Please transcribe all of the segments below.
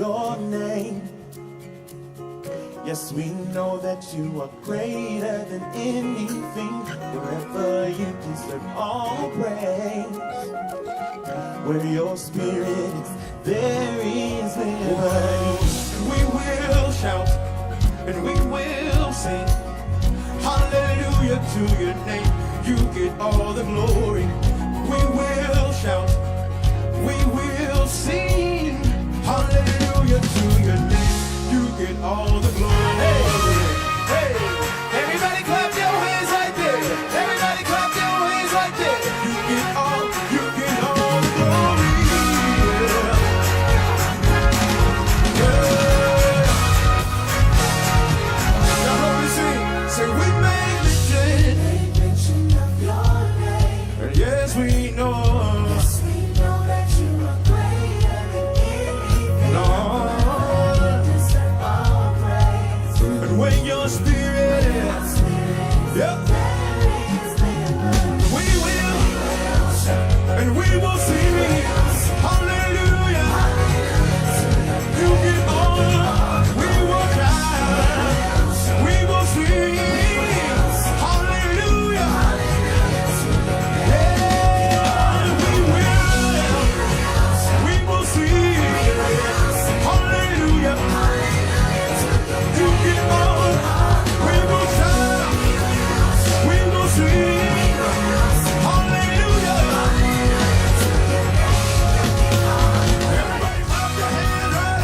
your name. Yes, we know that you are greater than anything. Forever you deserve all praise. Where your spirit is, there is liberty. We will shout and we will sing hallelujah to your name. You get all the glory. We will shout, we will sing hallelujah to your name. You get all the glory. Hey, hey, everybody clap your hands like this. Everybody clap your hands like this. You get all the glory. Yeah. Now let me sing. Say we make mention of your name. And yes, we know. Yes, we know that you are greater than anything. No. When your spirit is, yep, we will, and we will sing hallelujah. You get all, we will shout, we will sing hallelujah. Yeah, we will sing hallelujah. You get all, we will shout, we will sing hallelujah. Everybody clap your hands right.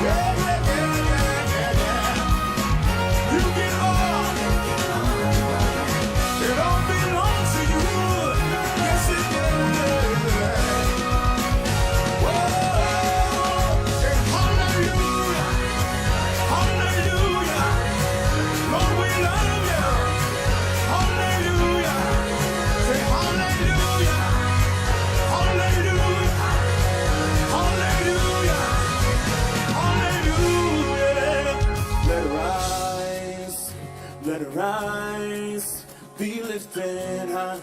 Yeah. You get all, it all belongs to you. Yes, it does. Whoa, and hallelujah. Hallelujah, Lord, we love you. Hallelujah, say hallelujah, hallelujah, hallelujah, hallelujah. Let it rise, let it rise, be lifted high.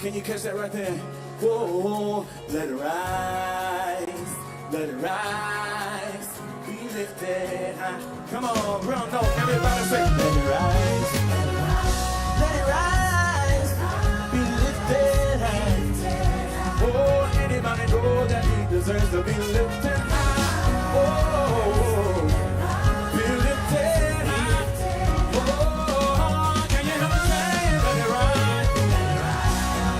Can you catch that right there? Whoa, let it rise, let it rise. Be lifted high. Come on, real note. Everybody say, let it rise. Let it rise. Be lifted high. Oh, anybody know that he deserves to be lifted high? Oh, be lifted high. Oh, can you help me say, let it rise?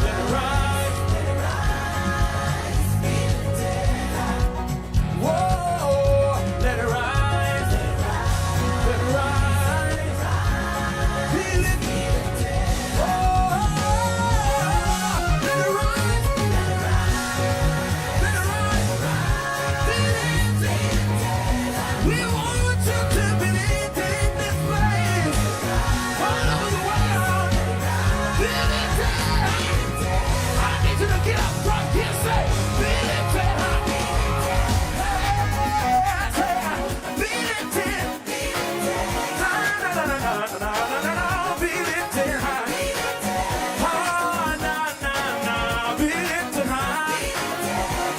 Let it rise. Let it rise. Be lifted high. Whoa, let it rise. Let it rise. Be lifted. Oh, let it rise. Let it rise. Be lifted. We want you to be lifted in this place. All over the world. Be lifted. I need you to get up right here and say, be lifted high. Be lifted. Be lifted high. Be lifted high.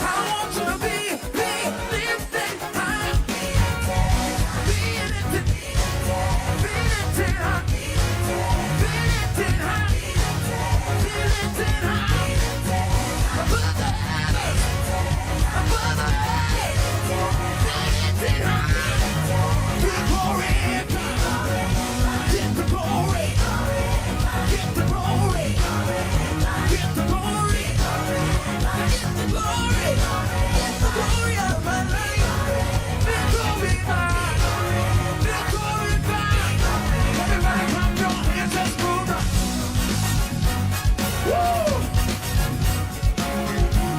I want you to be lifted high. Be lifted. Be lifted high. Be lifted high. Be lifted high. Above the heavens. Above the earth. Be lifted high. Get glory. Get the glory. Get the glory. Get the glory. Get the glory. The glory of my life. Be glorified. Be glorified. Everybody clap your hands. Let's move on. Woo!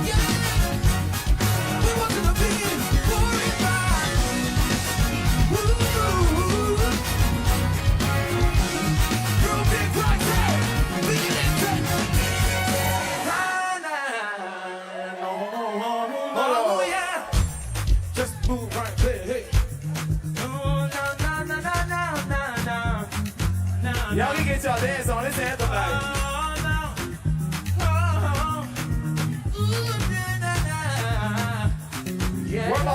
Yeah. We want you to be glorified. Woo! Real big right there. Be lifted. Oh, yeah. Just move right there. Hey. Y'all can get y'all dance on this anthem night. Yeah. Where my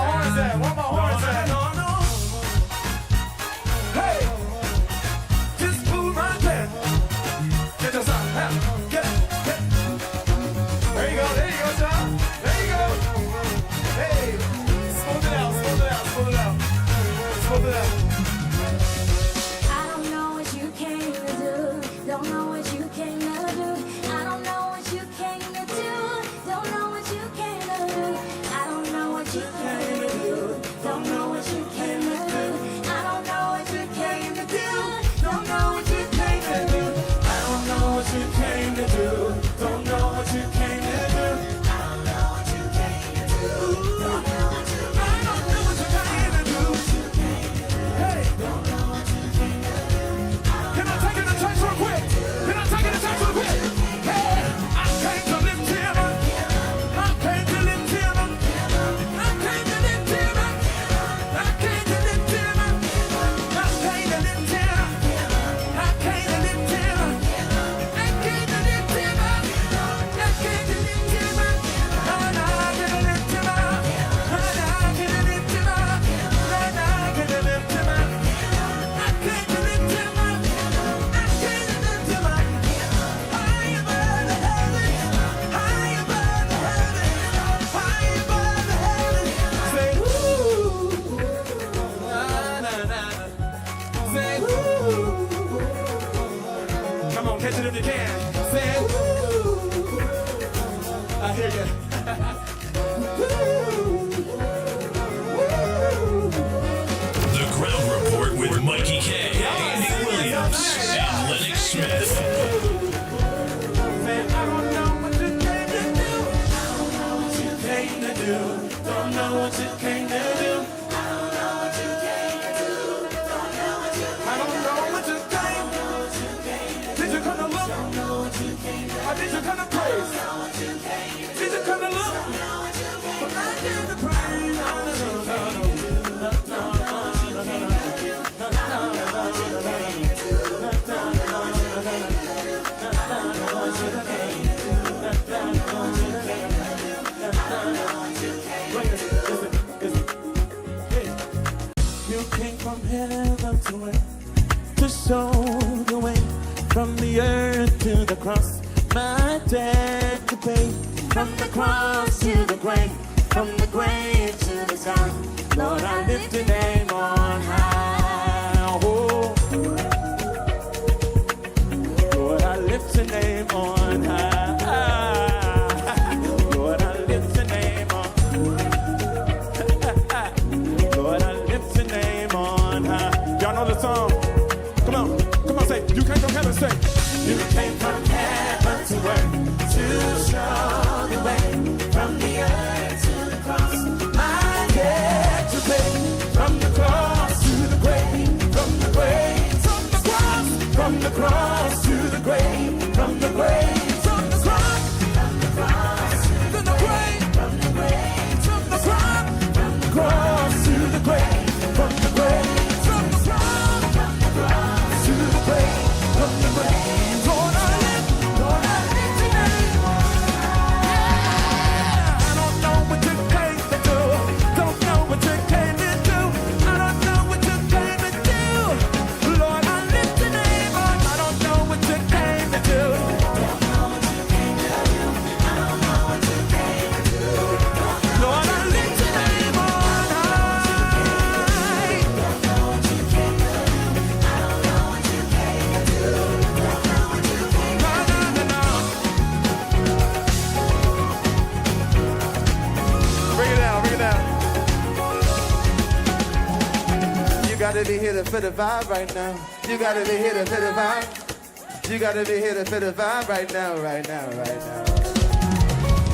Come on, catch it if you can. Say, woo. I hear you. The Ground Report with Mickie K, Andy Williams, and Lennox Smith. Say, I don't know what you came to do. I don't know what you came to do. Don't know what you came to do. I don't know what you came to do. Don't know what you came to do. I don't know what you came to do. Did you come to look? Don't know what you came to do. Or did you come to praise? Don't know what you came to do. Did you come to look? Don't know what you came to do. But I came to praise. You came from heaven to earth to show the way, from the earth to the cross, my debt to pay. From the cross to the grave, from the grave to the sky, Lord, I lift your name on high. Oh, Lord, I lift your name on high. Lord, I lift your name on Lord, I lift your name on high. Y'all know the song? Come on, say, you came from heaven, say. You came from heaven to earth to show the way, from the earth to the cross, my debt to pay. From the cross to the grave, from the grave, from the cross, from the cross to the grave, from the grave, from the cross, from the cross to the grave, from the grave, from the cross, from the cross to the grave, from the grave, from the cross, from the cross to the grave, from the grave. Lord, I lift your name on high. I don't know what you came to do. Don't know what you came to do. I don't know what you came to do. Lord, I lift your name on. I don't know what you came to do. Don't know what you came to do. I don't know what you came to do. Lord, I lift your name on high. Don't know what you came to do. I don't know what you came to do. Don't know what you came to do. No. Bring it down. You gotta be here to feel the vibe right now. You gotta be here to feel the vibe. You gotta be here to feel the vibe right now.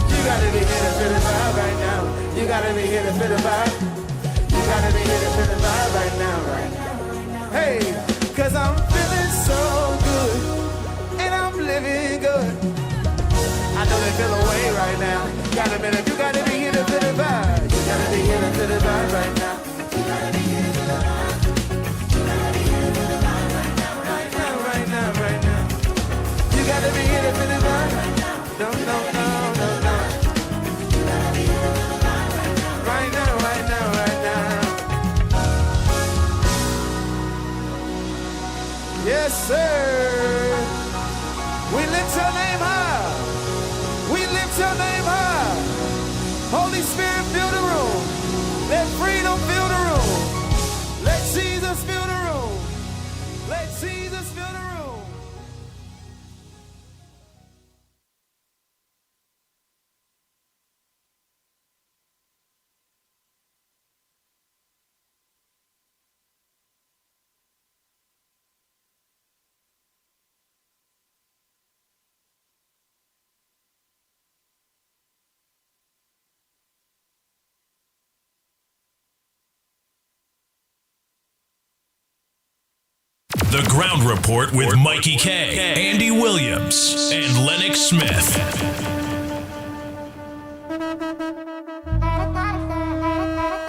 You gotta be here to feel the vibe right now. You gotta be here to feel the vibe. You gotta be here to feel the vibe right now. Hey, 'cause I'm feeling so good, and I'm living good. I know they feel away right now. Got a minute, you gotta be here to feel the vibe. You gotta be here to feel the vibe right now. You gotta be here to feel the vibe. You gotta be here to feel the vibe right now. Right now. You gotta be here to feel the vibe right now. No. You gotta be here to feel the vibe right now. Right now. Yes, sir. We lift your name high. We lift your name high. Holy Spirit, fill the room. Let freedom fill the room. Let Jesus fill the room. Let Jesus fill the room. The Ground Report with Mickie K, Andy Williams, and Lennox Smith.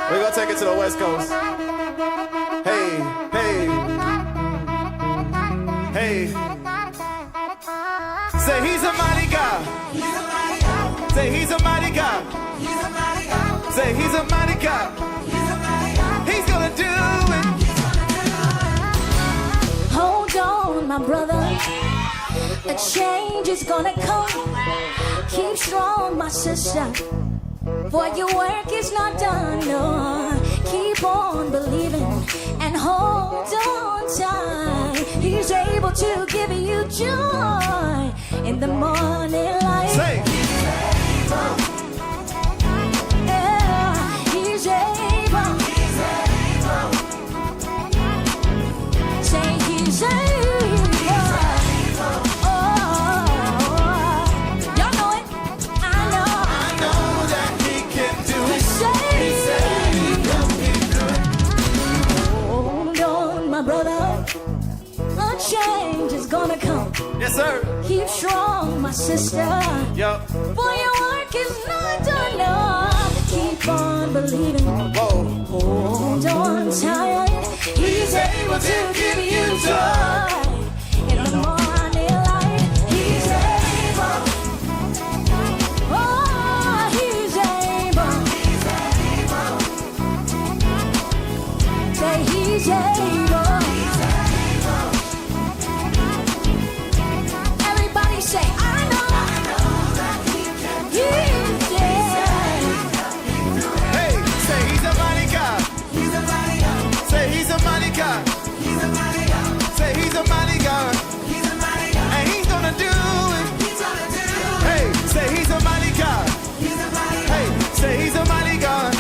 We're gonna take it to the West Coast. Hey. Say he's a mighty God. Say he's a mighty God. Say he's a mighty God. He's gonna do it. Hold on, my brother. A change is gonna come. Keep strong, my sister. For your work is not done, no. Keep on believing and hold on tight. He's able to give you joy in the morning light. Say. Yeah, he's able. Say he's able. Oh, y'all know it. I know that he can do it. Hold on, my brother. A change is gonna come. Yes, sir. Keep strong, my sister. Yup. For your work is not done. No. Keep on believing. Whoa. Hold on tight. He's able to give you joy in the morning light. He's able. Oh, he's able. Say he's able. Everybody say, I know that he can do it. Hey, say he's a mighty God. Say he's a mighty God. Say he's a mighty God. And he's gonna do it. Hey, say he's a mighty God. Hey, say he's a mighty God.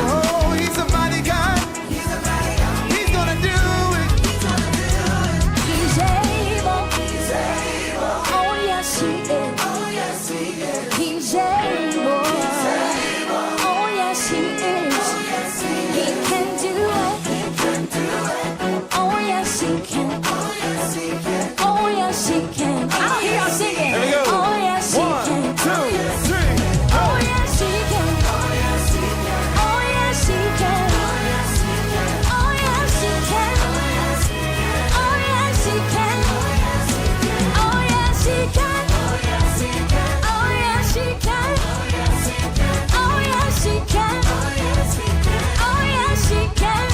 Oh, he's a mighty God. He's gonna do it. He's able. Oh, yes, he is. He's able. Oh, yes, he is. He can do it. Oh, yes, he can. Oh, yes, he can. I don't hear y'all singing. Here we go. Oh, yes, he 1, can. 2, 3. Oh, yes, he can. Oh, yes, he can. Oh, yes, he can. Oh, yes, he can. Oh, yes, he can. Oh, yes, he can. Oh, yes, he can. Oh, yes, he can.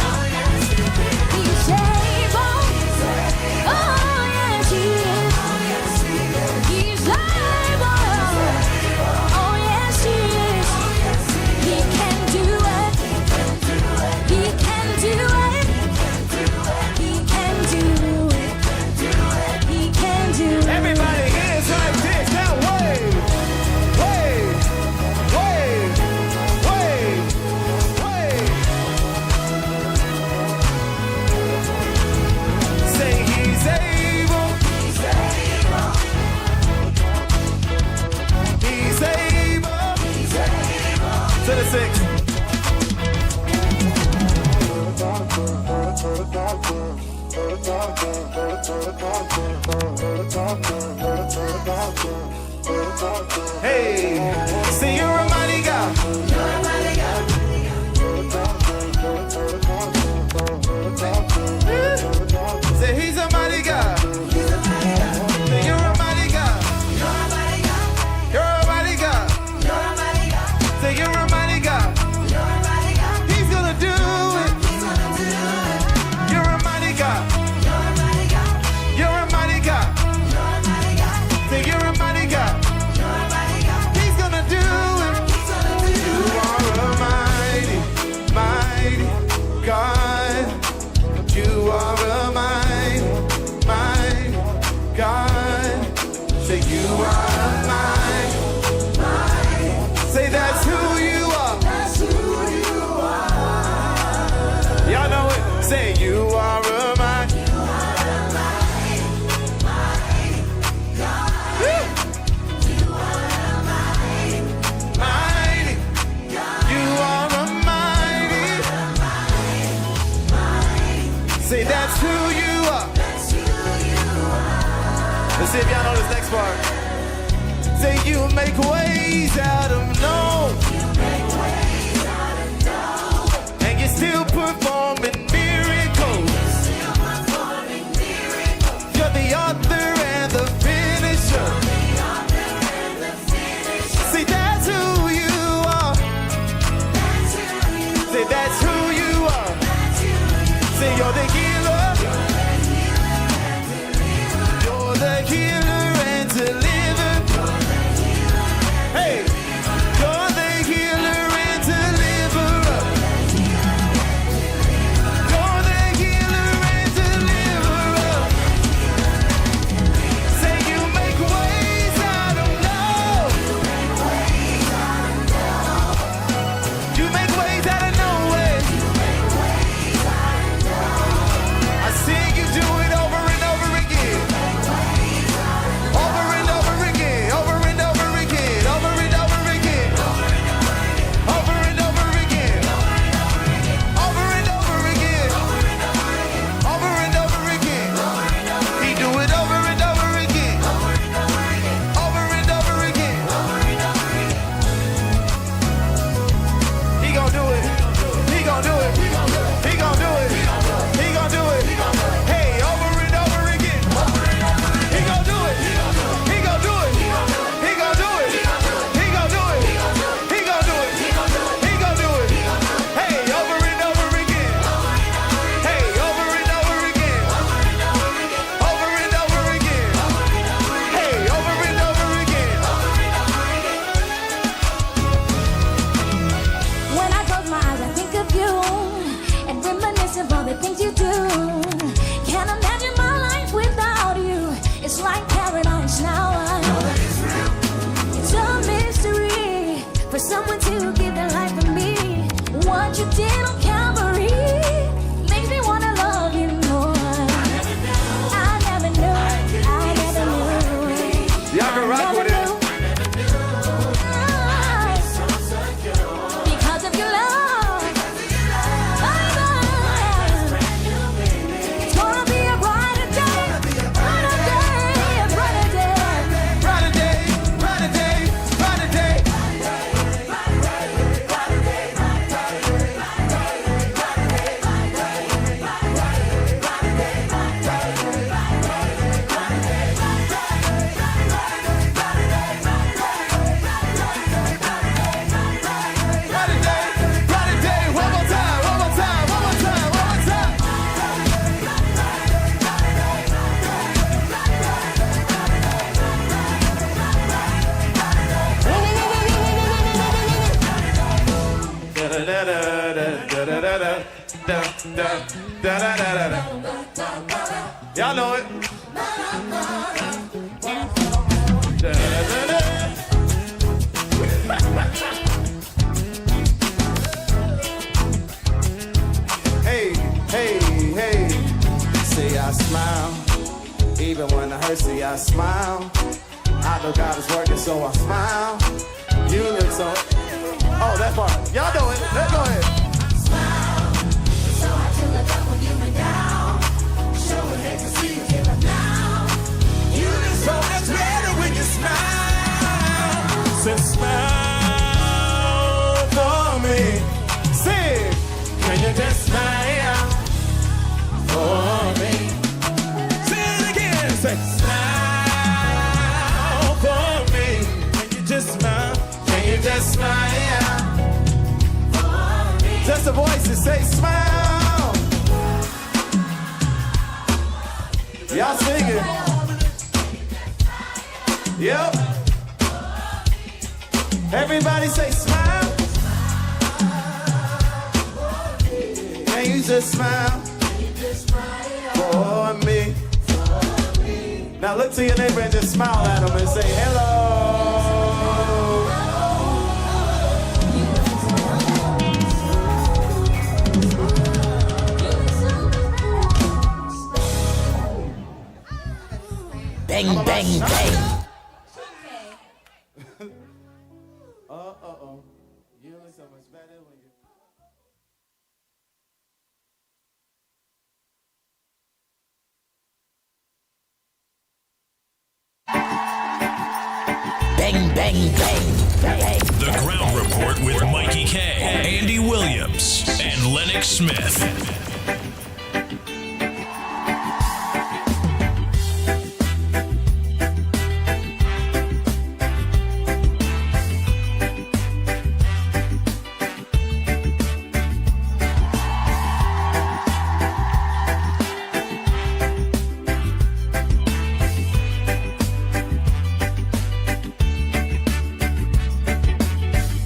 He's able. Oh, yes, he is. He's able. Oh, yes, he is. He can do it. He can do it. He can do it. He can do it. Everybody hands like this. Now wave. Wave. Wave. Wave. Wave. Say he's able. He's able. To the 6. Hey, say you're a mighty God. Say he's a mighty God. Say you're a mighty God. You're a mighty God. Say you're a mighty God. He's gonna do it. You're a mighty God. You're a mighty God. Say you're a mighty God. He's gonna do it. You are a mighty, mighty God. You are a mighty, mighty God. Say you are a mighty. Say that's who you are. Y'all know it. Say you are a mighty. Mighty. You are a mighty. Say that's who you are. Let's see if y'all know this next part. Say you make ways out of no. And you're still performing miracles. You're the author and the finisher. See, that's who you are. Say that's who you are. Say you're the healer. You're the healer and deliverer. Hey, you're the healer and deliverer. da, da, da, da, da, da. Y'all know it. Da, da, da, da. Hey, hey, hey. See, I smile. Even when I hurt, see, I smile. I know God is working, so I smile. You look so. Oh, that part. Y'all know it. Let's go ahead. Smile. So I to look up when you've been down. Show a hate to see you give up now. You look so much better when you smile. Say smile for me. Sing. Can you just smile for me? Say it again. Say Smile for me. Can you just smile? Can you just smile for me? just the voices. Say smile. Y'all singing. Yep. Everybody say smile. Can you just smile for me? Now look to your neighbor and just smile at him and say hello. Bang, bang, bang. Uh-oh. You look so much better when you... Bang, bang, bang. The Ground Report with Mikey K, Andy Williams, and Lennox Smith.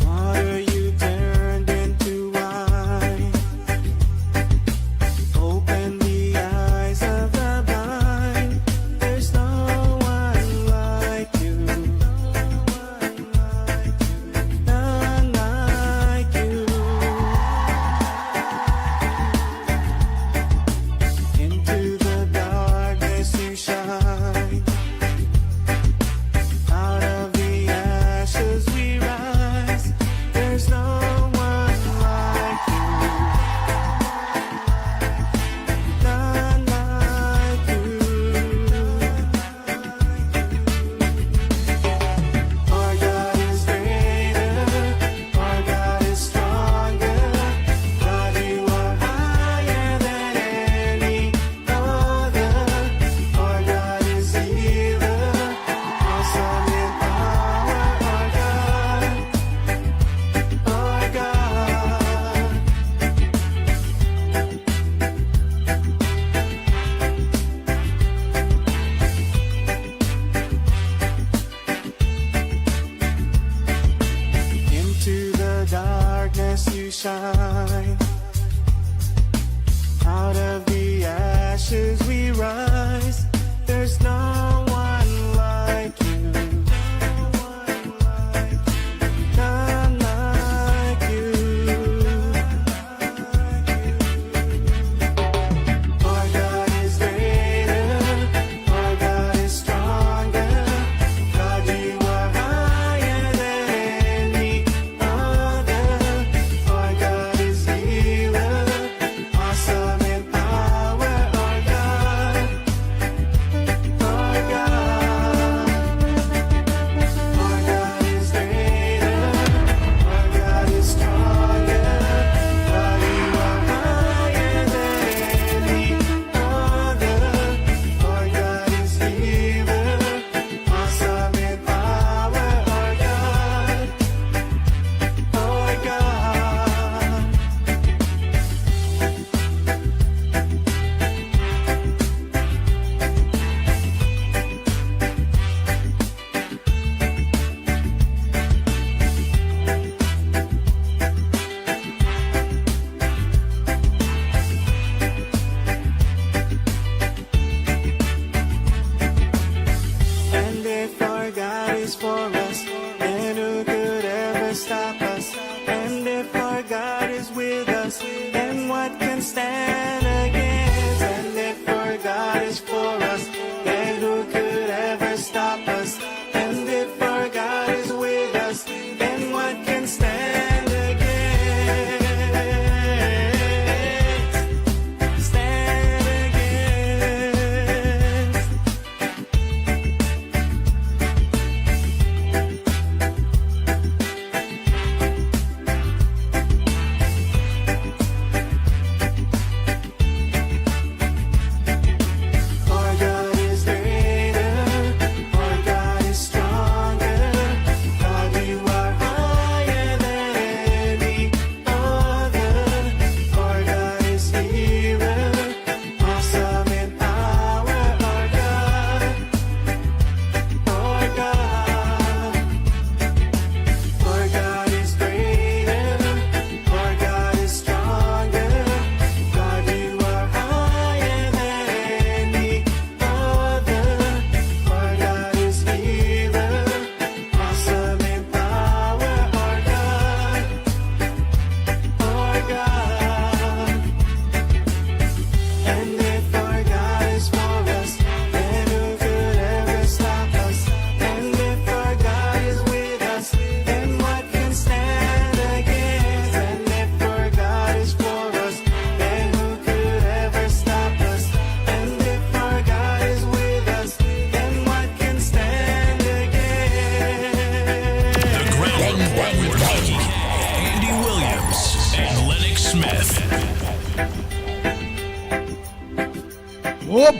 Water you turned into wine. Open the eyes of the blind. There's no one like you. None like you. Into the darkness you shine. Out of the ashes we rise. There's no one like you. None like you. Our God is greater. Our God is stronger. God, you are higher than any other. Our God is healer. Awesome in power. Our God. Our God. Into the darkness you shine. Out of the ashes we rise. There's no one like you. None like you. Our God is greater. Our God is stronger. God, you are higher than any other. Our God is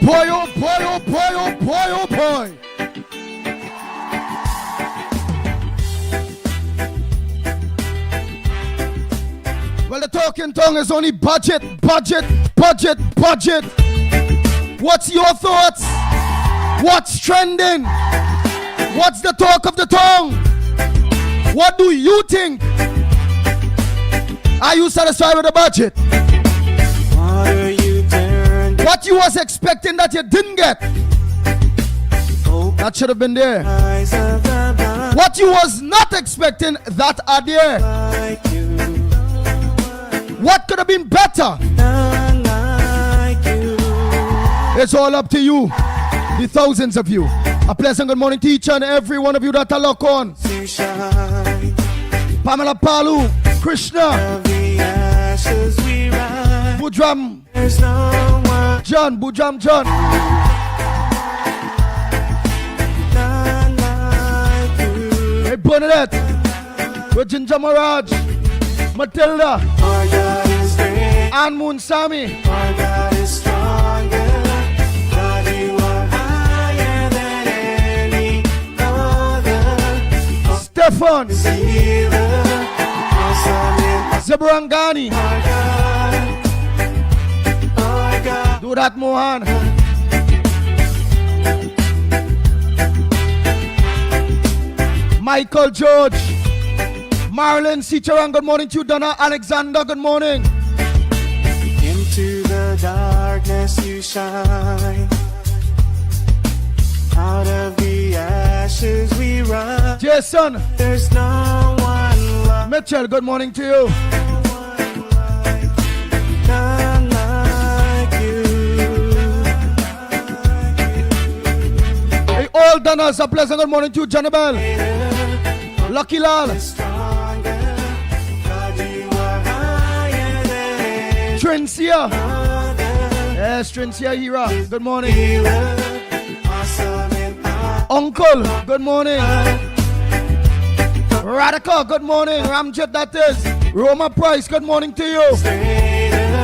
boy, oh boy, oh boy, oh boy, oh boy. Well, the talking tongue is only budget. What's your thoughts? What's trending? What's the talk of the tongue? What do you think? Are you satisfied with the budget? What you was expecting that you didn't get? That should have been there. What you was not expecting that are there? What could have been better? It's all up to you, the thousands of you. A pleasant good morning to each and every one of you that are locked on. Pamela Palu, Krishna, Budram, John. Hey Bernadette, with Ginger Maraj, Matilda, Ann Moon Sami, Stefan, Zebrangani, Durat Mohan, Michael George, Marlon Sicharan, good morning to you. Donna Alexander, good morning. Into the darkness you shine. Out of the ashes we rise. Jason, There's no one like, Mitchell, good morning to you. none like you. Hey, all Donnas, a pleasant good morning to you. Janabel, Lucky Lal, Stronger, God, you are higher than any Trincia. other. Yes, Trincia Hira, good morning. Healer, awesome in power. Uncle, good morning. Radical, good morning. Ramjet, that is. Roma Price, good morning to you. Greater,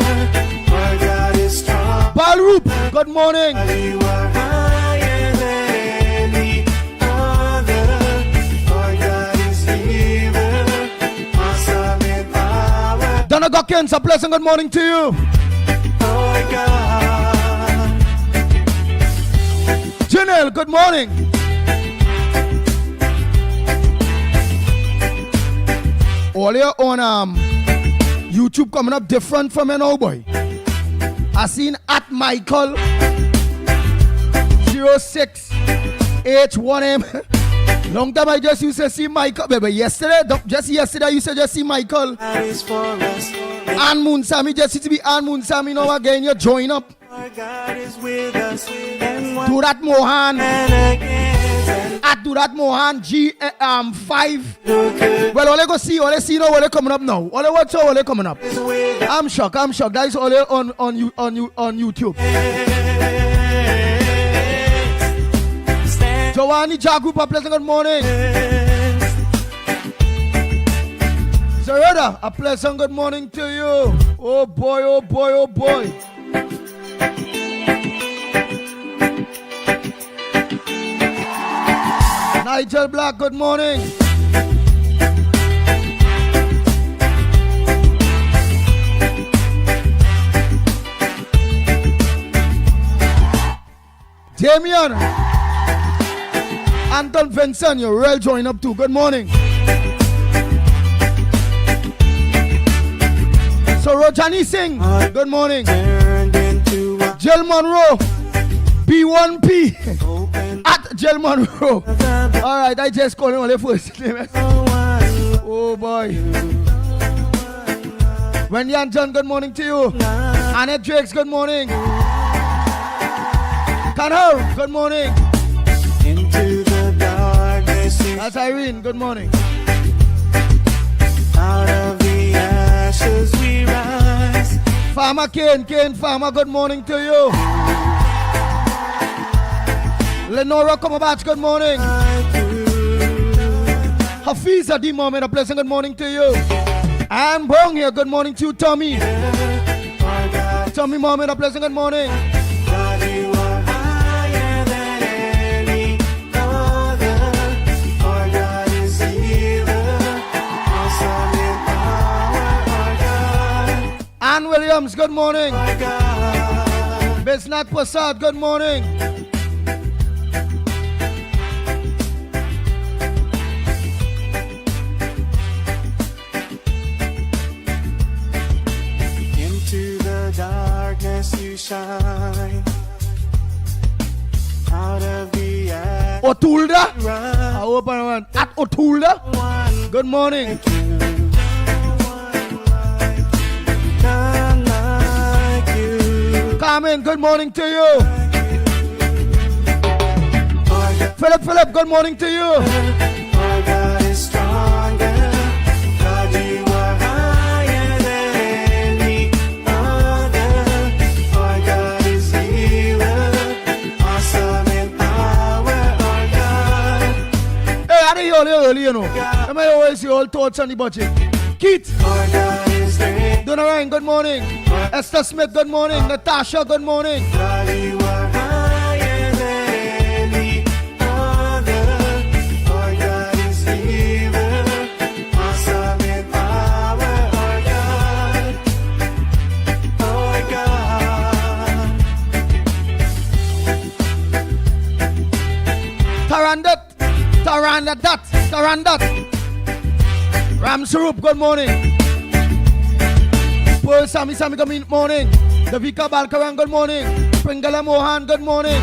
our God is strong. Balroop, good morning. You are higher than any other. Our God is healer, awesome in power. Donna Gockens, a pleasant good morning to you. Our God, Janelle, good morning. All your on YouTube coming up different from an old boy. I seen at Michael 06H1M. Long time I just used to see Michael. But yesterday, just yesterday, you said just see Michael. that is for us. Ann Moon Sammy, just used to be Ann Moon Sammy. Now again, you join up. Our God is with us. And one Durat Mohan. and again. At Durat Mohan G5. Look good Well, all I go see, all I see now, all they coming up now. All I watch out, all they coming up. is with us. I'm shocked. That is all they on YouTube. Giovanni Jagup, a pleasant good morning. Zarada, a pleasant good morning to you. Oh boy, oh boy, oh boy. Nigel Black, good morning. Damien, Anton Vincent, you're real join up too. Good morning. So Rojani Singh, good morning. Turned into a Jill Monroe, B1P, open at Jill Monroe. Alright, I just call him on the first name. one. Oh boy. Wendy and John, good morning to you. Annette Drakes, good morning. Kanhar, good morning. Into the darkness you That's Irene, good morning. out of the ashes we rise. Farmer Kane Farmer, good morning to you. Lenora Comabach, good morning. Hafiza D. Mohammed, a pleasant good morning to you. Anne Bong here, good morning to you, Tommy. Tommy Mohammed, a pleasant good morning. God, you are Williams, good morning. Bisnath Prasad, good morning. Into the darkness you shine. Out of the ash Otulda. run. I open one. At Otulda. Good morning. None like you. Carmen, good morning to you. Philip, good morning to you. Our God is stronger. God, you are higher than any other. Our God is healer. Awesome in power. Our God. Hey, I didn't hear you early, you know. I may always see all thoughts on the budget. Keith, Our God is great. Donna Ryan, good morning. Esther Smith, good morning. Natasha, good morning. God, you are higher than any other. Our God is healer. Awesome in power. Our God. Our God. Tarandat. Ram Sarup, good morning. Paul Sammy, good morning. Davika Balkaran, good morning. Pringala Mohan, good morning.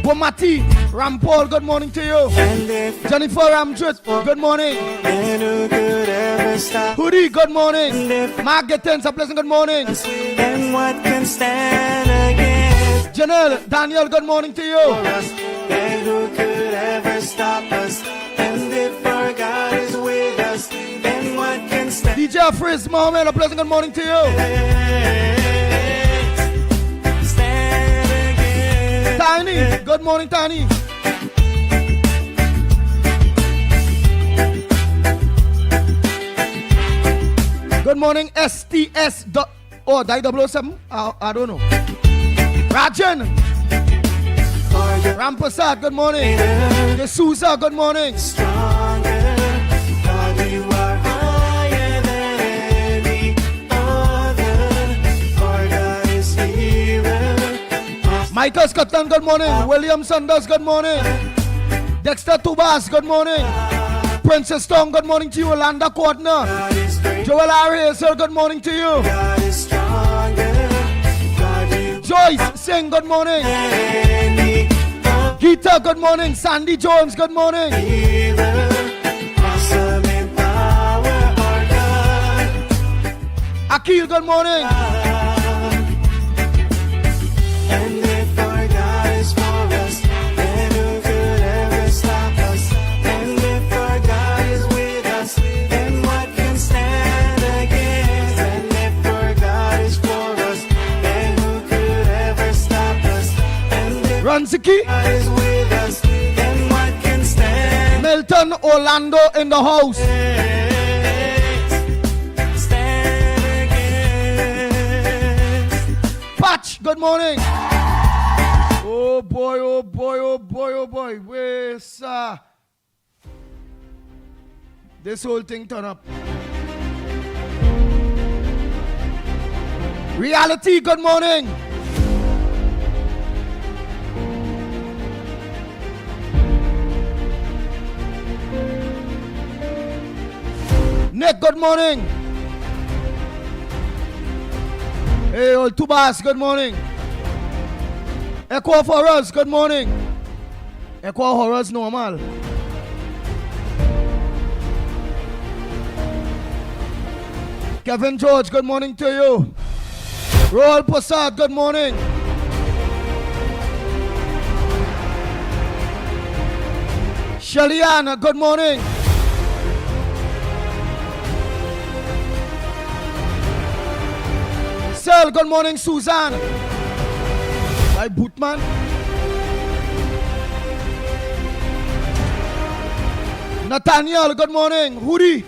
Bomati, Ram Paul, good morning to you. And if Jennifer Ramjut, good morning. then who could ever stop Hoodie, good morning. Mark Gettens, a pleasant good morning. and what can stand against Janelle, Daniel, good morning to you. us? Then who could ever stop us? And if our God is with us, then what can stand DJ Frizz, Mohammed, a pleasant good morning to you. against? Tiny, good morning, Tiny. Good morning, STS. Oh, die 007? I don't know. Rajan, Rampasad, good morning. D'Souza, good morning. Stronger, God, you are higher than any other. Our God is healer. Michael Scotland, good morning. William Sanders, good morning. Dexter Tubas, good morning. Princess Tong, good morning to you. Landa Cordner. God is great. Joel Ariel, good morning to you. God is stronger. God, you Joyce Singh, good morning. any Gita, good morning. Sandy Jones, good morning. healer. Awesome in power. Our God. Akil, good morning. And if our God is for us, then who could ever stop us? And if our God is with us, then what can stand against? And if our God is for us, then who could ever stop us? And if Ranziki, God is with us, then what can stand Milton, Orlando in the house. stand against? Patch, good morning. Oh boy, oh boy, oh boy, oh boy. Where's this whole thing turn up? Reality, good morning. Nick, good morning. Hey, old Tubas, good morning. Echo for us, good morning. Echo Horrors normal. Kevin George, good morning to you. Roel Prasad, good morning. Shaliana, good morning. Sel, good morning, Suzanne. By Bootman. Nathaniel, good morning. Hoodie.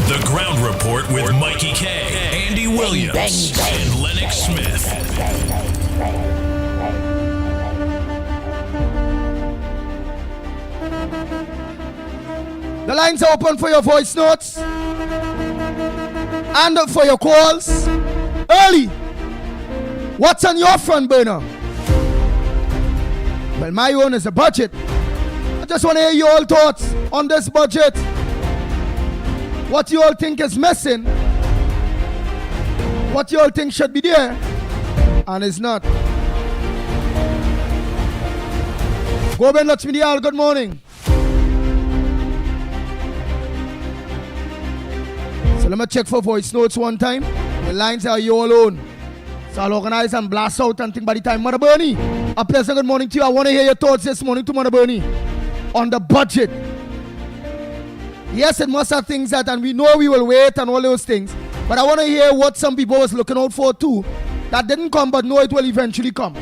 The Ground Report with Mikey K, Andy Williams, bang, bang. and Lennox Smith. The lines are open for your voice notes and for your calls. Early. What's on your front burner? Well, my own is a budget. I just want to hear your all thoughts on this budget. What you all think is missing. What you all think should be there and is not. Go Ben Lachmi Dial, good morning. So let me check for voice notes one time. The lines are you alone. So I'll organize and blast out and think by the time. Mother Bernie, a pleasant good morning to you. I want to hear your thoughts this morning to Mother Bernie on the budget. Yes, it must have things that, and we know we will wait and all those things. But I want to hear what some people was looking out for too. That didn't come, but know it will eventually come.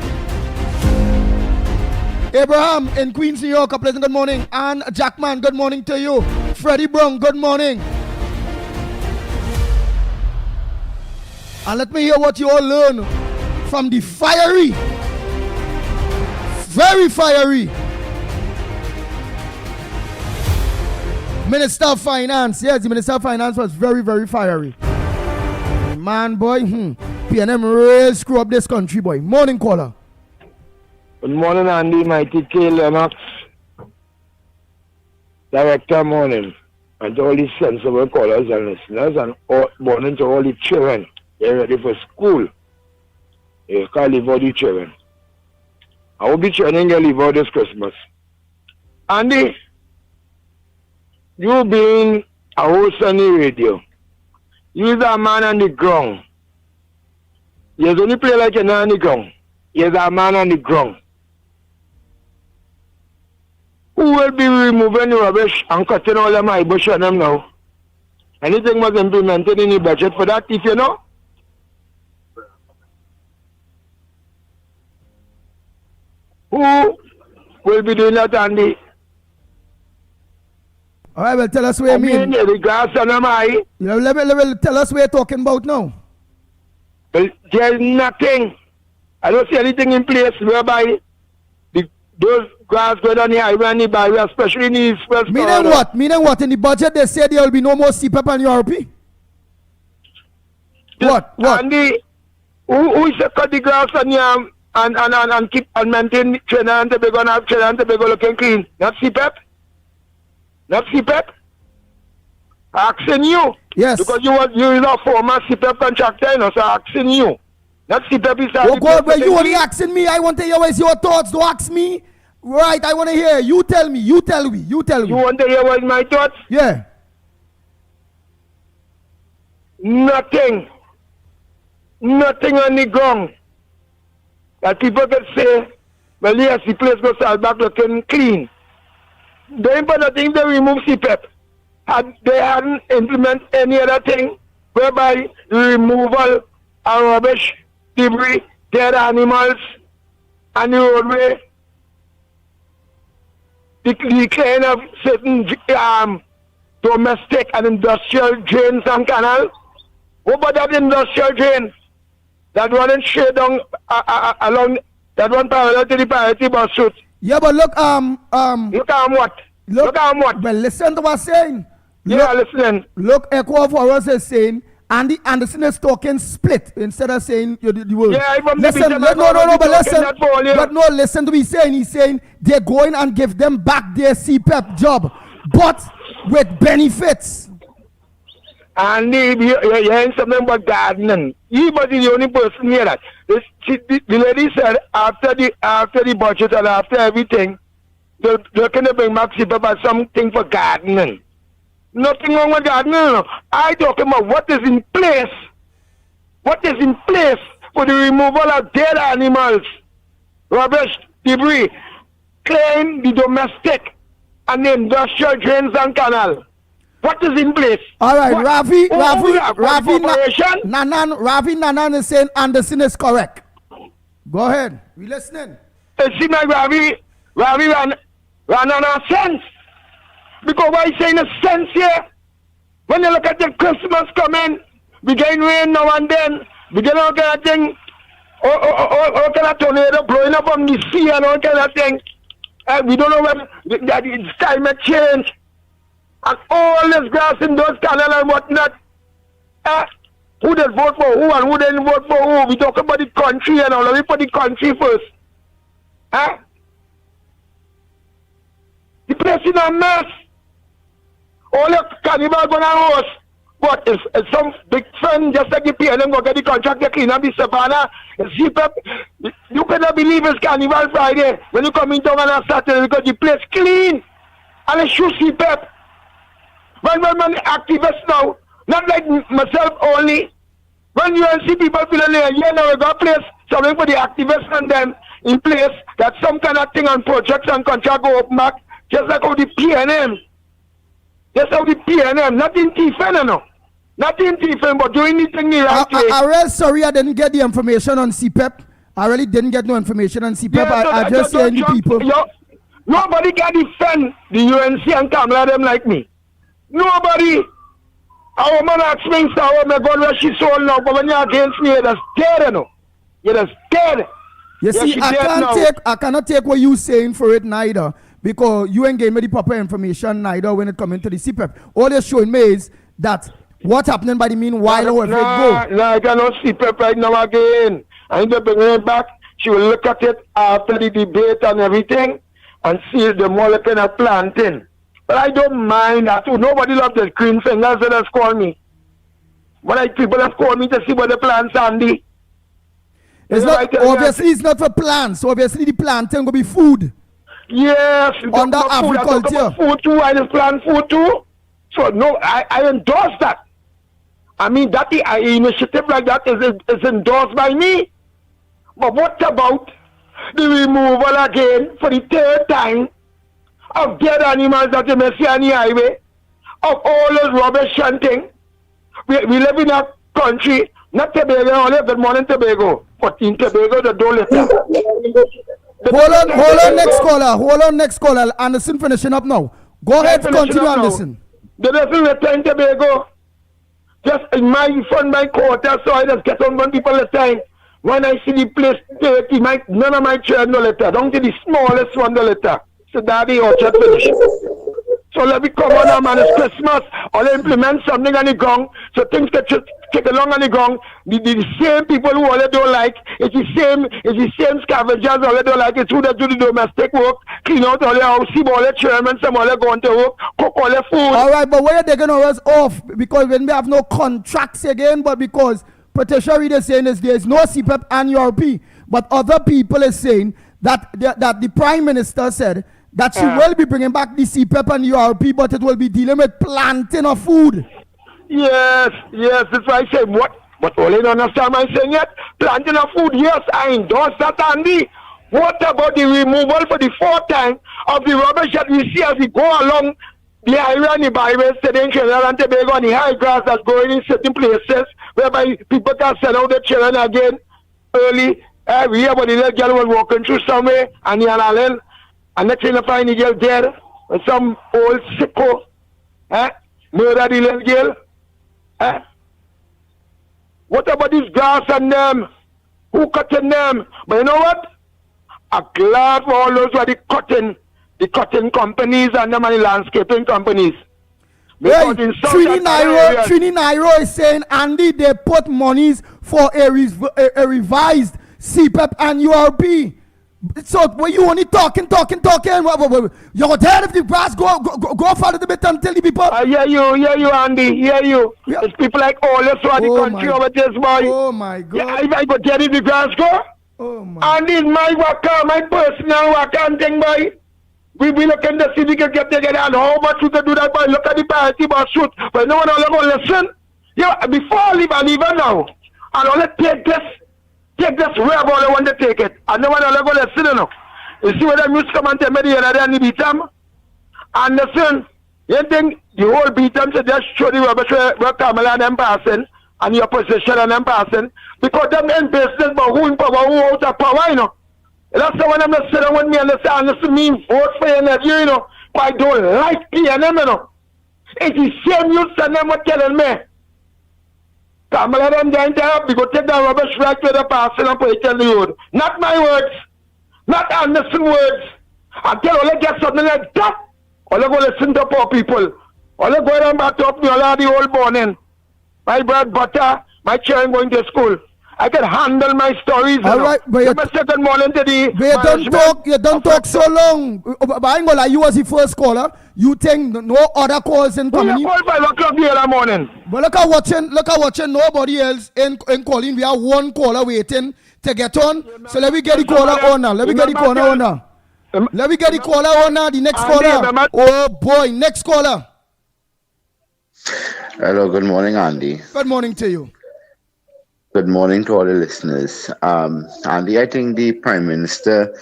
Abraham in Queens, New York, a pleasant good morning. Ann Jackman, good morning to you. Freddie Brown, good morning. And let me hear what you all learn from the fiery, very fiery Minister of Finance. Yes, the Minister of Finance was very, very fiery. Man, boy, PNM really screw up this country, boy. Morning, caller. Good morning, Andy, Mickie, Kerr, Lennox. Director, morning. And to all the sensible callers and listeners, and morning to all the children. They're ready for school. You can't leave all the children. I will be training you leave out this Christmas. Andy, you being a host on the radio, you're a man on the ground. You only play like you're not on the ground. You're a man on the ground. Who will be removing the rubbish and cutting all the my bush on them now? Anything was implemented in the budget for that, if you know? Who will be doing that, Andy? All right, well, tell us what you mean. The grass and am I? Tell us what you're talking about now. Well, there's nothing. I don't see anything in place whereby those grass go down the highway and the byway, especially in the East West. Meaning what? Meaning what? In the budget, they said there will be no more CPAP and URP? What? Andy, who is to cut the grass and keep and maintain Trinidad and Tobago and have Trinidad and Tobago looking clean? Not CPAP? Not CPAP? Asking you. Yes. Because you is a former CPAP contractor, so asking you. Not CPAP is oh God, well, you only asking me. I want to hear what's your thoughts. Don't ask me. Right, I want to hear. You tell me. You tell me. You want to hear what my thoughts? Yeah. Nothing on the ground that people can say, well, yes, the place goes back looking clean. The important thing, they remove CPAP. They hadn't implemented any other thing whereby the removal of rubbish, debris, dead animals, and the roadway, the cleaning of certain domestic and industrial drains and canals. What about that industrial drain? That one straight down along that one parallel to the priority bus route. Yeah, but look, Look at what? Look at what? Well, listen to what I'm saying. Yeah, listening. Look, Echo for us is saying, Andy Anderson is talking split instead of saying you will. Yeah, listen, listen to me saying. He's saying they're going and give them back their CPAP job, but with benefits. And you're hearing something about gardening. He was the only person here that. The lady said after the budget and after everything, they're going to bring back CPAP as something for gardening. Nothing wrong with gardening. I talking about what is in place. What is in place for the removal of dead animals, rubbish, debris, clean the domestic and the industrial drains and canal. What is in place? All right, Ravi Nanan is saying Anderson is correct. Go ahead. We listening. It seems like Ravi ran out of sense. Because why saying a sense here? When you look at the Christmas coming, we getting rain now and then, we get all kind of thing, all kind of tornado blowing up on the sea and all kind of thing. We don't know when that it's climate change. And all this grass in those canals and whatnot. Who did vote for who and who didn't vote for who? We talk about the country and all. Let me put the country first. The place in a mess. All the carnival going to host. But it's some big friend just like the PNM go get the contract to clean up the savannah. You cannot believe it's Carnival Friday when you come in town on a Saturday because the place clean. And it's shoe CPEP. When activists now, not like myself only. When you see people feeling like, yeah, now we got a place, something for the activists and them in place, that some kind of thing on projects and contract go up back, just like how the PNM. Just how the PNM, not in Tiffany, no. Not in Tiffany, but doing the thing the right way. I'm really sorry I didn't get the information on CPEP. I really didn't get no information on CPEP. Yeah, so I just hear the people. Nobody can defend the UNC and Kamala them like me. Nobody. Our man asked me, oh my God, where she sold now, but when you're against me, you're just dead, you know. You're just dead. You see, I cannot take what you're saying for it neither, because you ain't gave me the proper information neither when it comes into the CPEP. All they're showing me is that what's happening by the meanwhile, however it go. No, I cannot CPEP right now again. I need to bring her back. She will look at it after the debate and everything and see the molecular planting. But I don't mind that too. Nobody loves the green fingers that has called me. But people have called me to see what the plants Andy. It's not, obviously it's not for plants. Obviously the planting will be food. Yes. Under agriculture. Food too. I just plant food too. So no, I endorse that. I mean that the initiative like that is endorsed by me. But what about the removal again for the third time of dead animals that you may see on the highway, of all those rubbish and things? We live in a country, not Tobago, only good morning Tobago, but in Tobago they don't let us. Hold on, next caller. Anderson finishing up now. Go ahead, continue, Anderson. They doesn't return Tobago. Just in my quarter, so I just get on one people at a time. When I see the place dirty, none of my children no letter. Don't see the smallest one the letter. So daddy orchard finish. So let me come on, man. It's Christmas. I'll implement something on the ground. So things get take along on the ground. The same people who all they don't like. It's the same scavengers all they don't like. It's who they do the domestic work, clean out all their house, see all their children, some all they going to work, cook all their food. Alright, but where are they gonna us off? Because when we have no contracts again, but because Patricia Reed is saying is there is no CPEP and URP, but other people is saying that the Prime Minister said that she will be bringing back the CPEP and URP, but it will be dealing with planting of food. Yes, that's why I say what? But all I don't understand what I'm saying yet. Planting of food, yes, I endorse that, Andy. What about the removal for the fourth time of the rubbish that we see as we go along the highway and the byways, in Trinidad and Tobago, and the high grass that's growing in certain places, whereby people can send out their children again early. We hear about the little girl was walking through somewhere, and the island, and next thing you find the girl dead, and some old sicko, murder the little girl. What about these grass and them? Who cutting them? But you know what? I'm glad for all those who are the cutting companies and them and the landscaping companies. Hey, Trini Nairo is saying, Andy, they put monies for a revised CPEP and URP. So when you only talking, you're dead if the grass go for a little bit until the people. I hear you, Andy. Hear you. Yeah. It's people like all this one the country over this boy. Oh my God. Yeah, if I go dead if the grass go. Oh my. Andy is my worker, my personal worker and thing, boy. We look in the city can get together and how much we can do that, boy. Look at the party bus shoot. But no one will ever listen. Yeah, before I leave now. And I'll take this wherever I want to take it. And no one will ever listen, you know. You see what them used to come and tell me the other day and the beat them? And listen, you think the whole beat them should just show the rubbish where Kamala and them passing and the opposition and them passing. Because them in business, but who in power, who out of power, you know. That's the one I'm not sitting with me and they say, and listen, me vote for you next year, you know. But I don't like PNM, you know. It's the same youth and them were telling me. Kamala them going to help me go take the rubbish right to the passing and put it on the road. Not my words. Not Anderson words. Until I get something like that, I'll go listen to poor people. All the going on back up me, all of the old morning. My bread butter, my children going to school. I can handle my stories. All right, but you, my second morning to the you don't talk so long. But I ain't gonna lie, you was the first caller. You think no other calls in coming? We call 5 o'clock the other morning. But look at watching nobody else in calling. We have one caller waiting to get on. So let me get the caller on now. Let me get the caller on now. Let me get the caller on now. The next caller. Oh boy, next caller. Hello, good morning, Andy. Good morning to you. Good morning to all the listeners. Andy, I think the Prime Minister,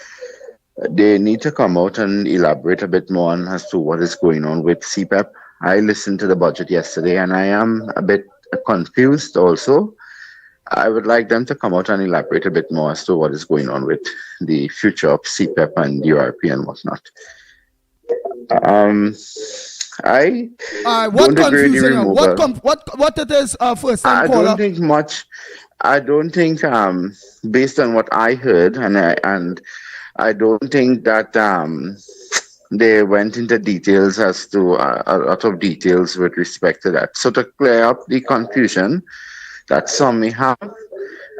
they need to come out and elaborate a bit more on as to what is going on with CPEP. I listened to the budget yesterday and I am a bit confused also. I would like them to come out and elaborate a bit more as to what is going on with the future of CPEP and URP and whatnot. I what don't agree with the confusion? removal. What it is first time I caller? don't think much. I don't think based on what I heard and I don't think that they went into details as to a lot of details with respect to that. So to clear up the confusion that some may have,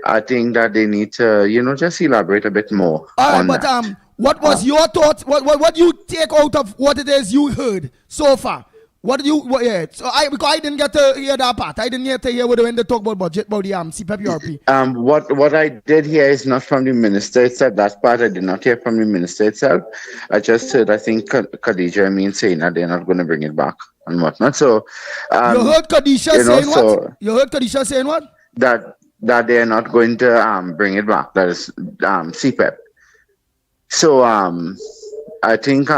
I think that they need to, just elaborate a bit more. All right, but what was your thoughts? What do you take out of what it is you heard so far? So because I didn't get to hear that part. I didn't get to hear when they talk about budget, about the CPEP URP. What I did hear is not from the minister itself. That part I did not hear from the minister itself. I just heard, I think, Khadija saying that they're not going to bring it back and whatnot. So you heard Khadija saying what? You heard Khadija saying what? That they're not going to bring it back. That is CPEP. So I think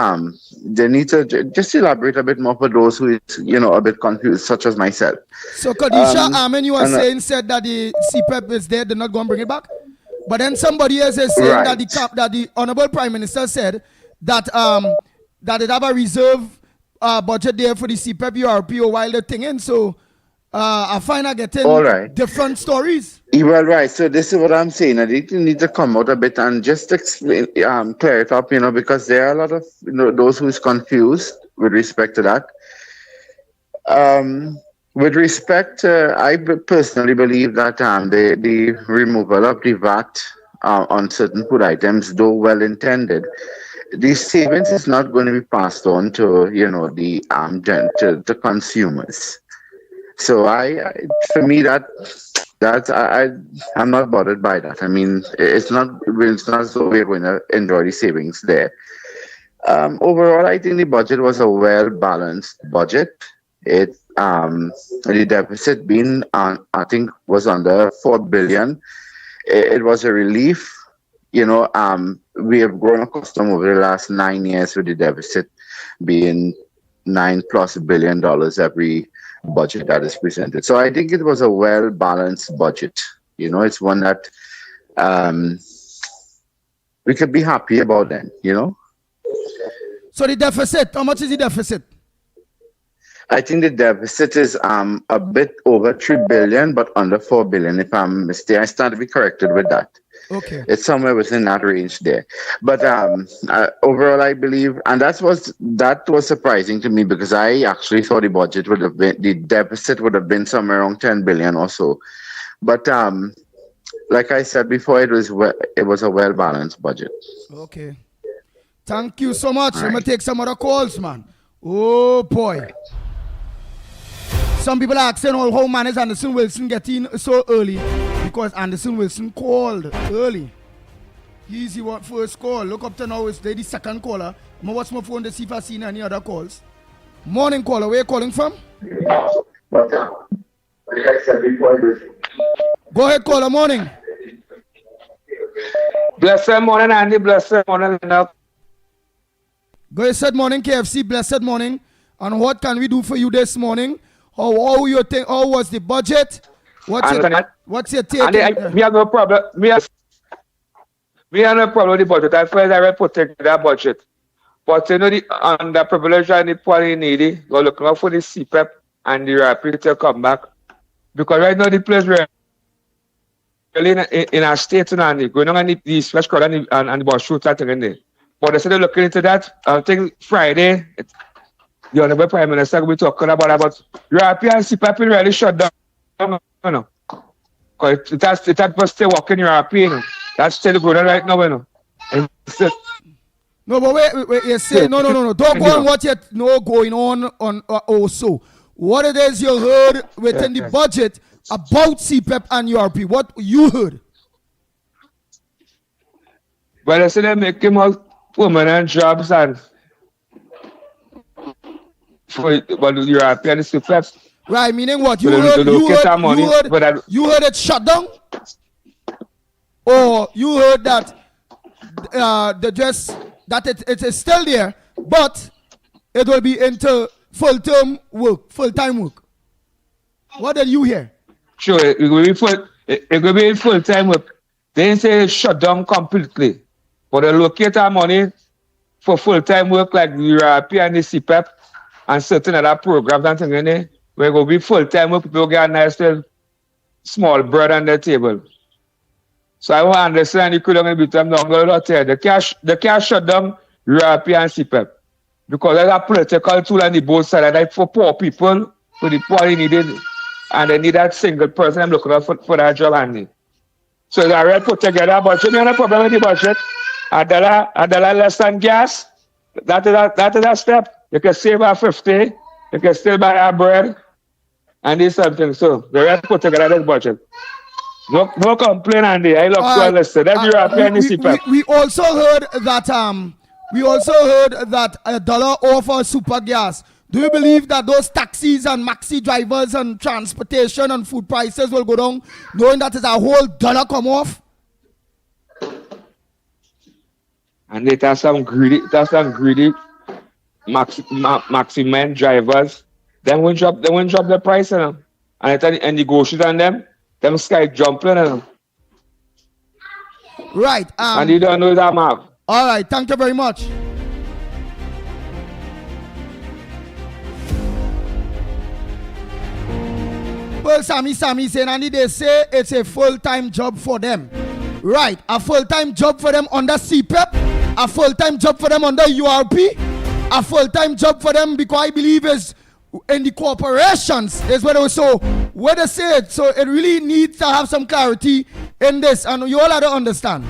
they need to just elaborate a bit more for those who is, a bit confused, such as myself. So Khadija, you are said that the CPEP is there, they're not going to bring it back. But then somebody else is saying right. that the Honorable Prime Minister said that that it have a reserve budget there for the CPEP URP while the thing in. So I find I getting different stories. Well, right. So this is what I'm saying. I think you need to come out a bit and just explain, clear it up, because there are a lot of those who is confused with respect to that. With respect, I personally believe that the removal of the VAT on certain food items, though well intended, the savings is not going to be passed on to the consumers. So for me I'm not bothered by that. I mean, it's not so we're going to enjoy the savings there. Overall, I think the budget was a well-balanced budget. The deficit being, I think, was under 4 billion. It was a relief. We have grown accustomed over the last 9 years with the deficit being $9+ billion every budget that is presented. So I think it was a well-balanced budget. It's one that we could be happy about then, So the deficit, how much is the deficit? I think the deficit is a bit over 3 billion, but under 4 billion, if I'm mistaken. I stand to be corrected with that. Okay. It's somewhere within that range there. But overall, I believe, and that was surprising to me because I actually thought the deficit would have been somewhere around 10 billion or so. But like I said before, it was a well-balanced budget. Okay. Thank you so much. All I'm going right. to take some other calls, man. Oh, boy. Some people are asking how man is Anderson Wilson getting so early because Anderson Wilson called early. He's the first call. Look up to now, it's the second caller. I'm going to watch my phone to see if I see any other calls. Morning caller, where are you calling from? But like I said before, Go ahead, caller, morning. Blessed morning, Andy. Blessed morning, Lennox. Go ahead, said morning, KFC. Blessed morning. And what can we do for you this morning? How you think? How was the budget? What's your take? Andy, we have no problem. We have no problem with the budget. I feel I will protect that budget. But the underprivileged and the poor and needy, we're looking out for the CPEP and the rapid to come back. Because right now the place we're really in our state and going on the fresh crowd and the bus shooter thing in there. But they said they're looking into that. I think Friday the Honorable Prime Minister will be talking about European CPAP really shut down, you know. Because it has still working European, you know. That's still going on right now, you know. And still, No, but wait, you say, no. Don't go on what you know going on also. What it is you heard within the budget about CPAP and URP? What you heard? Well, they say they're making more permanent jobs and for the European CPAP. Right, meaning what? You heard it shut down? Or you heard that it is still there, but it will be into full-time work. What did you hear? Sure, it will be full-time work. They didn't say shut down completely, but they locate our money for full-time work like the European CPAP and certain other programs and things in there. Where it will be full-time work, people get a nice little small bread on the table. So I want to understand you could only be them longer out here. The cash shut down European CPAP. Because there's a political tool on the both sides. Like for poor people, for the poor needed, and they need that single person I'm looking for that job handy. So they already put together a budget. You know the problem with the budget? A dollar less than gas. That is a step. You can save a 50, you can still buy a bread, and do something. So they already put together this budget. No complaint, Andy. I love to listen. That's European CPAP. We also heard that $1 off for super gas. Do you believe that those taxis and maxi drivers and transportation and food prices will go down, knowing that it's a whole $1 come off? And it has some greedy maxi men drivers. They won't drop the price on them, and negotiate on them. Them sky jumping on them. Right. And you don't know that map. All right. Thank you very much. Well, Sammy saying, Andy, they say it's a full-time job for them. Right. A full-time job for them under CPAP. A full-time job for them under URP. A full-time job for them because I believe is in the corporations is where they say it. So it really needs to have some clarity in this, and you all have to understand.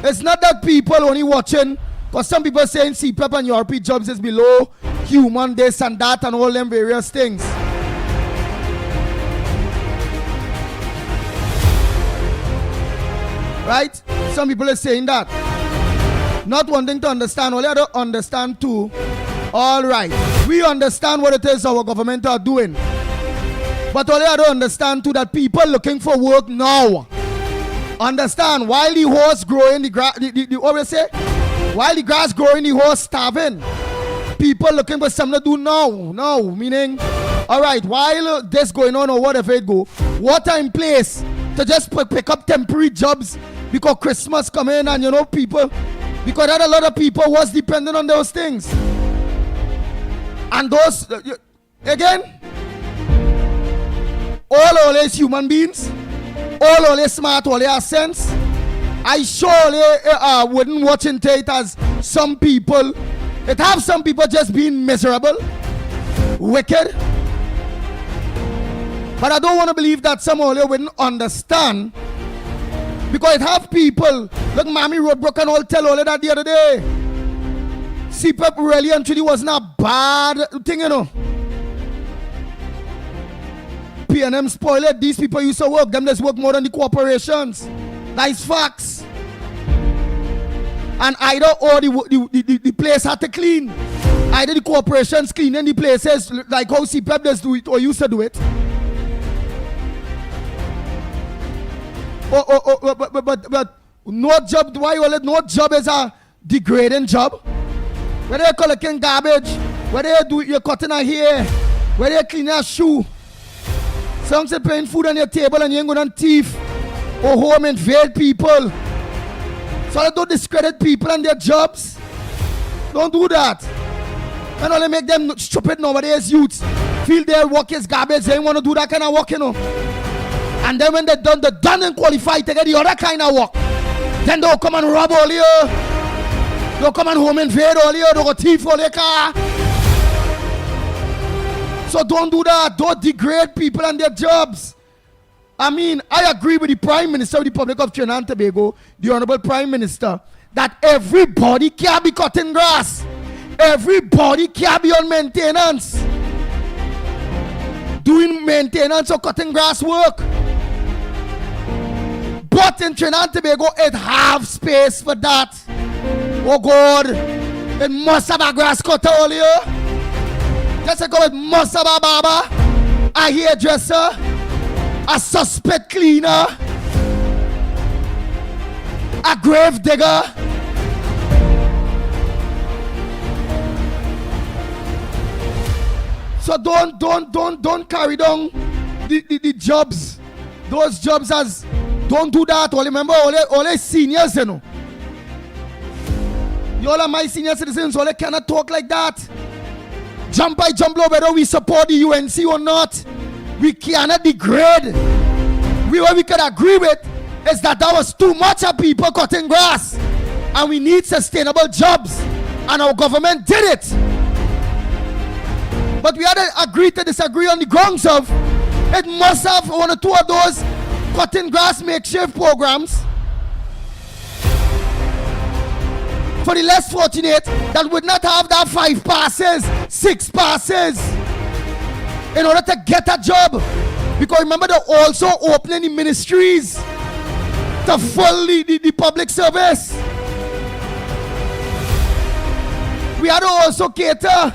It's not that people only watching, because some people saying CPAP and URP jobs is below human, this and that, and all them various things. Right? Some people are saying that. Not wanting to understand, all you have to understand too. All right, we understand what it is our government are doing. But all you have to understand too that people looking for work now. Understand, while the horse growing, the grass, always say, while the grass growing, the horse starving. People looking for something to do now. Meaning, all right, while this going on or whatever it go, what in place to just pick up temporary jobs because Christmas come in and people, because that a lot of people was dependent on those things. And those, again, all is human beings, all is smart, all has sense. I surely wouldn't watch into it as some people, it have some people just being miserable, wicked. But I don't want to believe that some of you wouldn't understand, because it have people, look, Mammy Roadbrook and all tell all of that the other day. CPAP really and truly wasn't a bad thing, P&M spoiled. These people used to work. Them just work more than the corporations. That's facts. And either or the place had to clean. Either the corporations cleaning the places like how CPAP does do it or used to do it. But no job, why you no job is a degrading job? Whether you're collecting garbage, whether you're cutting a hair, whether you're cleaning a shoe, some say putting food on your table and you ain't going to thief or home invade people. So don't discredit people and their jobs. Don't do that. And only make them stupid nowadays youths feel their work is garbage. They don't want to do that kind of work, And then when they're done and qualified to get the other kind of work. Then they'll come and rob all you. Don't come and home invade all you, don't go thief all your car. So don't do that. Don't degrade people and their jobs. I mean, I agree with the Prime Minister of the Republic of Trinidad and Tobago, the Honorable Prime Minister, that everybody can be cutting grass. Everybody can be on maintenance. Doing maintenance or cutting grass work. But in Trinidad and Tobago, it have space for that. Oh God, it must have a grass cutter earlier. Just like it must have a barber, a hairdresser, a suspect cleaner, a grave digger. So don't carry down the jobs. Those jobs as don't do that. All remember all seniors, you know. You all are my senior citizens, all cannot talk like that. Jump by jump low, whether we support the UNC or not. We cannot degrade. What we can agree with is that there was too much of people cutting grass. And we need sustainable jobs. And our government did it. But we had to agree to disagree on the grounds of it must have one or two of those cutting grass makeshift programs for the less fortunate that would not have that 5 passes, 6 passes in order to get a job. Because remember, they're also opening the ministries to fully the public service. We had to also cater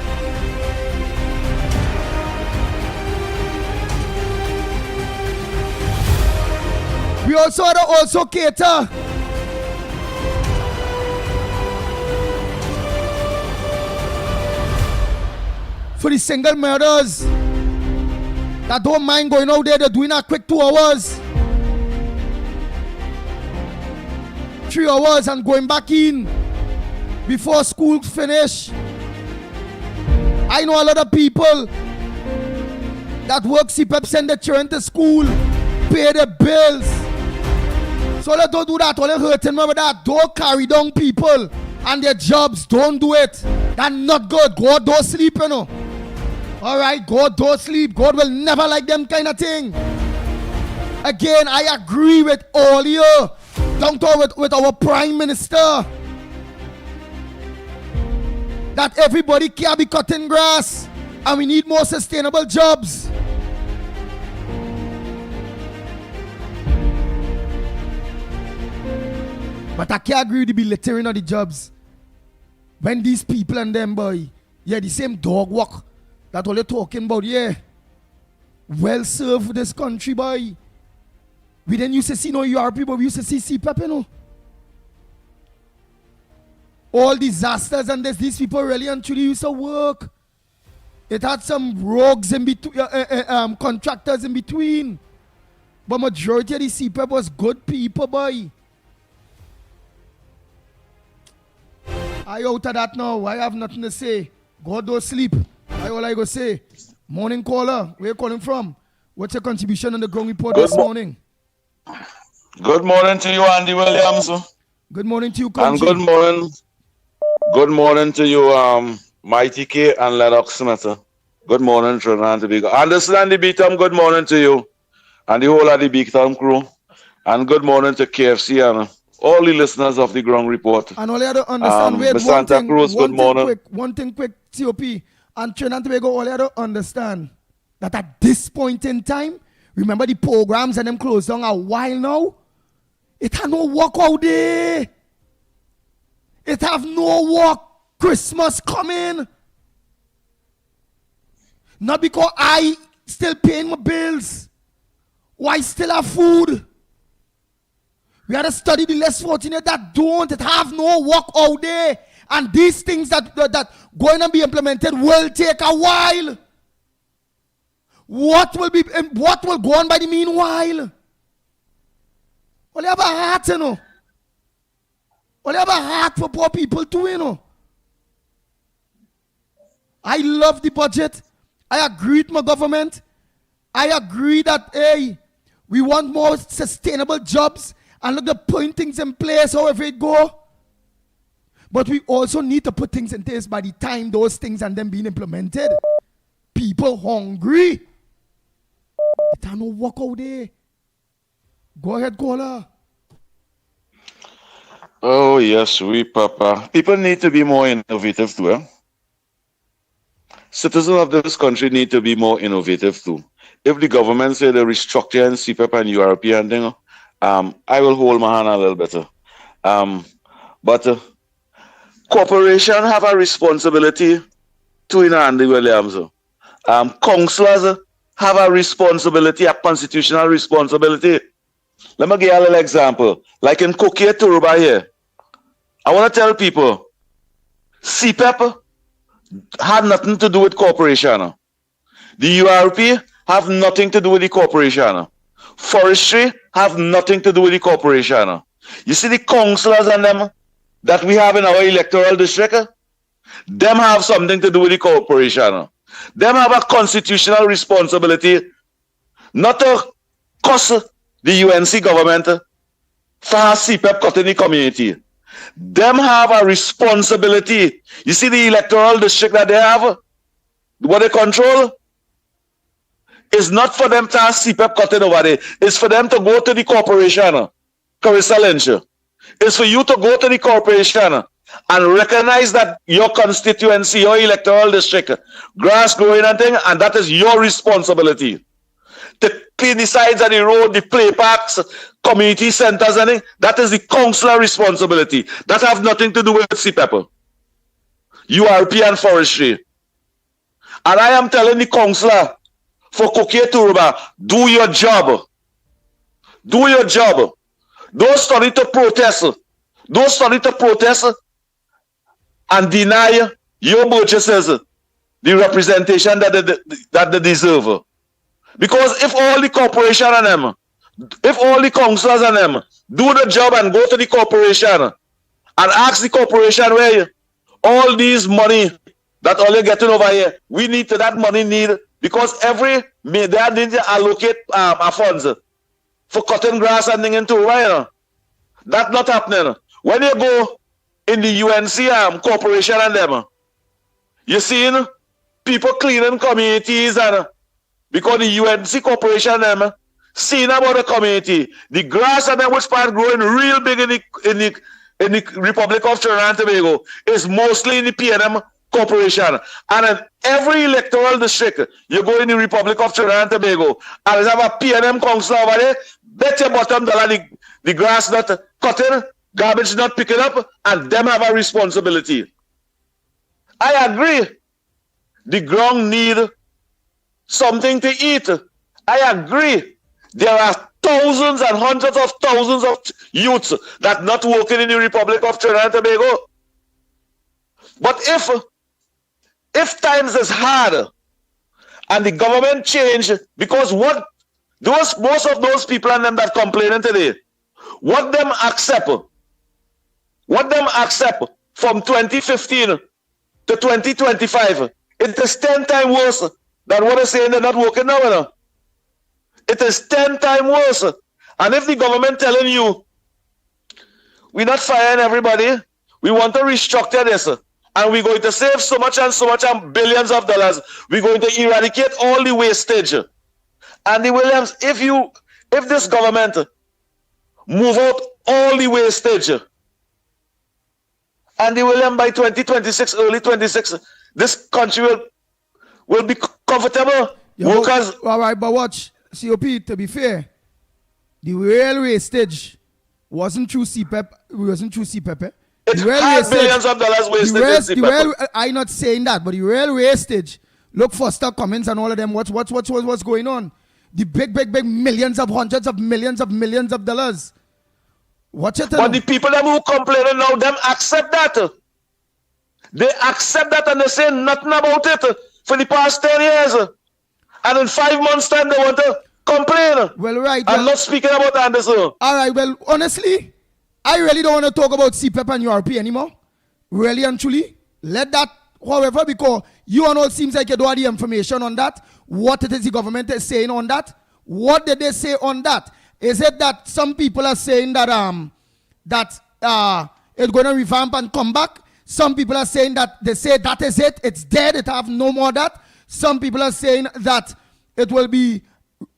we also had to cater for the single murders that don't mind going out there. They're doing a quick 2 hours, 3 hours and going back in before school finish. I know a lot of people that work CPEP, send their children to school, pay their bills. So let's don't do that. All hurting me with that. Don't carry down people and their jobs. Don't do it. That's not good. God don't sleep, you know. Alright, God don't sleep. God will never like them kind of thing. Again, I agree with all you. Down to with our Prime Minister. That everybody can be cutting grass. And we need more sustainable jobs. But I can't agree with the belittling of the jobs. When these people and them, boy, yeah, the same dog walk that all you're talking about, yeah. Well served for this country, boy. We didn't used to see no URP, but we used to see CPEP, you know. All disasters and this, these people really and truly used to work. It had some rogues in between, contractors in between. But majority of the CPEP was good people, boy. I out of that now. I have nothing to say. God don't sleep. I all I go say. Morning caller. Where you calling from? What's your contribution on the ground report this morning? Good morning to you, Andy Williams. Good morning to you, and good morning to you, Mighty K and Lennox Smith. Good morning, Trinidad and Tobago. Understand the Beatum, good morning to you and the whole of the Beatum crew. And good morning to KFC and all the listeners of the ground report. And all you have to understand, wait, Santa Cruz, good morning. One thing quick, COP. And Trinidad and Tobago, all you have to understand that at this point in time, remember the programs and them closed down a while now? It have no work out there. It have no work. Christmas coming. Not because I still paying my bills. Or I still have food. We had to study the less fortunate that don't. It have no work out there. And these things that going to be implemented will take a while. What will go on by the meanwhile? Well, you have a heart, you know. Well, you have a heart for poor people too, you know. I love the budget. I agree with my government. I agree that, hey, we want more sustainable jobs and look to putting things in place however it go. But we also need to put things in place by the time those things and them being implemented. People hungry. It ain't no work out there. Go ahead, caller. Oh, yes, we, Papa. People need to be more innovative too. Eh? Citizens of this country need to be more innovative too. If the government say they restructure and CPAP and URP and thing, I will hold my hand a little better. But corporation have a responsibility to in Andy Williams. Councillors have a responsibility, a constitutional responsibility. Let me give you a little example. Like in Kokia Turuba here, I want to tell people, CPAP had nothing to do with corporation. The URP have nothing to do with the corporation. Forestry have nothing to do with the corporation. You see the councillors and them that we have in our electoral district, them have something to do with the corporation. Them have a constitutional responsibility not to cost the UNC government for CPAP cut in the community. Them have a responsibility. You see the electoral district that they have, what they control, is not for them to have CPAP cutting over there. It's for them to go to the corporation. Carissa Lynch. It's for you to go to the corporation and recognize that your constituency, your electoral district, grass growing and thing, and that is your responsibility. To clean the sides of the road, the play parks, community centers, and thing, that is the councillor responsibility. That have nothing to do with CPAP, URP and forestry. And I am telling the councillor for Kokia Turuba, do your job. Do your job. Don't study to protest. Don't study to protest and deny your purchases the representation that they deserve. Because if all the corporation and them, if all the councillors and them do the job and go to the corporation and ask the corporation where all these money that all you're getting over here, we need to that money need, because every they need to allocate funds for cutting grass and thing into right. That's not happening. When you go in the UNC corporation and them, you seeing people cleaning communities and because the UNC corporation and them seeing about the community, the grass and them which part growing real big in the Republic of Trinidad and Tobago is mostly in the PNM corporation. And in every electoral district, you go in the Republic of Trinidad and Tobago, and there's a PNM council over there, bet your bottom dollar the grass not cutting, garbage not picking up, and them have a responsibility. I agree. The ground need something to eat. I agree. There are thousands and hundreds of thousands of youths that not working in the Republic of Trinidad and Tobago. But if times is hard and the government change, because what most of those people and them that complaining today, what them accept from 2015 to 2025, it is 10 times worse than what they're saying they're not working now. It is 10 times worse. And if the government telling you, we're not firing everybody, we want to restructure this, and we're going to save so much and billions of dollars, we're going to eradicate all the wastage. And the Williams, if this government move out all the wastage, and the William by 2026, early 26, this country will be comfortable. Workers. All right, but watch. COP, to be fair, the real wastage wasn't through CPAP. It had billions of dollars wasted in CPAP. I'm not saying that, but the real wastage, look for stock comments and all of them, what's going on. The big millions of hundreds of millions of dollars. Watch it. But the people that who complaining now, them accept that. They accept that and they say nothing about it for the past 10 years. And in 5 months' time, they want to complain. Well, right. I'm not speaking about Anderson. All right, well, honestly, I really don't want to talk about CPAP and URP anymore. Really and truly. Let that, however, because you and all seems like you don't have the information on that. What it is the government is saying on that. What did they say on that? Is it that some people are saying that it's going to revamp and come back. Some people are saying that they say that is it. It's dead. It have no more that. Some people are saying that it will be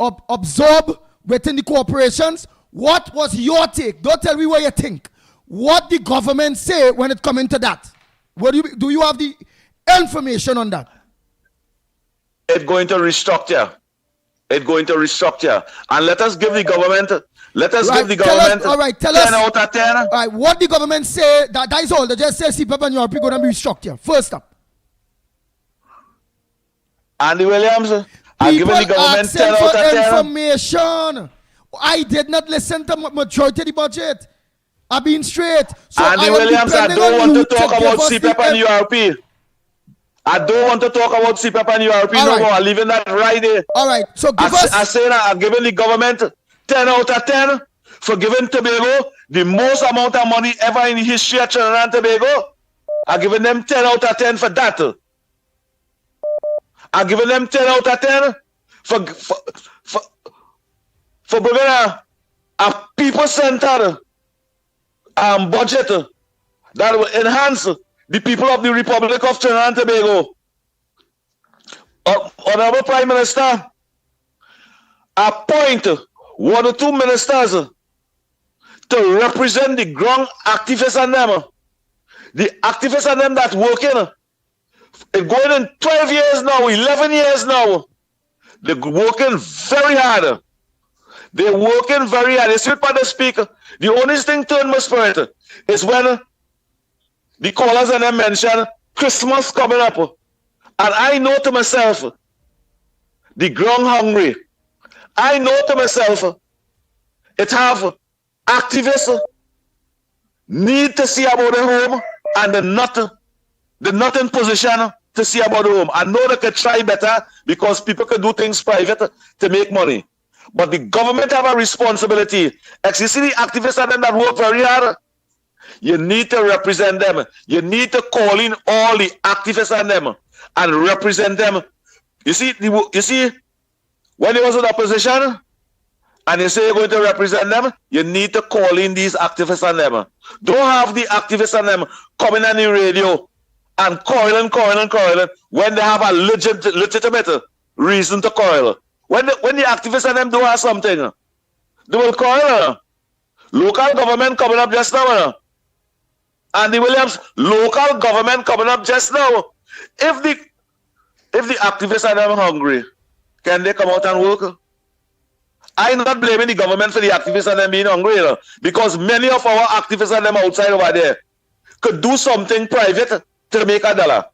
absorbed within the corporations. What was your take? Don't tell me what you think. What the government say when it come into that? Do you have the information on that? It's going to restructure. It's going to restructure. And let us give the government, give the government 10 out of 10. All right, what the government say, that is all. They just say CPAP and Europe going to be restructured. First up. Andy Williams, I'm giving the government 10 out of 10. Information. I did not listen to majority of the budget. I've been straight. So Andy Williams, I don't want to talk about CPAP and URP. I don't want to talk about CPAP and URP no more. I'm leaving that right there. All right. So give us. I say that I'm giving the government 10 out of 10 for giving Tobago the most amount of money ever in the history of Trinidad and Tobago. I'm giving them 10 out of 10 for that. I'm giving them 10 out of 10 for bringing a people-centered budget that will enhance the people of the Republic of Trinidad and Tobago. Honorable Prime Minister, appoint 1 or 2 ministers to represent the ground activists and them. The activists and them that working. It's going in 12 years now, 11 years now. They're working very hard. They're working very hard. They sit by the speaker. The only thing turn my spirit is when the callers and them mention Christmas coming up. And I know to myself, the ground hungry. I know to myself, it have activists need to see about the home and they're not in position to see about the home. I know they could try better because people can do things private to make money. But the government have a responsibility. You see the activists and them that work very hard. You need to represent them. You need to call in all the activists and them and represent them. You see, when they was in opposition and you say you're going to represent them, you need to call in these activists and them. Don't have the activists and them coming on the radio and coiling when they have a legitimate reason to coil. When the activists and them do have something, they will coil. Local government coming up just now. Andy Williams, local government coming up just now. If the activists are them hungry, can they come out and work? I'm not blaming the government for the activists and them being hungry, because many of our activists and them outside over there could do something private to make $1.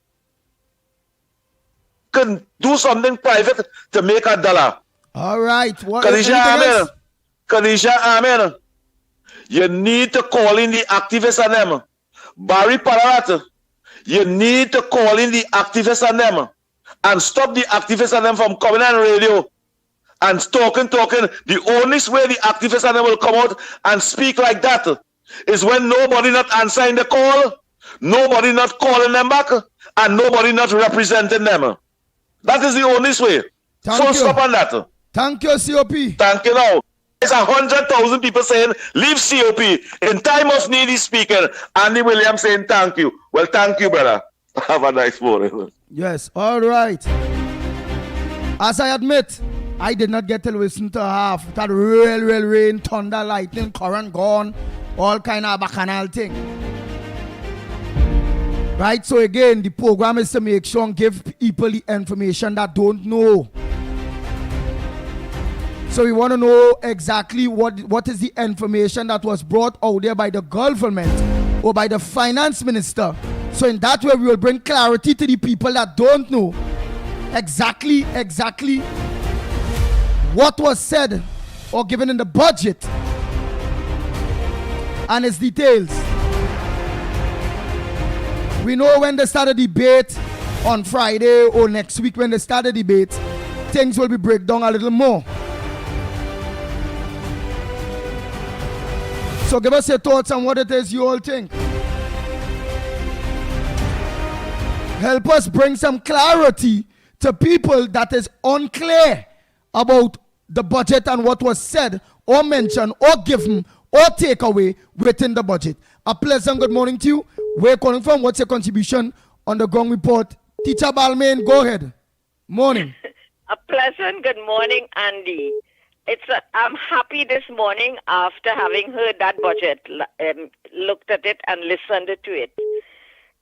Could do something private to make $1. All right. Kadisha, amen. You need to call in the activists and them. Barry Pararat, you need to call in the activists and them and stop the activists and them from coming on radio and talking. The only way the activists and them will come out and speak like that is when nobody not answering the call, nobody not calling them back, and nobody not representing them. That is the only way. Full stop on that. Thank you, COP. Thank you now. It's 100,000 people saying, leave COP. In time of need, he's speaking. Andy Williams saying, thank you. Well, thank you, brother. Have a nice morning. Yes, all right. As I admit, I did not get to listen to half. That real rain, thunder, lightning, current gone, all kind of bacchanal thing. Right, so again, the program is to make sure and give people the information that don't know. So we want to know exactly what is the information that was brought out there by the government or by the finance minister. So in that way, we will bring clarity to the people that don't know exactly what was said or given in the budget and its details. We know when they start a debate on Friday or next week, when they start a debate, things will be break down a little more. So give us your thoughts on what it is you all think. Help us bring some clarity to people that is unclear about the budget and what was said or mentioned or given or take away within the budget. A pleasant good morning to you. Where you calling from? What's your contribution on the ground report? Teacher Balmain, go ahead. Morning. A pleasant good morning, Andy. I'm happy this morning after having heard that budget, looked at it and listened to it.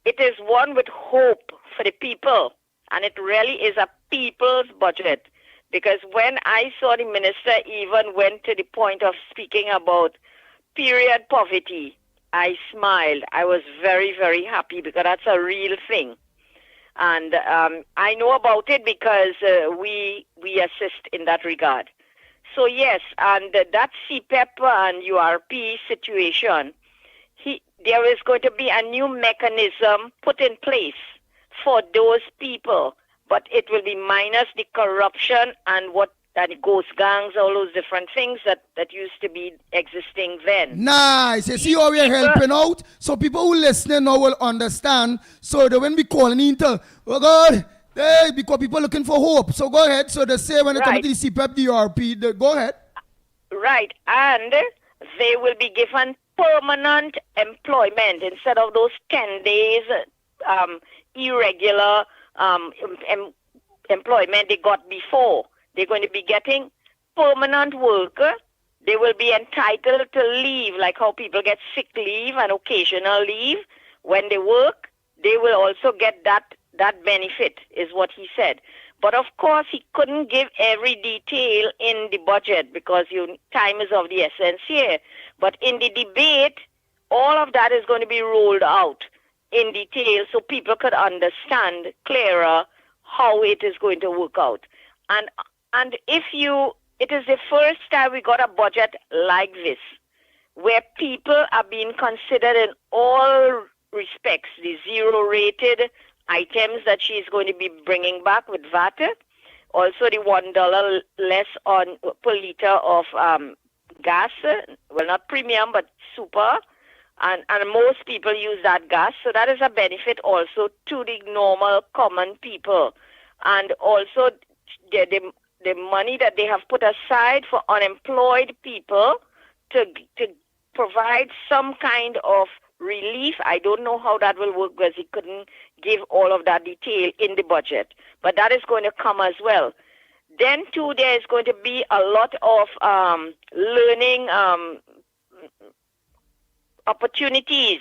It is one with hope for the people, and it really is a people's budget. Because when I saw the minister even went to the point of speaking about period poverty, I smiled. I was very, very happy because that's a real thing. And I know about it because we assist in that regard. So yes, and that CPEP and URP situation, there is going to be a new mechanism put in place for those people, but it will be minus the corruption and ghost gangs, all those different things that used to be existing then. Nice. You see how we're helping out? So people who listening now will understand. So they won't be calling into, oh God, hey, because people looking for hope. So go ahead. So they say when it comes to the CPAP, the URP, go ahead. Right. And they will be given permanent employment instead of those 10 days irregular employment they got before. They're going to be getting permanent work. They will be entitled to leave, like how people get sick leave and occasional leave. When they work, they will also get that benefit, is what he said. But of course, he couldn't give every detail in the budget because time is of the essence here. But in the debate, all of that is going to be rolled out in detail so people could understand clearer how it is going to work out. And it is the first time we got a budget like this, where people are being considered in all respects, the zero-rated items that she's going to be bringing back with VAT, also the $1 less per liter of gas, well, not premium, but super, and most people use that gas, so that is a benefit also to the normal common people. And also the money that they have put aside for unemployed people to provide some kind of relief. I don't know how that will work because he couldn't give all of that detail in the budget. But that is going to come as well. Then, too, there is going to be a lot of learning opportunities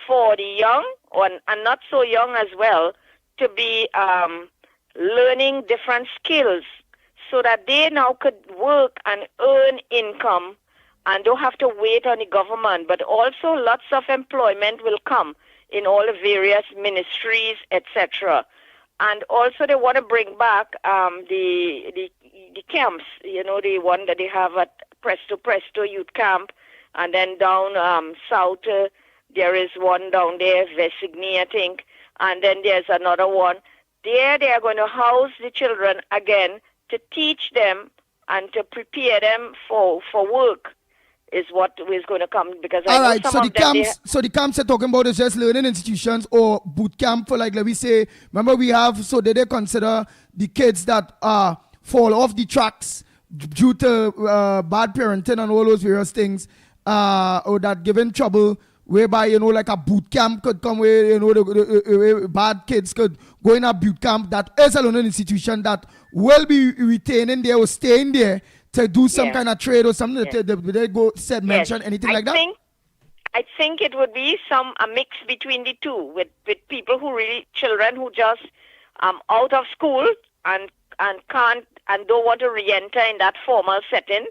for the young and not so young as well to be learning different skills so that they now could work and earn income and don't have to wait on the government. But also lots of employment will come in all the various ministries, etc. And also they want to bring back the camps, the one that they have at Presto Youth Camp, and then down south there is one down there, Vesigny, I think, and then there's another one. There they are going to house the children again to teach them and to prepare them for work is what is going to come because all I right, know some so the camps you're talking about is just learning institutions or boot camp for, like, let me say, remember we have, so they consider the kids that fall off the tracks due to bad parenting and all those various things or that given trouble, whereby, like a boot camp could come where, the bad kids could go in a boot camp that is a learning institution that will be retaining there or staying there to do some kind of trade or something that they go mention anything like that? I think it would be a mix between the two with people who really, children who just out of school and can't and don't want to re-enter in that formal setting.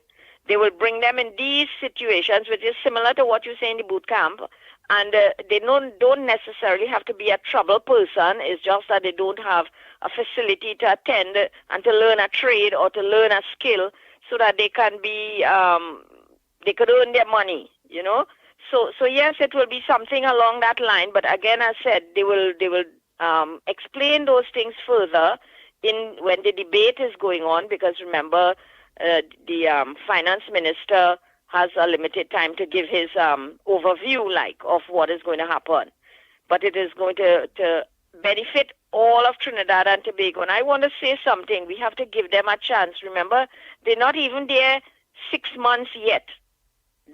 They will bring them in these situations, which is similar to what you say in the boot camp. And they don't necessarily have to be a trouble person. It's just that they don't have a facility to attend and to learn a trade or to learn a skill so that they can be, they could earn their money, So yes, it will be something along that line. But again, I said, they will explain those things further when the debate is going on, because remember, the finance minister has a limited time to give his overview, of what is going to happen. But it is going to benefit all of Trinidad and Tobago. And I want to say something. We have to give them a chance. Remember, they're not even there 6 months yet.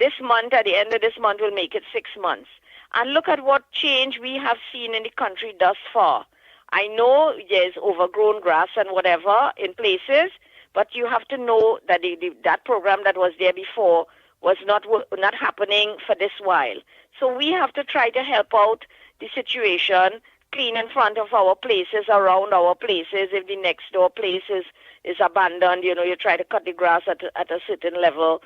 this month, at the end of this month, we'll make it 6 months. And look at what change we have seen in the country thus far. I know there's overgrown grass and whatever in places, but you have to know that that program that was there before was not happening for this while. So we have to try to help out the situation, clean in front of our places, around our places. If the next door place is abandoned, you try to cut the grass at a certain level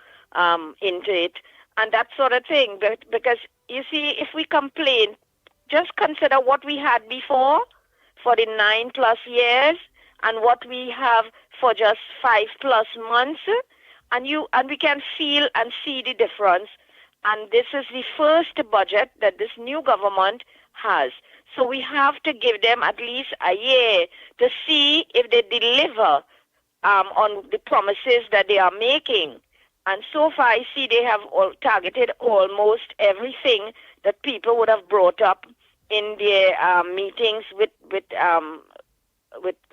into it, and that sort of thing. Because, you see, if we complain, just consider what we had before for the 9+ years and what we have for just 5+ months, and we can feel and see the difference. And this is the first budget that this new government has. So we have to give them at least a year to see if they deliver on the promises that they are making. And so far, I see they have targeted almost everything that people would have brought up in their meetings with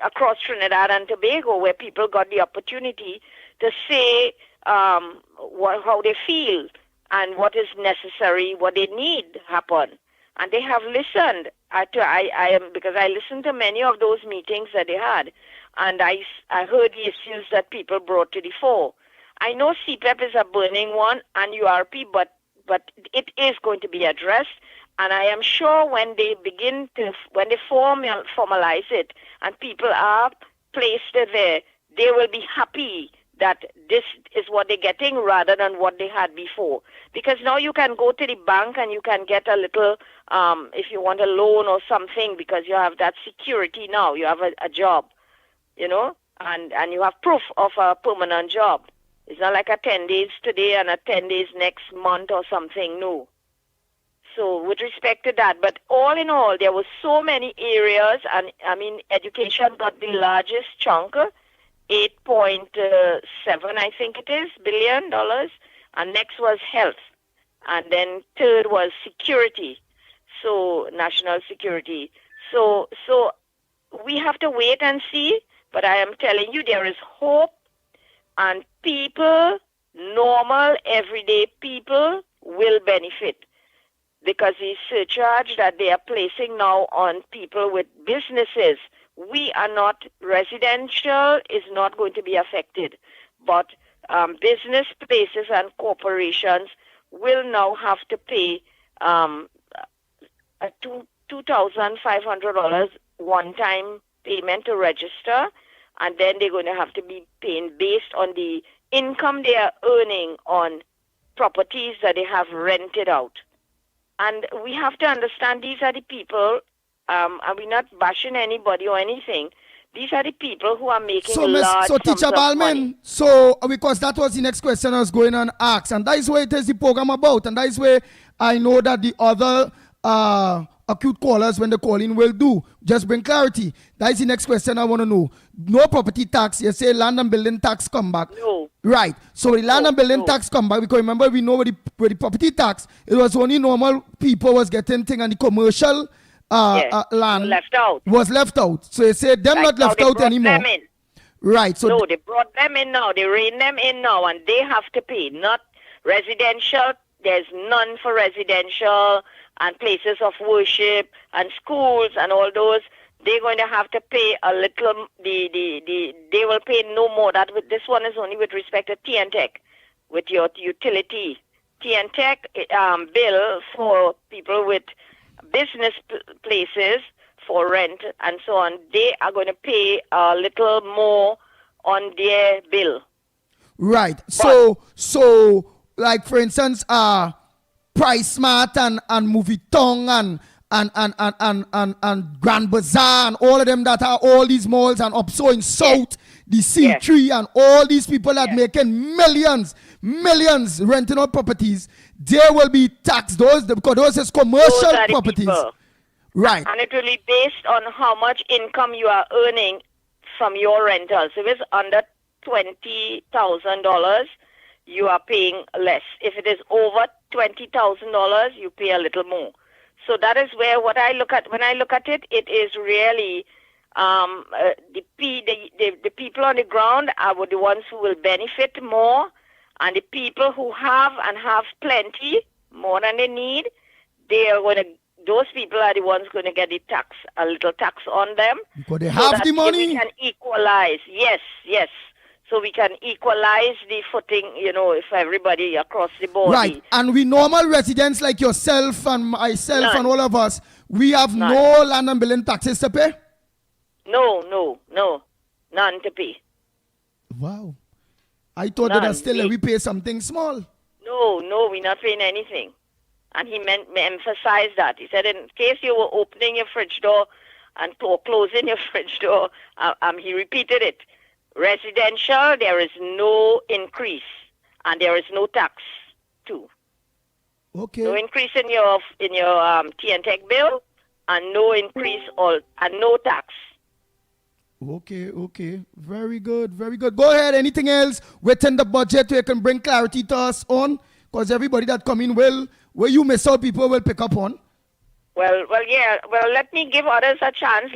across Trinidad and Tobago, where people got the opportunity to say how they feel and what is necessary, what they need happen. And they have listened. Because I listened to many of those meetings that they had, and I heard the issues that people brought to the fore. I know CPEP is a burning one and URP, but it is going to be addressed. And I am sure when they formalize it and people are placed there, they will be happy that this is what they're getting rather than what they had before. Because now you can go to the bank and you can get a little, if you want a loan or something, because you have that security now. You have a job, and you have proof of a permanent job. It's not like a 10 days today and a 10 days next month or something, no. So with respect to that, but all in all, there were so many areas, and I mean, education got the largest chunk, $8.7, I think it is, $billion, and next was health, and then third was security, so national security. So we have to wait and see, but I am telling you, there is hope, and people, normal, everyday people, will benefit. Because the surcharge that they are placing now on people with businesses, we are not, residential is not going to be affected. But business places and corporations will now have to pay a $2,500 one-time payment to register, and then they're going to have to be paying based on the income they are earning on properties that they have rented out. And we have to understand these are the people, and we're not bashing anybody or anything. These are the people who are making large so sums Teacher of Balman, money. so because that was the next question I was going on ask, and that is where it is the program about, and that is where I know that the other acute callers, when they call in, will do. Just bring clarity. That is the next question I want to know. No property tax. You say land and building tax come back. No. Right. So the land and building tax come back, because remember we know where the property tax, it was only normal people was getting thing, and the commercial land was left out. So you say them not left out anymore. Right. So no, they brought them in now. They rein them in now, and they have to pay. Not residential. There's none for residential and places of worship and schools and all those. They're going to have to pay a little. They will pay no more. This one is only with respect to TNTech, with your utility. TNTech bill for people with business places for rent and so on. They are going to pay a little more on their bill. Right. So like for instance, Price Smart and Movie Tongue and Grand Bazaar and all of them that are all these malls and Upso in South, the C3 and all these people that making millions renting out properties, they will be taxed. Because those is commercial properties. People. Right. And it will be based on how much income you are earning from your rentals. If it's under $20,000, you are paying less. If it is over $20,000, you pay a little more. So that is where what I look at. When I look at it, it is really the people on the ground are the ones who will benefit more, And the people who have and have plenty, more than they need, those people are the ones going to get a little tax on them. Because they have the money. We can equalize. Yes. So we can equalize the footing, if everybody across the board. Right. And we normal residents like yourself and myself and all of us, we have None. no land and building taxes to pay? No. None to pay. Wow. I thought that still we pay something small. No, we're not paying anything. And he emphasized that. He said, in case you were opening your fridge door or closing your fridge door, he repeated it. Residential, there is no increase, and there is no tax too. Okay. No increase in your tea and tech bill, and no increase and no tax. Okay. Very good. Go ahead. Anything else within the budget you can bring clarity to us on? Because everybody that come in where you miss out, people will pick up on. Well, yeah. Well, let me give others a chance.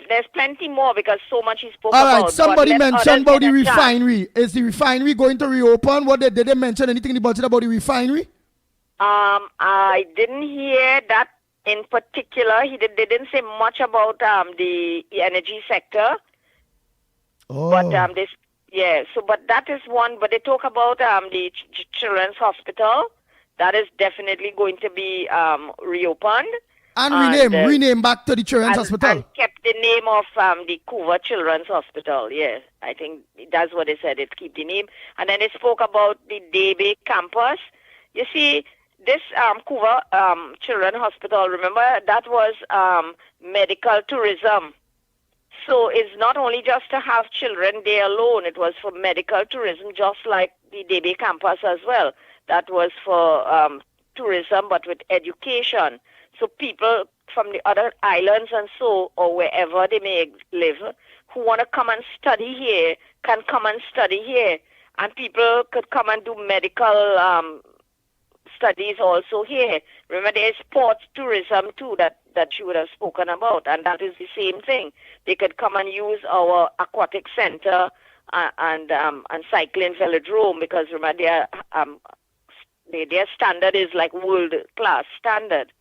There's plenty more because so much is spoken about. All right, somebody mentioned about the refinery. Is the refinery going to reopen? Did they mention anything in the budget about the refinery? I didn't hear that in particular. They didn't say much about the energy sector. Oh. But but that is one. But they talk about the children's hospital. That is definitely going to be reopened. And rename back to the Children's Hospital. And kept the name of the Couva Children's Hospital, yes. I think that's what they said, it keep the name. And then they spoke about the Debe campus. You see, this Couva Children's Hospital, remember, that was medical tourism. So it's not only just to have children there alone, it was for medical tourism, just like the Debe campus as well. That was for tourism, but with education. So people from the other islands or wherever they may live, who want to come and study here, can come and study here. And people could come and do medical studies also here. Remember, there's sports tourism too that you would have spoken about, and that is the same thing. They could come and use our aquatic center and cycling velodrome, because remember, their standard is like world-class standard.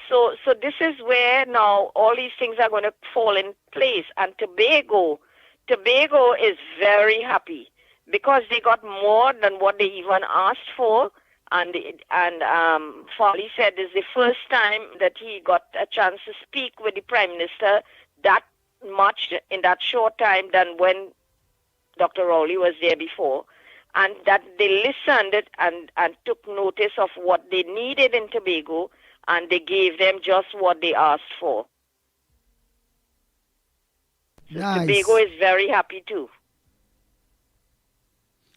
So this is where now all these things are going to fall in place. And Tobago is very happy because they got more than what they even asked for. And Farley said this is the first time that he got a chance to speak with the Prime Minister that much in that short time than when Dr. Rowley was there before. And that they listened and took notice of what they needed in Tobago, and they gave them just what they asked for. So nice. Tobago is very happy too.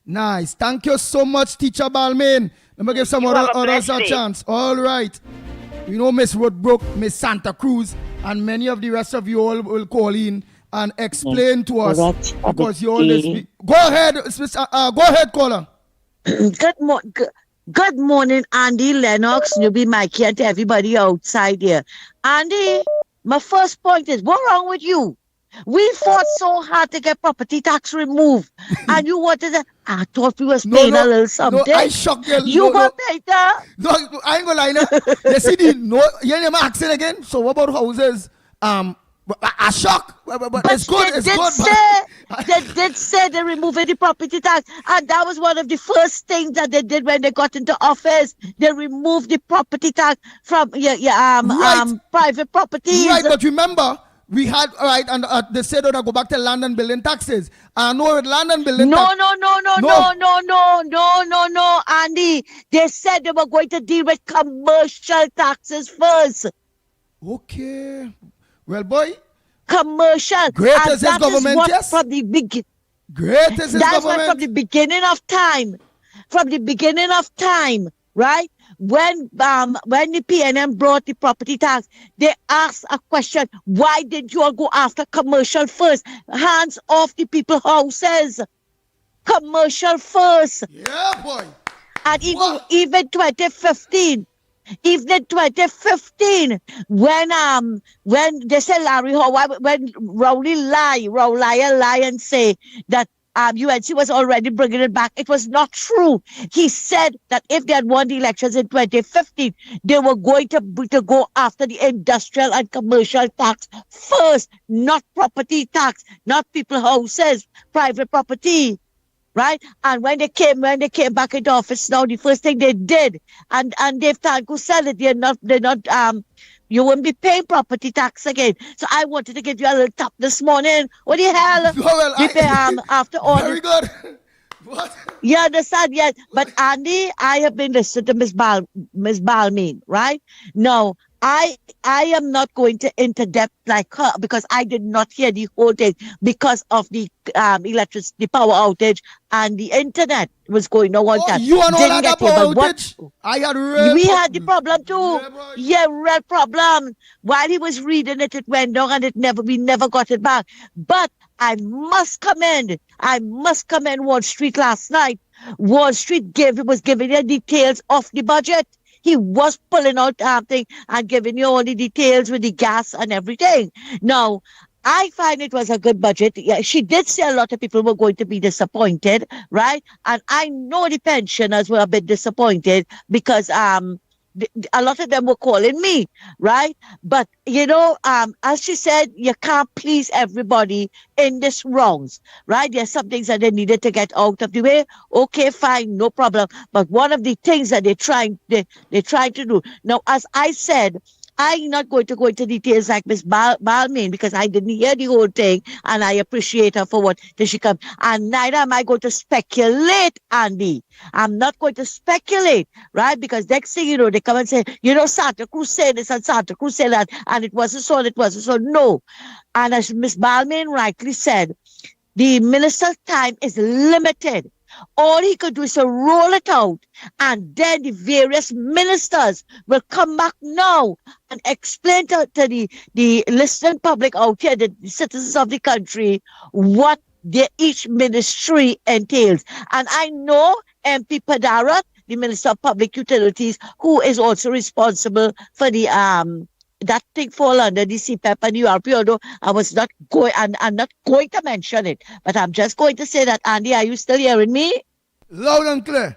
Nice. Thank you so much, Teacher Balmain. Let me give some others a chance. All right. You know, Miss Woodbrook, Miss Santa Cruz, and many of the rest of you all will call in and explain to us, because you always go ahead, caller. Good morning, Andy, Lennox, Newbie, Mickie, and to everybody outside here. Andy, my first point is, what's wrong with you? We fought so hard to get property tax removed, and you wanted to. I thought we was paying a little something. No, I shocked you. You got paid that? No, I ain't gonna lie. You see you never accent again. So what about houses? A shock, but it's good. They did say they removed the property tax, and that was one of the first things that they did when they got into office. They removed the property tax from private properties. Right, but remember, we had and they said that I go back to land and building taxes. I know with land and building. No, Andy. They said they were going to deal with commercial taxes first. Okay. Well, boy, commercial. Great as his government, yes. From the Great as his that's government. What from the beginning of time, right? When the PNM brought the property tax, they asked a question: why did you all go after commercial first? Hands off the people's houses. Commercial first. Yeah, boy. And even 2015. Even 2015, when they say Larry Howard, when Rowley lie and say that UNC was already bringing it back. It was not true. He said that if they had won the elections in 2015, they were going to go after the industrial and commercial tax first, not property tax, not people houses, private property. Right? And when they came back into office now, the first thing they did, and they've tried to sell it, they're not you won't be paying property tax again. So I wanted to give you a little tap this morning. What the hell? Well, after all very good. What? You understand? Yes. But Andy, I have been listening to Miss Balmain, right? No, I am not going to interdepth like her because I did not hear the whole thing because of the electricity power outage and the internet was going on one time. You and all that power outage? I had we had the problem too. Yeah, real problem. While he was reading it, it went down and we never got it back. But I must commend Wall Street last night. Wall Street was giving you details of the budget. He was pulling out something and giving you all the details with the gas and everything. Now, I find it was a good budget. Yeah, she did say a lot of people were going to be disappointed, right? And I know the pensioners were a bit disappointed because a lot of them were calling me, right? But, as she said, you can't please everybody in this rounds, right? There's some things that they needed to get out of the way. Okay, fine, no problem. But one of the things that they're trying to do. Now, as I said, I'm not going to go into details like Miss Balmain because I didn't hear the whole thing and I appreciate her for what did she come. And neither am I going to speculate, Andy. I'm not going to speculate, right? Because next thing you know, they come and say, Santa Cruz said this and Santa Cruz said that and it wasn't so and it wasn't so. No. And as Miss Balmain rightly said, the minister's time is limited. All he could do is to roll it out, and then the various ministers will come back now and explain to the listening public out here, the citizens of the country, what each ministry entails. And I know MP Padara, the Minister of Public Utilities, who is also responsible for the that thing fall under the CPEP and the URP, although I'm not going to mention it. But I'm just going to say that, Andy, are you still hearing me? Loud and clear.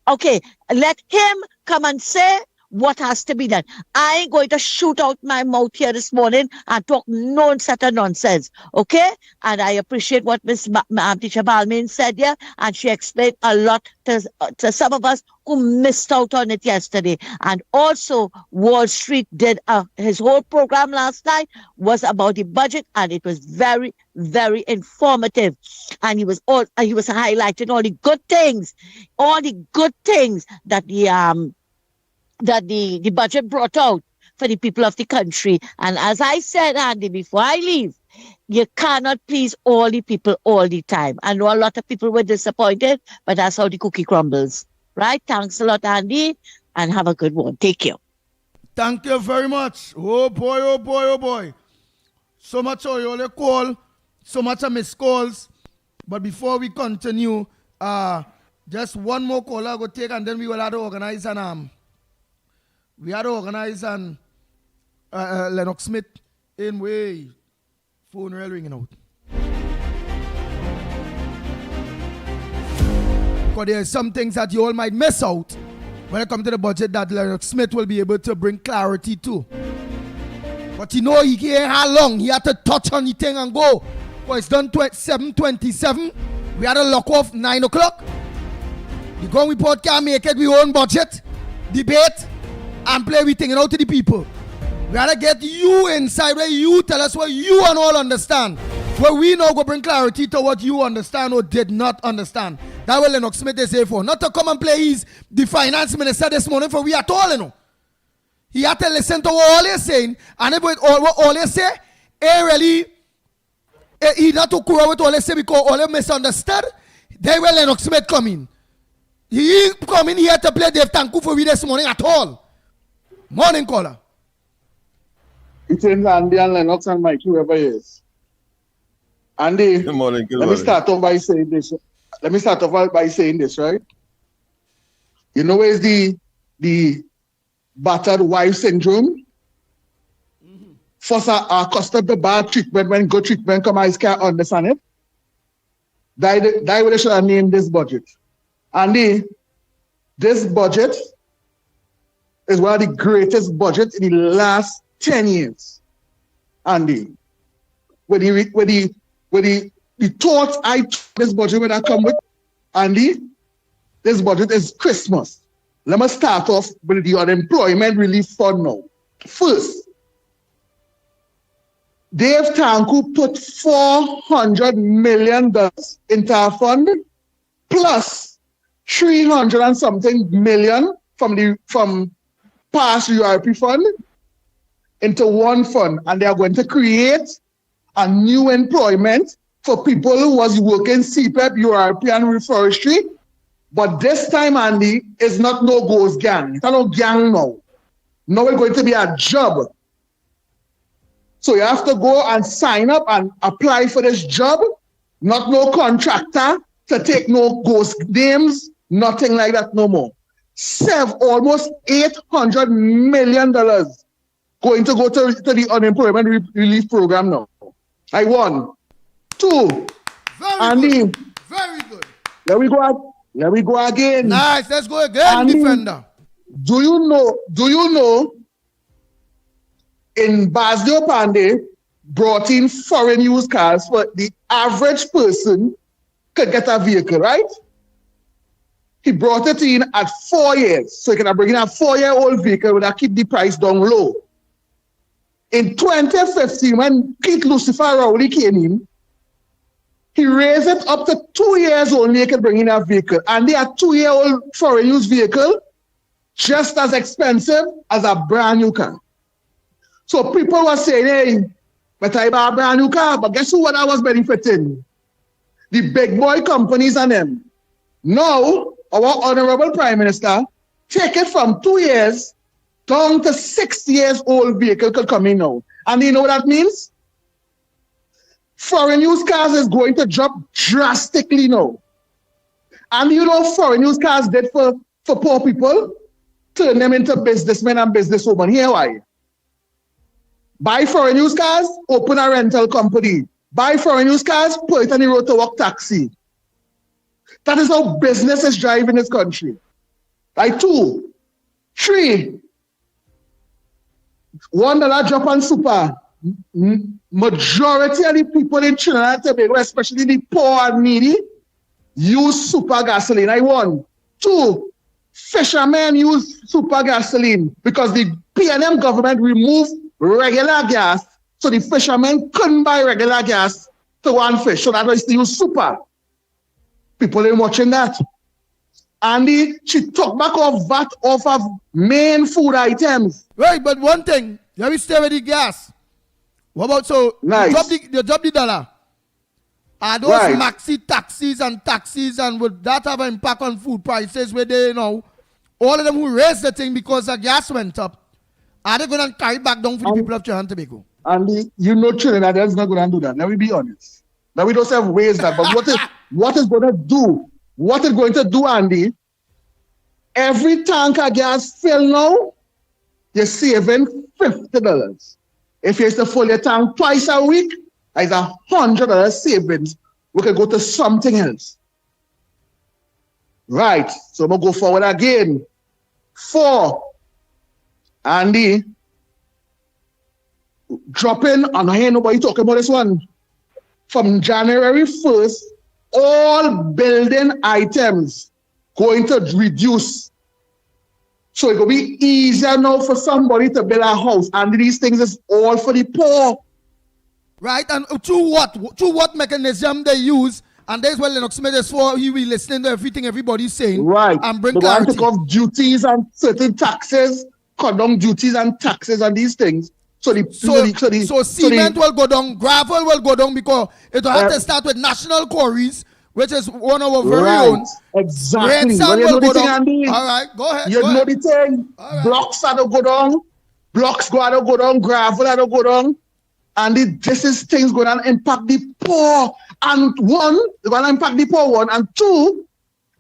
Okay, let him come and say what has to be done. I ain't going to shoot out my mouth here this morning and talk no set of nonsense, okay? And I appreciate what Miss Teacher Balmain said here, and she explained a lot to some of us who missed out on it yesterday. And also, Wall Street did his whole program last night was about the budget, and it was very, very informative. And he was highlighting all the good things that the budget brought out for the people of the country. And as I said, Andy, before I leave, you cannot please all the people all the time. I know a lot of people were disappointed, but that's how the cookie crumbles. Right? Thanks a lot, Andy, and have a good one. Take care. Thank you very much. Oh boy, oh boy, oh boy. So much of you call, so much of missed calls. But before we continue, just one more call I go take, and then we will have to organize Lennox Smith in way phone rail ringing out. Because there are some things that you all might miss out when it comes to the budget that Lennox Smith will be able to bring clarity to. But he ain't how long. He had to touch on the thing and go. Because it's done 7:27. We had to lock off 9 o'clock. The Gun Report can't make it. We own budget, debate, and play everything out to the people. We gotta get you inside where you tell us what you and all understand. Where we now go bring clarity to what you understand or did not understand. That will Lennox Smith is here for. Not to come and play the finance minister this morning for we at all, He had to listen to what all he's saying. And if what all he say, he not to quarrel with all he say because all he misunderstood. They will Lennox Smith come in. He ain't coming here to play Dave Tanku for we this morning at all. Morning caller. It's in Andy and Lennox and Mike, whoever he is. Andy, good morning. Let me start off by saying this, right? You know where's the battered wife syndrome? First, our custom the bad treatment when good treatment come, I can't understand it. That way they should have named this budget. And this budget is one of the greatest budgets in the last 10 years. And with the thoughts this budget when I come with, Andy, this budget is Christmas. Let me start off with the unemployment relief fund now. First, Dave Tanku put $400 million into our fund, plus 300 and something million from past URP fund into one fund, and they are going to create a new employment for people who was working CPEP, URP, and reforestry. But this time, Andy, it's not no ghost gang. It's not no gang now. Now it's going to be a job. So you have to go and sign up and apply for this job. Not no contractor to take no ghost names, nothing like that no more. Almost $800 million going to go to the unemployment relief program now. I won. 2. Very good. Very good. There we go again. Nice. Let's go again, defender. Do you know in Basdio Pandey brought in foreign used cars for the average person could get a vehicle, right? He brought it in at 4 years. So he can bring in a 4-year-old vehicle with keep the price down low. In 2015, when Keith Lucifer Rowley came in, he raised it up to 2 years only he could bring in a vehicle. And they are 2-year-old foreign used vehicle just as expensive as a brand new car. So people were saying, hey, but I buy a brand new car, but guess who what I was benefiting? The big boy companies and them. Now, our Honorable Prime Minister take it from 2 years down to 6 years old vehicle could come in now. And you know what that means? Foreign used cars is going to drop drastically now. And you know foreign used cars did for poor people? Turn them into businessmen and businesswomen. Here why? Buy foreign used cars, open a rental company. Buy foreign used cars, put it on the road to work taxi. That is how business is driving this country. Like 2. 3. $1 drop on super. Majority of the people in Trinidad and Tobago, especially the poor and needy, use super gasoline. I 1. 2. Fishermen use super gasoline because the PNM government removed regular gas, so the fishermen couldn't buy regular gas to go and fish. So that's why they use super. People ain't watching that. And she took back off VAT off of main food items. Right, but one thing, let me stay with the gas. What about nice. you drop the dollar? Are those maxi taxis and would that have an impact on food prices where they, all of them who raised the thing because the gas went up, are they going to carry back down for the people of Trinidad and Tobago? And you know Trinidad is not going to do that. Let me be honest. Now we don't have ways that, but what is going to do? What is going to do, Andy? Every tank of gas fill now, you're saving $50. If you used to fill your tank twice a week, it's $100 savings. We can go to something else. Right. So I'm going to go forward again. 4. Andy, dropping, and I hear nobody talking about this one. From January 1st, all building items going to reduce. So it's going to be easier now for somebody to build a house. And these things is all for the poor. Right, and through what mechanism they use, and that's what Lennox Smith is for. He will listen to everything everybody's saying. Right. And bring clarity. clarity. Take off duties and certain taxes, cut down duties and taxes and these things. So cement will go down, gravel will go down because it will have to start with national quarries, which is one of our very own. Exactly. Sand will go down. Andy, all right, go ahead. You know the thing. Right. Blocks are to go down. Blocks go down. Gravel are to go down. And this is things going to impact the poor. And 1, it's going to impact the poor one. And 2,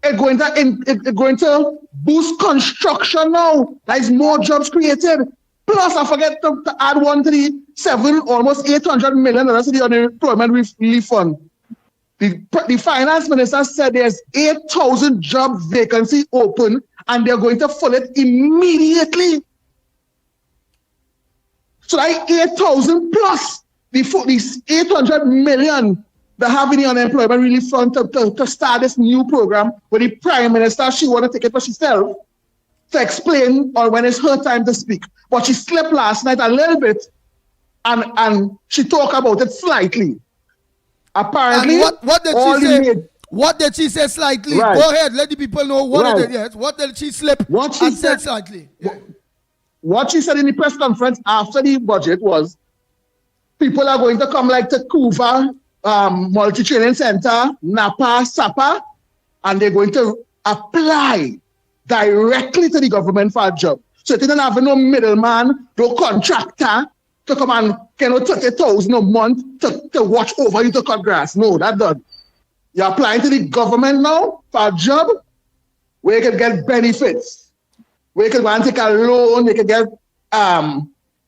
it's going to boost construction now. There's more jobs created. Plus, I forget to add 1 to the 7, almost $800 million to the unemployment relief fund. The finance minister said there's 8,000 job vacancy open and they're going to fill it immediately. So that 8,000 plus these 800 million that have in the unemployment relief fund to start this new program where the prime minister, she want to take it for herself to explain or when it's her time to speak. But she slept last night a little bit and she talked about it slightly. Apparently, and what did she say? What did she say slightly? Right. Go ahead, let the people know what Right. did, yes. What did she slip What she and said slightly? What she said in the press conference after the budget was people are going to come like to Kuva, Multi-Training Center, Napa, Sapa, and they're going to apply directly to the government for a job. So they don't have no middleman, no contractor to come and get 30,000 a month to watch over you to cut grass. No, that done. You're applying to the government now for a job where you can get benefits. Where you can go and take a loan, you can get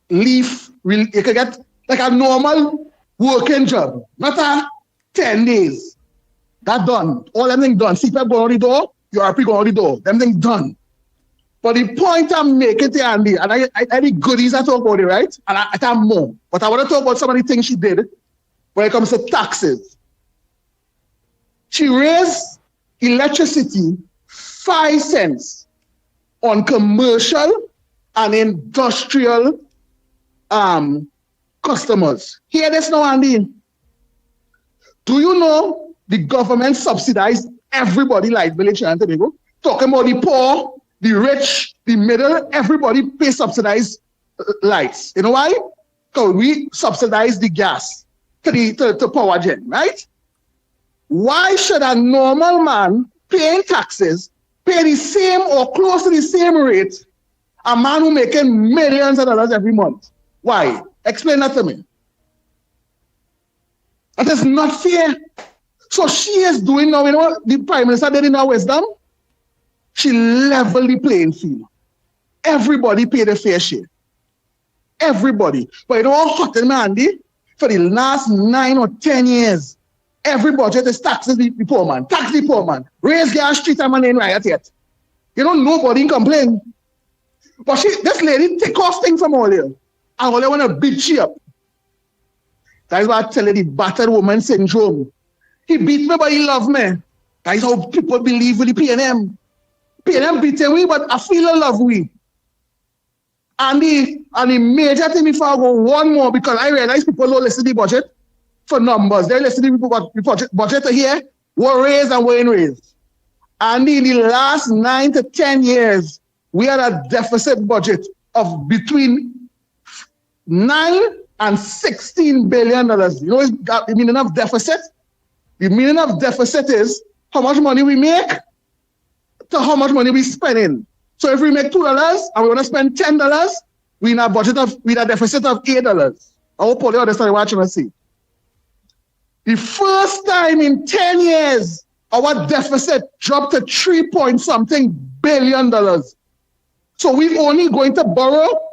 leave, you can get like a normal working job, not a 10 days. That done. All them things done. CPAP go on the door, your RP go on the door. Them things done. But the point I'm making to Andy, and I the goodies I talk about it, right? And I have more. But I want to talk about some of the things she did when it comes to taxes. She raised electricity 5 cents on commercial and industrial customers. Hear this now, Andy. Do you know the government subsidized everybody like Village and Tobago? Talking about the poor, the rich, the middle, everybody pay subsidized lights. You know why? Because we subsidize the gas to power gen, right? Why should a normal man paying taxes pay the same or close to the same rate a man who making millions of dollars every month? Why? Explain that to me. That is not fair. So she is doing now, you know what the Prime Minister did in her wisdom? She leveled the playing field. Everybody paid a fair share. Everybody. But you know what hot in Andy? For the last 9 or 10 years, every budget is taxing the poor man. Tax the poor man. Raise gas, street and man ain't riot yet. You know, nobody complain. But this lady take off things from all here. And all they want to beat she up. That is why I tell you the battered woman syndrome. He beat me, but he love me. That is how people believe with the PNM. PNM beating me, but I feel I love we. And the major thing before I go one more, because I realize people don't listen to the budget for numbers. They listen to the budget to hear what raised and what ain't raised. And in the last 9 to 10 years, we had a deficit budget of between $9 and $16 billion. You know the meaning of deficit? The meaning of deficit is how much money we make to how much money we spending. So if we make $2 and we want to spend $10, we in a deficit of $8. I hope all you understand what I'm trying to say. The first time in 10 years, our deficit dropped to $3-point-something billion. So we're only going to borrow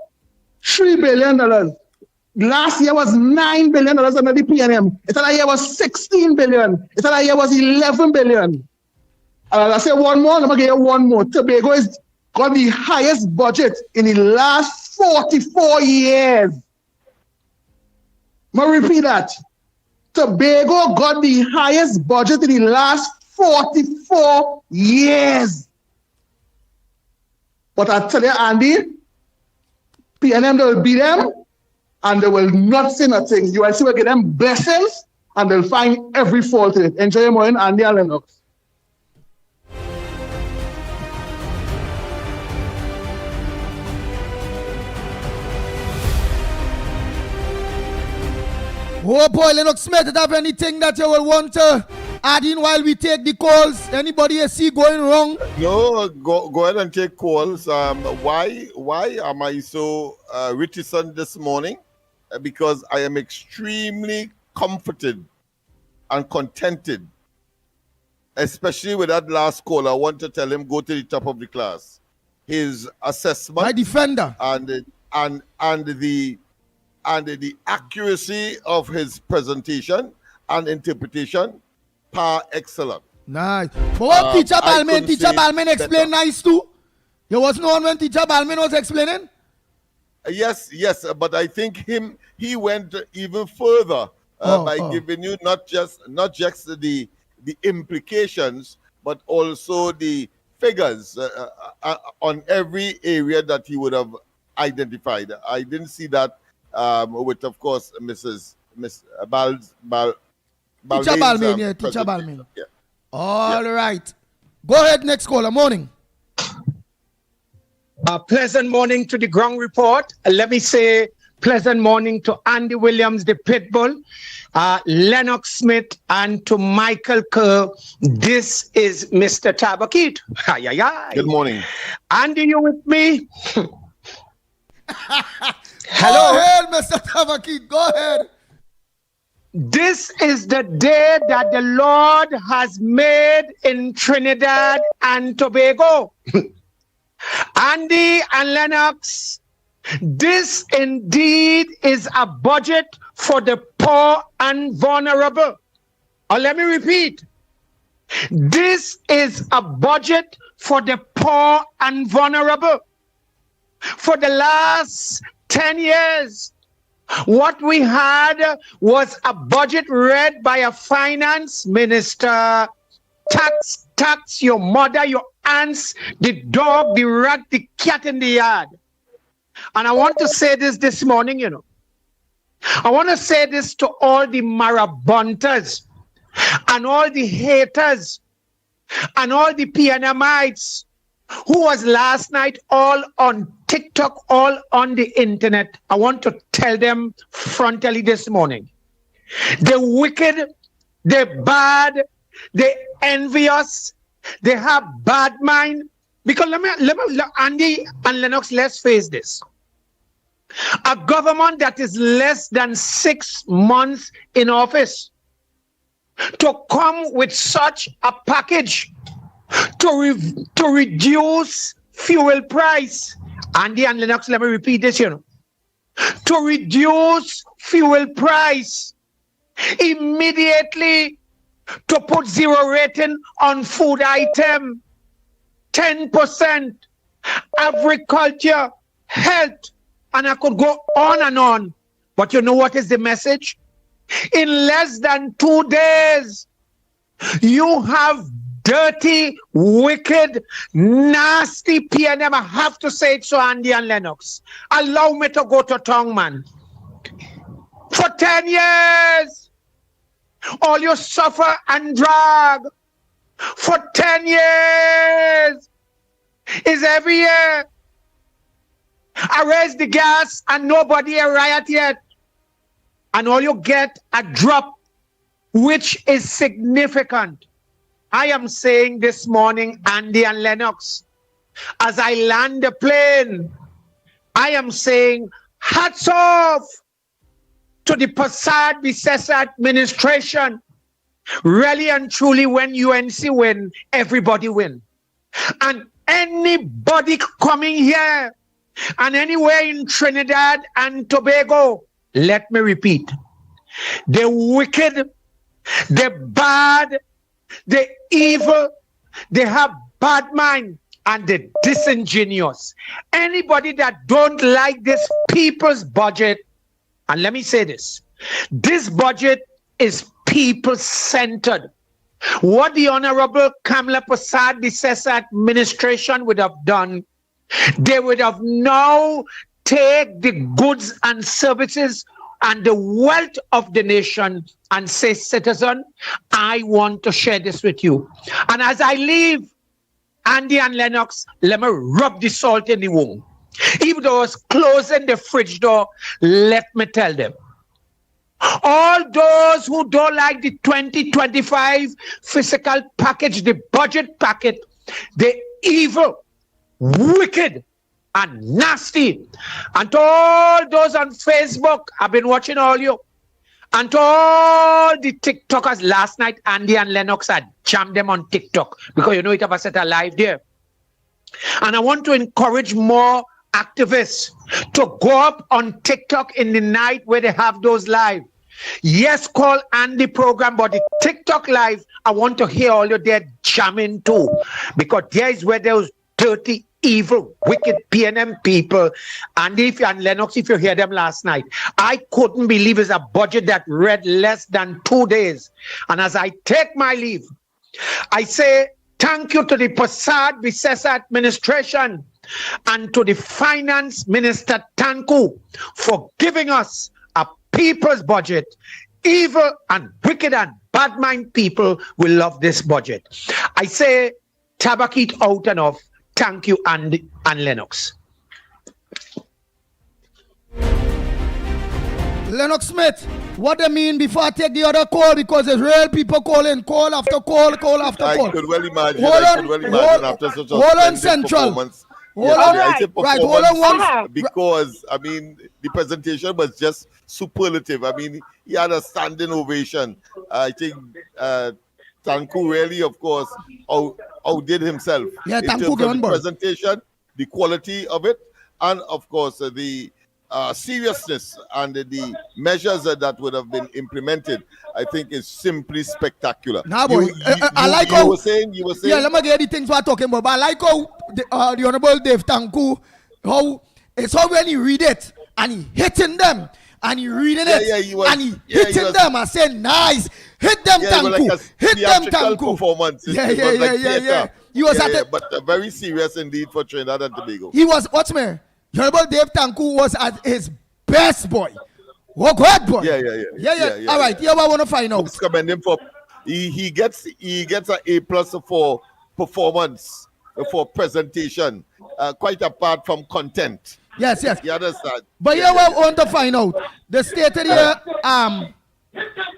$3 billion. Last year was $9 billion under the PNM. Another year was $16 billion. Another year was $11 billion. And I say one more, I'm going to give you one more. Tobago has got the highest budget in the last 44 years. I'm going to repeat that. Tobago got the highest budget in the last 44 years. But I tell you, Andy, PNM, they will beat them and they will not say nothing. You will see we get them blessings and they'll find every fault in it. Enjoy your morning, Andy and Lennox. Oh boy, Lennox Smith, do you have anything that you will want to add in while we take the calls? Anybody you see going wrong? No, go ahead and take calls. Why am I so reticent this morning? Because I am extremely comforted and contented, especially with that last call. I want to tell him go to the top of the class. His assessment, my defender, and the accuracy of his presentation and interpretation par excellence. Nice. But what Teacher I Balmain, couldn't Teacher say Balmain explained better. nice too. You wasn't on when Teacher Balmain was explaining? Yes, but I think he went even further by giving you not just the implications, but also the figures on every area that he would have identified. I didn't see that with, of course, Miss Balmain's, Teacher Balmain, yeah, Teacher Balmain. Yeah. All right. Go ahead, next caller. Morning. A pleasant morning to the ground report. Let me say pleasant morning to Andy Williams, the Pitbull, Lennox Smith, and to Michael Kerr. This is Mr. Tabakit. Good morning. Andy, you with me? Hello. Go ahead, Mr. Tabakit. Go ahead. This is the day that the Lord has made in Trinidad and Tobago. Andy and Lennox, this indeed is a budget for the poor and vulnerable. Or let me repeat. This is a budget for the poor and vulnerable. For the last 10 years, what we had was a budget read by a finance minister. Tax your mother, your aunts, the dog, the rat, the cat in the yard. And I want to say this morning, you know. I want to say this to all the marabuntas and all the haters and all the PNMites who was last night all on TikTok, all on the internet. I want to tell them frontally this morning. The wicked, the bad, the envious, they have bad mind. Because let me Andy and Lennox, let's face this. A government that is less than 6 months in office to come with such a package to reduce fuel price. Andy and Lennox, let me repeat this, you know. To reduce fuel price immediately, to put 0 rating on food item, 10%, agriculture, health, and I could go on and on. But you know what is the message? In less than 2 days, you have dirty, wicked, nasty PNM. I have to say it so, Andy and Lennox. Allow me to go to tongue, man. For 10 years, all you suffer and drag. For 10 years is every year. I raise the gas and nobody a riot yet. And all you get a drop, which is significant. I am saying this morning, Andy and Lennox, as I land the plane, I am saying hats off to the Passad Bissessa administration. Really and truly, when UNC win, everybody win. And anybody coming here and anywhere in Trinidad and Tobago, let me repeat, the wicked, the bad, the evil, they have bad mind, and the disingenuous. Anybody that don't like this people's budget, and let me say this budget is people-centered. What the Honorable Kamala Passad Bissessa administration would have done, they would have now take the goods and services and the wealth of the nation and say, citizen, I want to share this with you. And as I leave, Andy and Lennox, let me rub the salt in the wound. Even though I was closing the fridge door, let me tell them. All those who don't like the 2025 fiscal package, the budget packet, the evil, wicked, and nasty. And to all those on Facebook, I've been watching all you. And to all the TikTokers last night, Andy and Lennox had jammed them on TikTok because you know it have set a live there. And I want to encourage more activists to go up on TikTok in the night where they have those live Yes, call Andy program, but the TikTok live, I want to hear all your there jamming too. Because there is where those dirty, evil, wicked PNM people, Andy and Lennox, if you hear them last night, I couldn't believe it's a budget that read less than 2 days. And as I take my leave, I say thank you to the Prasad Visesa administration and to the Finance Minister Tanku for giving us a people's budget. Evil and wicked and bad mind people will love this budget. I say tabak it out and off. Thank you, Andy and Lennox. Lennox Smith, what they mean before I take the other call, because there's real people calling, call after call, call after call. I could well imagine. Hold I on, could well imagine after such a hold on, splendid Central. performance. Hold on, right, hold on one. Because, I mean, the presentation was just superlative. I mean, he had a standing ovation. I think Tanku really, of course, outdid himself. Yeah, in Tanku terms of on the board. presentation, the quality of it, and, of course, the seriousness and the measures that would have been implemented, I think, is simply spectacular. Nah, boy, I like you how were saying. Yeah, let me get the things we're talking about. But I like how the Honorable Dave Tanku, how it's how when he read it and he hitting them and he reading it he was, and he hitting them and saying nice, hit them it was Tanku, like a hit them theatrical Tanku. performance. Yeah, It yeah, was yeah, like yeah, theater. yeah. He was at it, but very serious indeed for Trinidad and Tobago. he was what's me? Honorable Dave Tanku was at his best, boy. Oh, good boy. Yeah. All right, here I want to find out. Let's commend him for he gets an A+ for performance, for presentation, quite apart from content. Yes. You understand? But here I want to find out. The stated here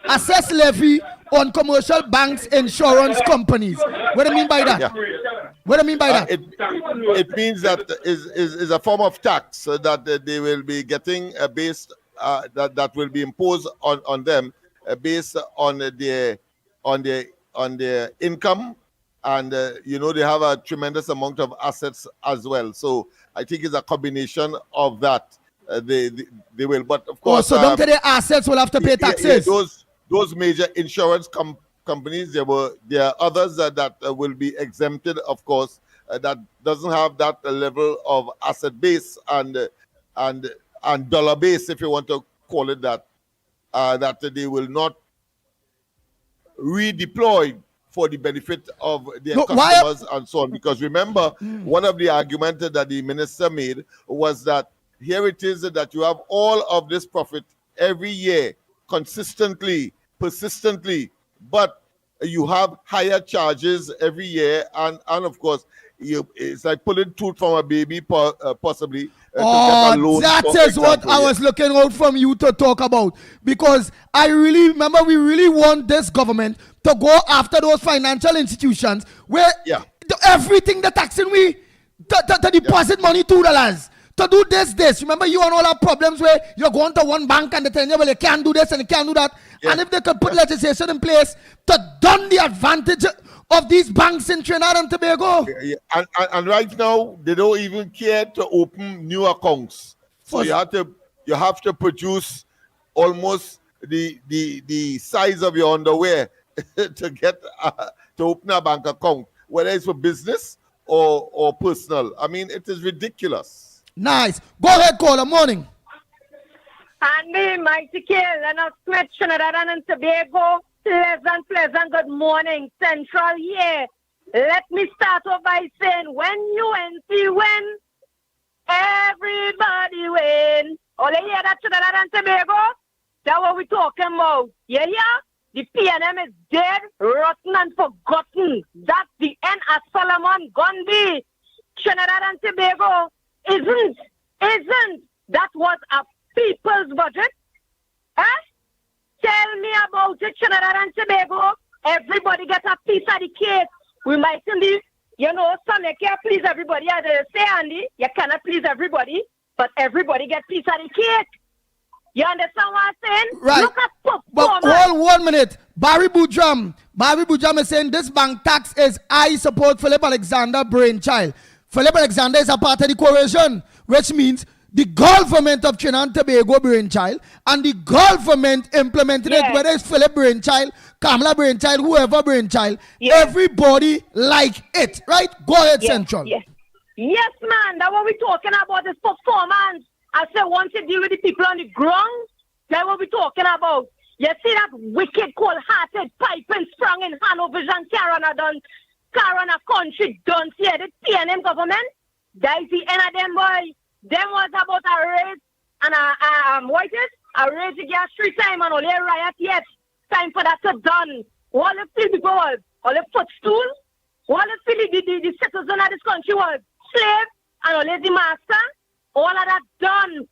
assess levy on commercial banks, insurance companies. What do you mean by that? Yeah. What do you mean by that? It means that is a form of tax that they will be getting based that will be imposed on them based on their income, and they have a tremendous amount of assets as well. So I think it's a combination of that. They will, but of course. So don't their assets will have to pay taxes. Those major insurance companies, there are others that will be exempted, of course, that doesn't have that level of asset base and dollar base, if you want to call it that, that they will not redeploy for the benefit of their customers and so on. Because remember, one of the arguments that the minister made was that here it is that you have all of this profit every year, consistently, persistently, but you have higher charges every year, and of course, it's like pulling tooth from a baby, possibly. That is what I was looking out from you to talk about, because I really remember we really want this government to go after those financial institutions where everything the taxing we to deposit money $2 to do this. Remember, you and all our problems where you're going to one bank and they tell you, well, you can't do this and you can't do that. And if they could put legislation in place to done the advantage of these banks in Trinidad and Tobago. And right now, they don't even care to open new accounts. So you have to produce almost the size of your underwear to get to open a bank account, whether it's for business or personal. I mean, it is ridiculous. Nice. Go ahead, caller. Morning. Andy, Mickie, Lennox Smith, Trinidad and Tobago. Pleasant. Good morning, Central. Yeah. Let me start off by saying, when UNC win, everybody win. Oh, you hear that, Trinidad and Tobago? That's what we're talking about. Yeah. The PNM is dead, rotten, and forgotten. That's the end of Solomon Gandhi. Trinidad and Tobago isn't. That was a people's budget. Huh? Tell me about it, Trinidad and Tobago. Everybody get a piece of the cake. We might be, some you can't please everybody. As they say, Andy, you cannot please everybody, but everybody get a piece of the cake. You understand what I'm saying? Right. Look at but hold 1 minute. Barry Bujam is saying this bank tax is I support Philip Alexander brainchild. Philip Alexander is a part of the coalition, which means the government of Trinidad and Tobago brainchild, and the government implemented it, whether it's Philip brainchild, Kamala brainchild, whoever brainchild, everybody like it, right? Go ahead, Central. Yes, man, that's what we're talking about, is performance. I say once you deal with the people on the ground, that's what we're talking about. You see that wicked, cold-hearted piping sprung in Hanover and Carona done, Carona country done here, the PNM government, that is the end of them, boy. Them was about a race and a race against street time and only a riot yet. Time for that to done. All the people was, all the footstool, all the citizens of this country was slave and only the master. All of that done.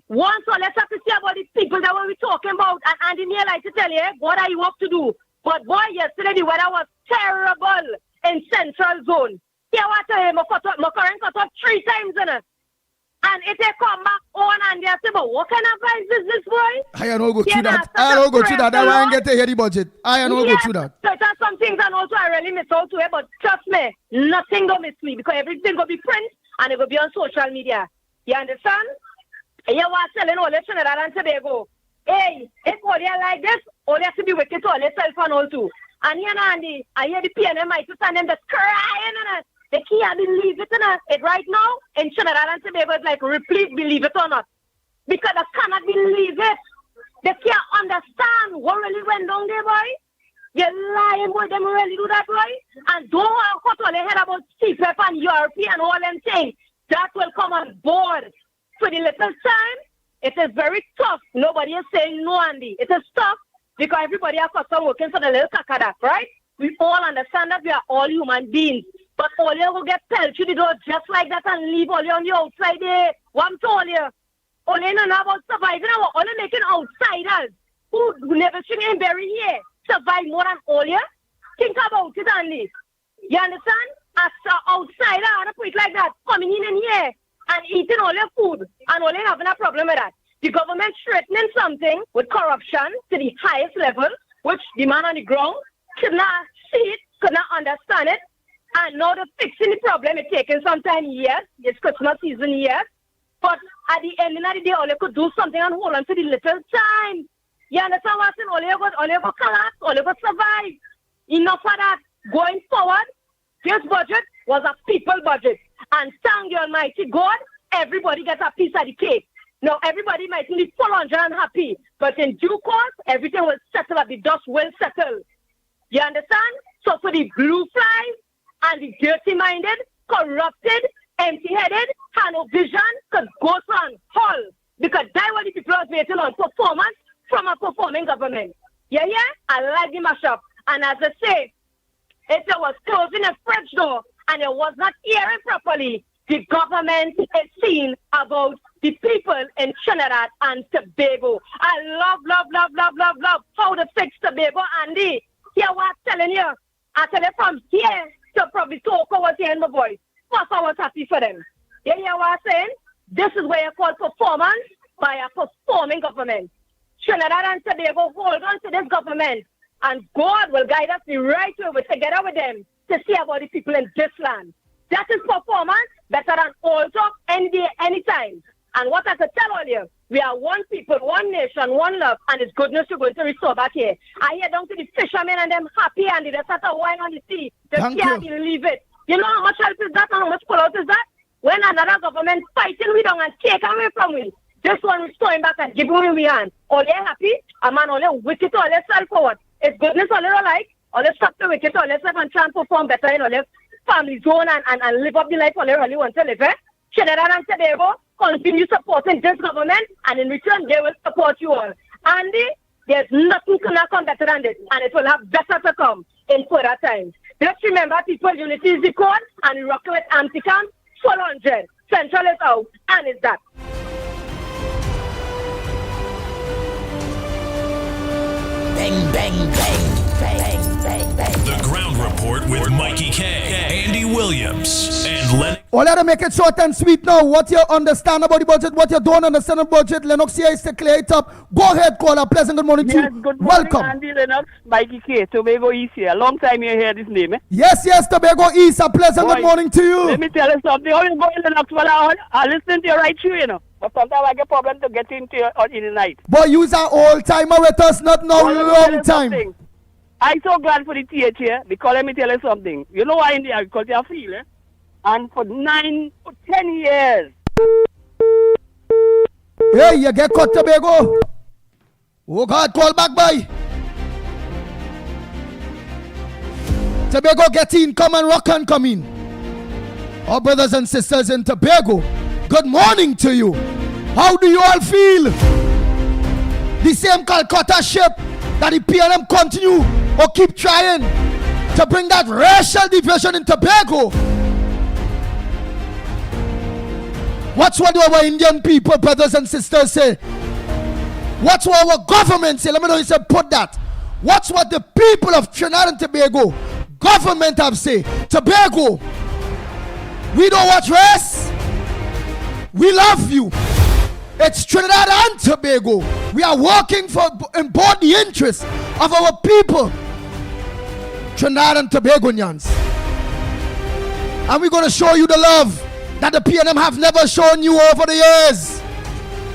Once all let's have to see about the people that we're talking about. And Andy Neal like to tell you, what are you up to do? But boy, yesterday the weather was terrible in Central Zone. Yeah, what I tell you, my current cut up 3 times in it. And if they come back on and they say, but what kind of price is this, boy? I don't go through that. I don't go through that. I want to get to hear the budget. I don't go through that. So there's some things and also I really miss out to it, but trust me, nothing gonna miss me because everything gonna be print and it will be on social media. You understand? You was selling all the Trinidad and Tobago. Hey, if all you like this, all you have to be wicked to all yourself and all too. And here, Andy, I hear the PNM might and them just crying in it. They can't believe it, it right now in Trinidad and Tobago is like, please believe it or not. Because they cannot believe it. They can't understand what really went down there, boy. You're lying, boy. Them really do that, boy. And don't cut all their head about CPEP and Europe and all them things. That will come on board. For the little time, it is very tough. Nobody is saying no, Andy. It is tough because everybody has custom working for the little kakadak, right? We all understand that we are all human beings. But all you will get pelted through the door just like that and leave all you on the outside there. What I'm telling you, all you know about surviving, all you making outsiders who never should in bury here survive more than all you. Think about it, Andy. You understand? As an outsider, I want to put it like that, coming in here and eating all your food and all you having a problem with that. The government threatening something with corruption to the highest level, which the man on the ground could not see it, could not understand it. And now they're fixing the problem. It's taking some time, yes. It's Christmas season, yes. But at the end of the day, all you could do something and hold on to the little time. You understand what I'm saying? All you could collapse, all you could survive. Enough of that. Going forward, this budget was a people budget. And thank the Almighty God, everybody gets a piece of the cake. Now, everybody might be full on and happy. But in due course, everything will settle up. The dust will settle. You understand? So for the blue flies, and the dirty-minded, corrupted, empty-headed, had no vision, could go on hall. Because that's what the people are waiting on, performance from a performing government. Yeah? I like the mashup. And as I say, if it was closing a fridge door and it was not hearing properly, the government is seeing about the people in Trinidad and Tobago. I love how to fix Tobago, Andy. Hear what I'm telling you. I tell you from here, to probably talk over here in my voice. First, I was happy for them. You hear what I'm saying? This is where you call performance by a performing government. Trinidad and Tobago hold on to this government, and God will guide us the right way together with them to see about the people in this land. That is performance better than all talk any day, anytime. And what I could tell all you, we are one people, one nation, one love, and it's goodness we're going to restore back here. I hear down to the fishermen and them happy and they just have to wine on the sea. They can't believe it. You know how much help is that and how much pullout is that? When another government fighting with them and take away from we, this one restoring back and giving we hand. All they happy, a man all they wicked, all they sell forward. It's goodness all they don't like, all they stop the wicked, all they self and try and perform better in all their family zone and live up the life all they really want to live, eh? Trinidad and Tobago continue supporting this government, and in return, they will support you all. Andy, there's nothing to come better than this, and it will have better to come in further times. Just remember, people, unity is the code, and we rock with Anticam, full 100. Central is out, and it's that. Bang, bang, bang, bang, bang, bang. The Ground Report with Mikey K, Andy Williams, and Lennox. All you to make it short and sweet now. What you understand about the budget, what you don't understand about the budget, Lennox here is to clear it up. Go ahead, caller. Pleasant good morning to you. Good morning, Welcome. Andy Lennox, Mickie Kerr, Tobago East here. Long time you hear this name, eh? Yes, Tobago East. A pleasant good morning to you. Let me tell you something. How you going, Lennox? Well, I listen to you right through, you know. But sometimes I get problem to get into you in the night. Boy, you's an old timer with us, not no long time. I'm so glad for the TH here because let me tell you something. You know why in the agriculture field, eh? And for 9 or 10 years. Hey, you get caught, Tobago. Oh God, call back, boy. Tobago, get in, come and rock and come in. Our brothers and sisters in Tobago, good morning to you. How do you all feel? The same Calcutta ship that the PLM continue or keep trying to bring that racial division in Tobago. What's what our Indian people, brothers and sisters, say? What's what our government say? Let me know you say put that. What's what the people of Trinidad and Tobago government have say? Tobago, we don't watch race. We love you. It's Trinidad and Tobago. We are working for in both the interests of our people, Trinidad and Tobagonians. And we're going to show you the love that the PNM have never shown you over the years.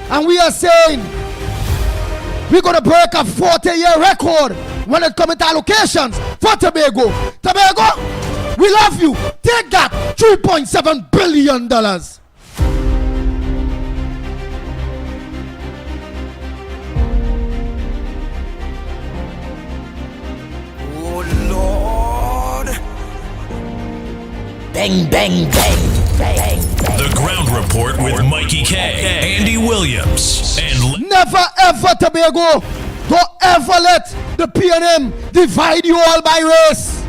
And we are saying we're going to break a 40-year record when it comes to allocations for Tobago. Tobago, we love you. Take that $3.7 billion. Bang, bang, bang, bang. The Ground Report with Mickie K, Andy Williams, and never ever, Tobago, don't ever let the PNM divide you all by race.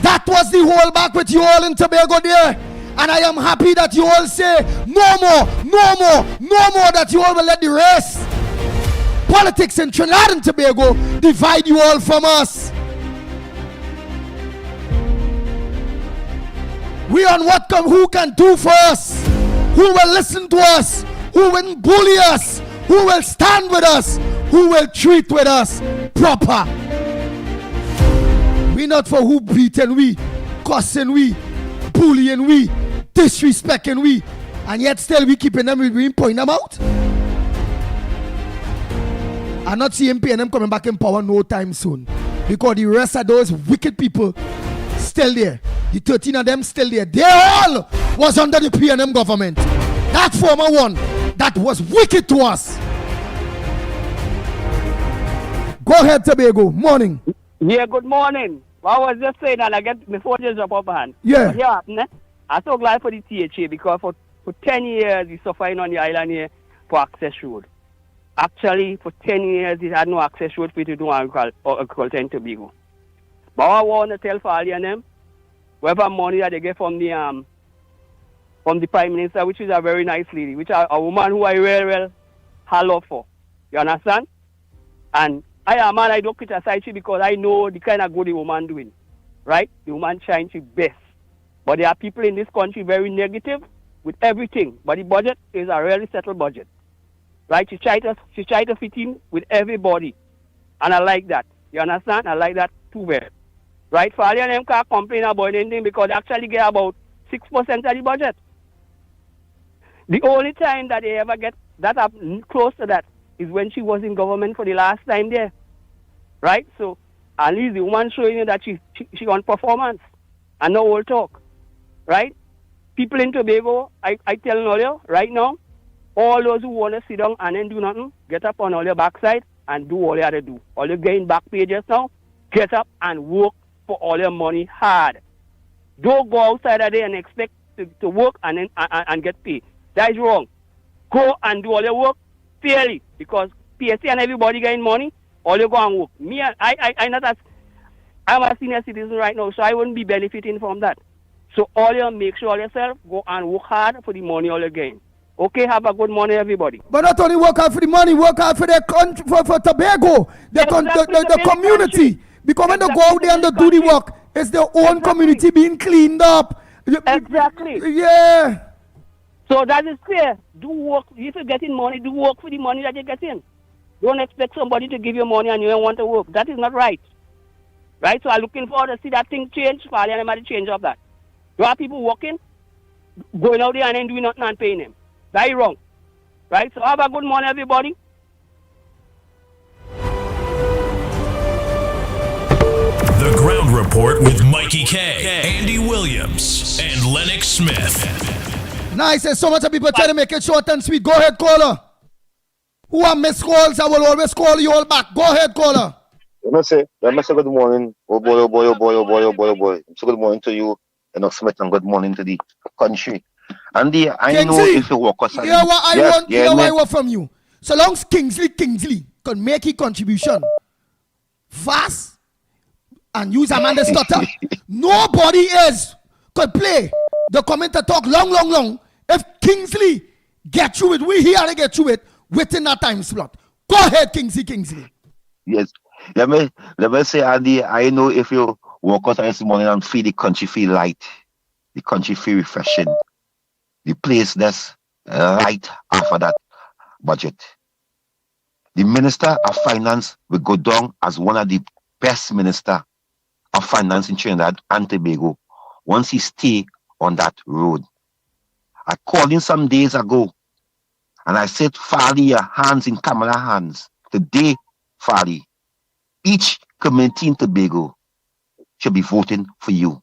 That was the whole back with you all in Tobago there. And I am happy that you all say no more that you all will let the race politics in Trinidad and Tobago divide you all from us. We on what who can do for us, who will listen to us, who will bully us, who will stand with us, who will treat with us proper. We not for who beating we, cussing we, bullying we, disrespecting we, and yet still we keeping them, we pointing them out. I'm not seeing PNM coming back in power no time soon, because the rest of those wicked people still there. The 13 of them still there. They all was under the PNM government. That former one that was wicked to us. Go ahead, Tobago. Morning. Yeah, good morning. Well, I was just saying that I get before you jump up hand. Yeah. But here, I'm so glad for the THA because for 10 years we suffering on the island here for access road. Actually, for 10 years it had no access road for you to do agriculture in Tobago. But I want to tell for all of them, whatever money that they get from the Prime Minister, which is a very nice lady, which is a woman who I very well love for. You understand? And I don't criticize her because I know the kind of good the woman doing. Right? The woman trying her best. But there are people in this country very negative with everything. But the budget is a really settled budget. Right? She tried to fit in with everybody. And I like that. You understand? I like that too well. Right? For all of them can't complain about anything because they actually get about 6% of the budget. The only time that they ever get that up close to that is when she was in government for the last time there. Right? So at least the woman showing you that she on performance and no old talk. Right? People in Tobago, I tell you earlier, right now, all those who want to sit down and then do nothing, get up on all your backside and do all you have to do. All you getting back pages now, get up and work for all your money hard. Don't go outside of there and expect to work and get paid. That is wrong. Go and do all your work fairly because PSC and everybody getting money, all you go and work. Me, I'm a senior citizen right now, so I wouldn't be benefiting from that. So all you make sure yourself go and work hard for the money all you gain. Okay, have a good morning, everybody. But not only work hard for the money, work hard for the country, for Tobago, the community. Because when they go out there and they do the work, it's their own community being cleaned up Exactly. Yeah. So that is fair. Do work. If you're getting money, do work for the money that you're getting. Don't expect somebody to give you money and you don't want to work. That is not right. Right? So I'm looking forward to see that thing change, Parliament and change of that. You have people working, going out there and then doing nothing and paying them. Very wrong. Right? So have a good morning, everybody. The Ground Report with Mikey K, Andy Williams, and Lennox Smith. Nice. There's so much of people trying to make it short and sweet. Go ahead, caller. Who are missed calls? I will always call you all back. Go ahead, caller. Let me say good morning. Oh boy, oh boy, oh boy, oh boy, oh boy, oh boy. So good morning to you, Lennox Smith, and good morning to the country. Andy, I know if you walk outside. Hear what I want from you. So long as Kingsley can make his contribution fast and use Amanda Stutter, nobody else could play the commentator talk long. If Kingsley get through it, we here to get through it within that time slot. Go ahead, Kingsley. Yes. Let me say, Andy, I know if you walk out this morning and feel the country feel light, the country feel refreshing, the place that's right after that budget. The Minister of Finance will go down as one of the best Minister of Finance in Trinidad and Tobago once he stay on that road. I called him some days ago and I said, Farley, your hands in Kamala hands. Today, Farley, each community in Tobago should be voting for you.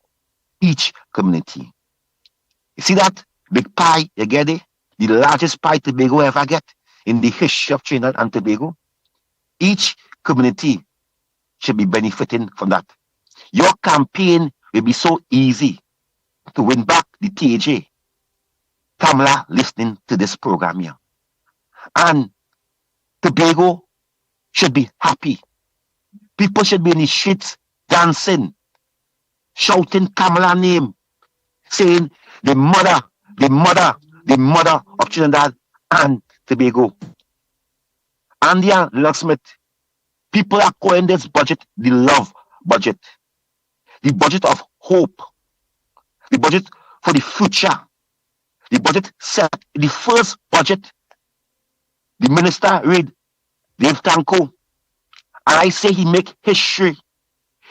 Each community. You see that big pie you get it? The largest pie Tobago ever get in the history of Trinidad and Tobago. Each community should be benefiting from that. Your campaign will be so easy to win back the TAJ. Kamala listening to this program here. And Tobago should be happy. People should be in the streets dancing, shouting Kamala name, saying the mother of Trinidad and Tobago. Andy Lennox Smith, people are calling this budget the love budget, the budget of hope, the budget for the future, the budget set, the first budget. The minister read Dave Tanko, and I say he make history.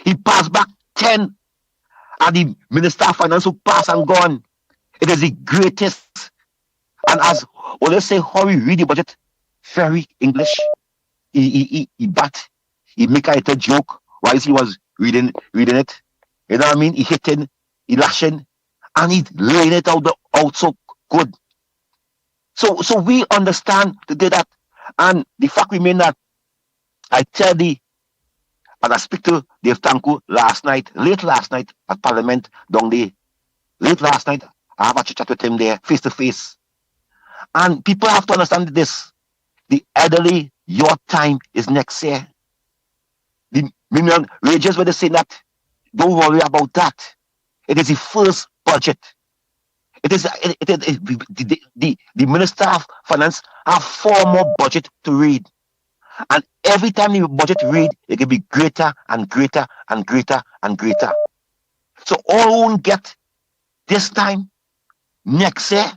He passed back 10, and the Minister of Finance who passed and gone. It is the greatest. And as let's say how we read the budget, very English. He make a little joke while he was reading it. You know what I mean? He hitting, he lashing, and he laying it out so good. So we understand to do that. And the fact remains that I tell thee, and I speak to Dave Tanku late last night at Parliament, down there. Late last night, I have a chat with him there, face to face. And people have to understand this. The elderly, your time is next year. The minimum wages were saying that. Don't worry about that. It is the first budget. It is the Minister of Finance have 4 more budget to read. And every time the budget read, it can be greater and greater and greater and greater. So all won't get this time, next year,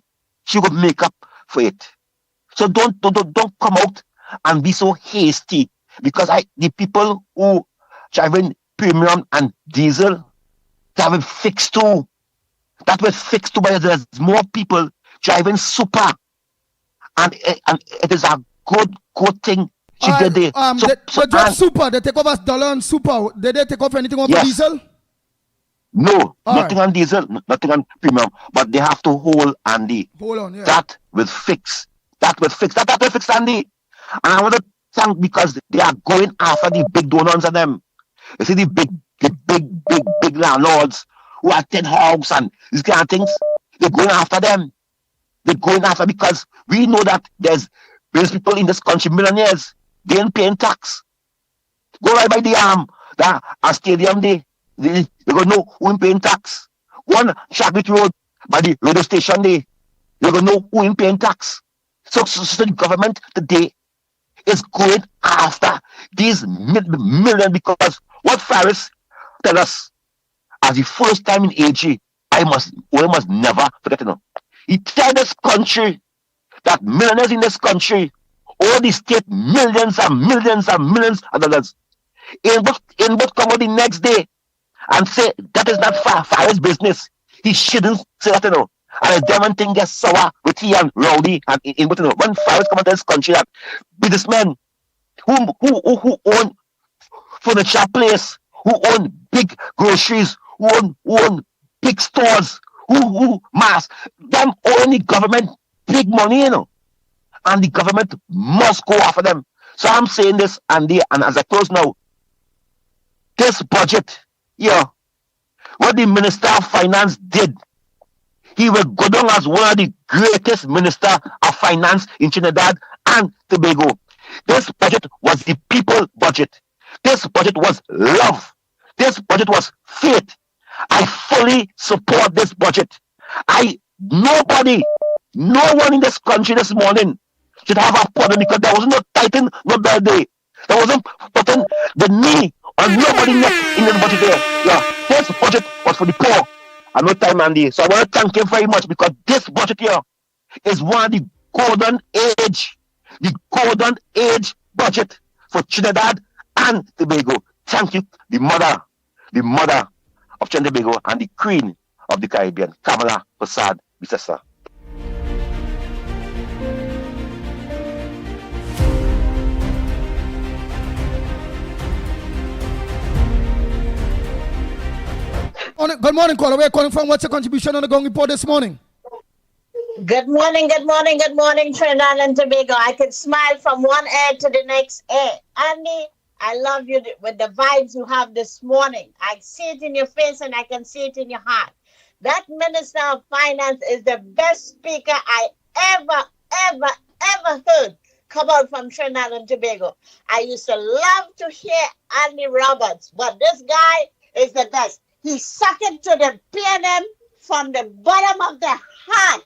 she will make up for it. So don't come out and be so hasty, because the people who driving premium and diesel, they have it fixed too. That was fixed too, but there's more people driving super, and it is a good thing she did there. They drive super. They take off $1 on super. Did they take off anything on diesel? No, nothing on diesel, nothing on premium. But they have to hold Andy. Hold on, yeah. That will fix. That will fix, Andy. And I want to thank, because they are going after the big donors and them. You see the big landlords who are 10 hogs and these kind of things. They're going after them. They're going after, because we know that there's people in this country, millionaires, they ain't paying tax. Go right by the stadium there. They gonna know who ain't paying tax. One Shagbit Road by the radio station there. They gonna know who ain't paying tax. So the government today is going after these million, because what Farris tell us as the first time in AG we must never forget, He tell this country that millionaires in this country, all the state millions and millions and millions of dollars. In both come out the next day and say that is not Farah's business. He shouldn't say that, And the German thing gets sour with he and Rowdy and in both, when Farah's come out of this country, that businessmen who own furniture place, who own big groceries, who own big stores, who mass, them own the government big money, And the government must go after them. So I'm saying this, and as I close now, this budget, what the Minister of Finance did, he will go down as one of the greatest Minister of Finance in Trinidad and Tobago. This budget was the people budget. This budget was love. This budget was faith. I fully support this budget. No one in this country this morning should have a problem because there was no titan, no birthday. There wasn't putting the knee on nobody neck in this budget there. This budget was for the poor. And no time, Andy. So I want to thank you very much because this budget here is one of the golden age budget for Trinidad and Tobago. Thank you, the mother of Trinidad and Tobago and the queen of the Caribbean, Kamala Prasad Bisesa. Good morning, caller. Where are you calling from? What's your contribution on the Gong Report this morning? Good morning, Trinidad and Tobago. I can smile from one air to the next air. Andy, I love you with the vibes you have this morning. I see it in your face and I can see it in your heart. That Minister of Finance is the best speaker I ever heard come out from Trinidad and Tobago. I used to love to hear Andy Roberts, but this guy is the best. He sucked it to the PNM from the bottom of the heart.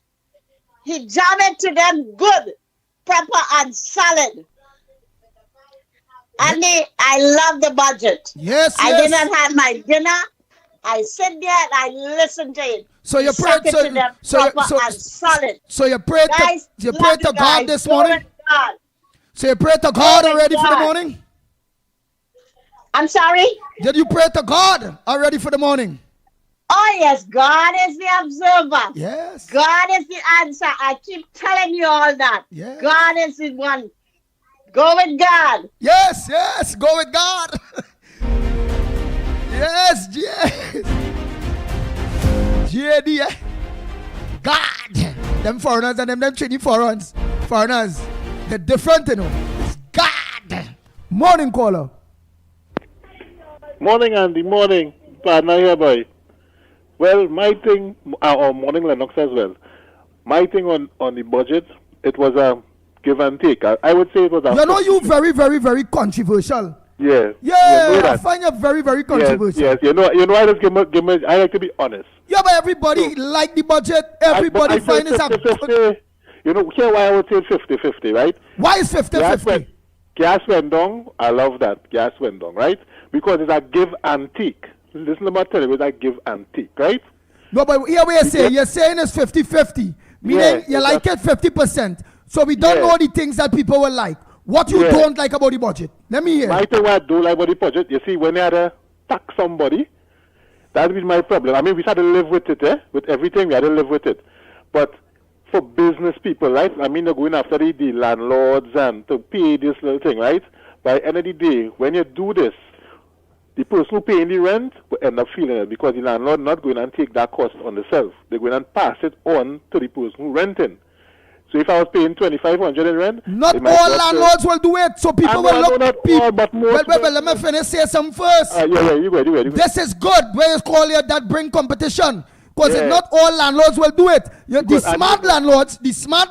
He jammed it to them good, proper and solid. Andy, I love the budget. Yes. I did not have my dinner. I sit there and I listen to it. So you prayed to them proper and solid. So you prayed to God this morning? God. So you prayed to God already for the morning? I'm sorry? Did you pray to God already for the morning? Oh, yes. God is the observer. Yes. God is the answer. I keep telling you all that. Yes. God is the one. Go with God. Yes. Go with God. yes. JD. God. Them foreigners and them Trini foreigners. They're different, It's God. Morning, caller. Morning, Andy. Morning. Partner here, boy. Well, my thing, or morning Lennox as well. My thing on the budget, it was a give and take. I would say it was a... you very, very, very controversial. Yeah. Yeah, I find you very, very controversial. Yes. I just give me, I like to be honest. Yeah, but everybody like the budget. Everybody find it's a... Here why I would say 50-50, right? Why is 50-50? Gas went down. I love that. Gas went down, right? Because it's a give and take. Listen to my telling you, it's a give and take, right? No, but here we are saying, you're saying it's 50-50. Meaning you like it 50%. So we don't know the things that people will like. What you don't like about the budget? Let me hear. My thing what I don't like about the budget, you see, when you had to tax somebody, that is my problem. I mean, we had to live with it, With everything, we had to live with it. But for business people, right? I mean, they're going after the landlords and to pay this little thing, right? By the end of the day, when you do this, the person who paying the rent will end up feeling it because the landlord not going and take that cost on themselves. They're going and pass it on to the person who renting. So if I was paying $2,500 in rent, not all landlords will do it. So people will look. Not all, but most. Well, let me finish say something first. You go. This is good. Where you call it that bring competition because not all landlords will do it. The smart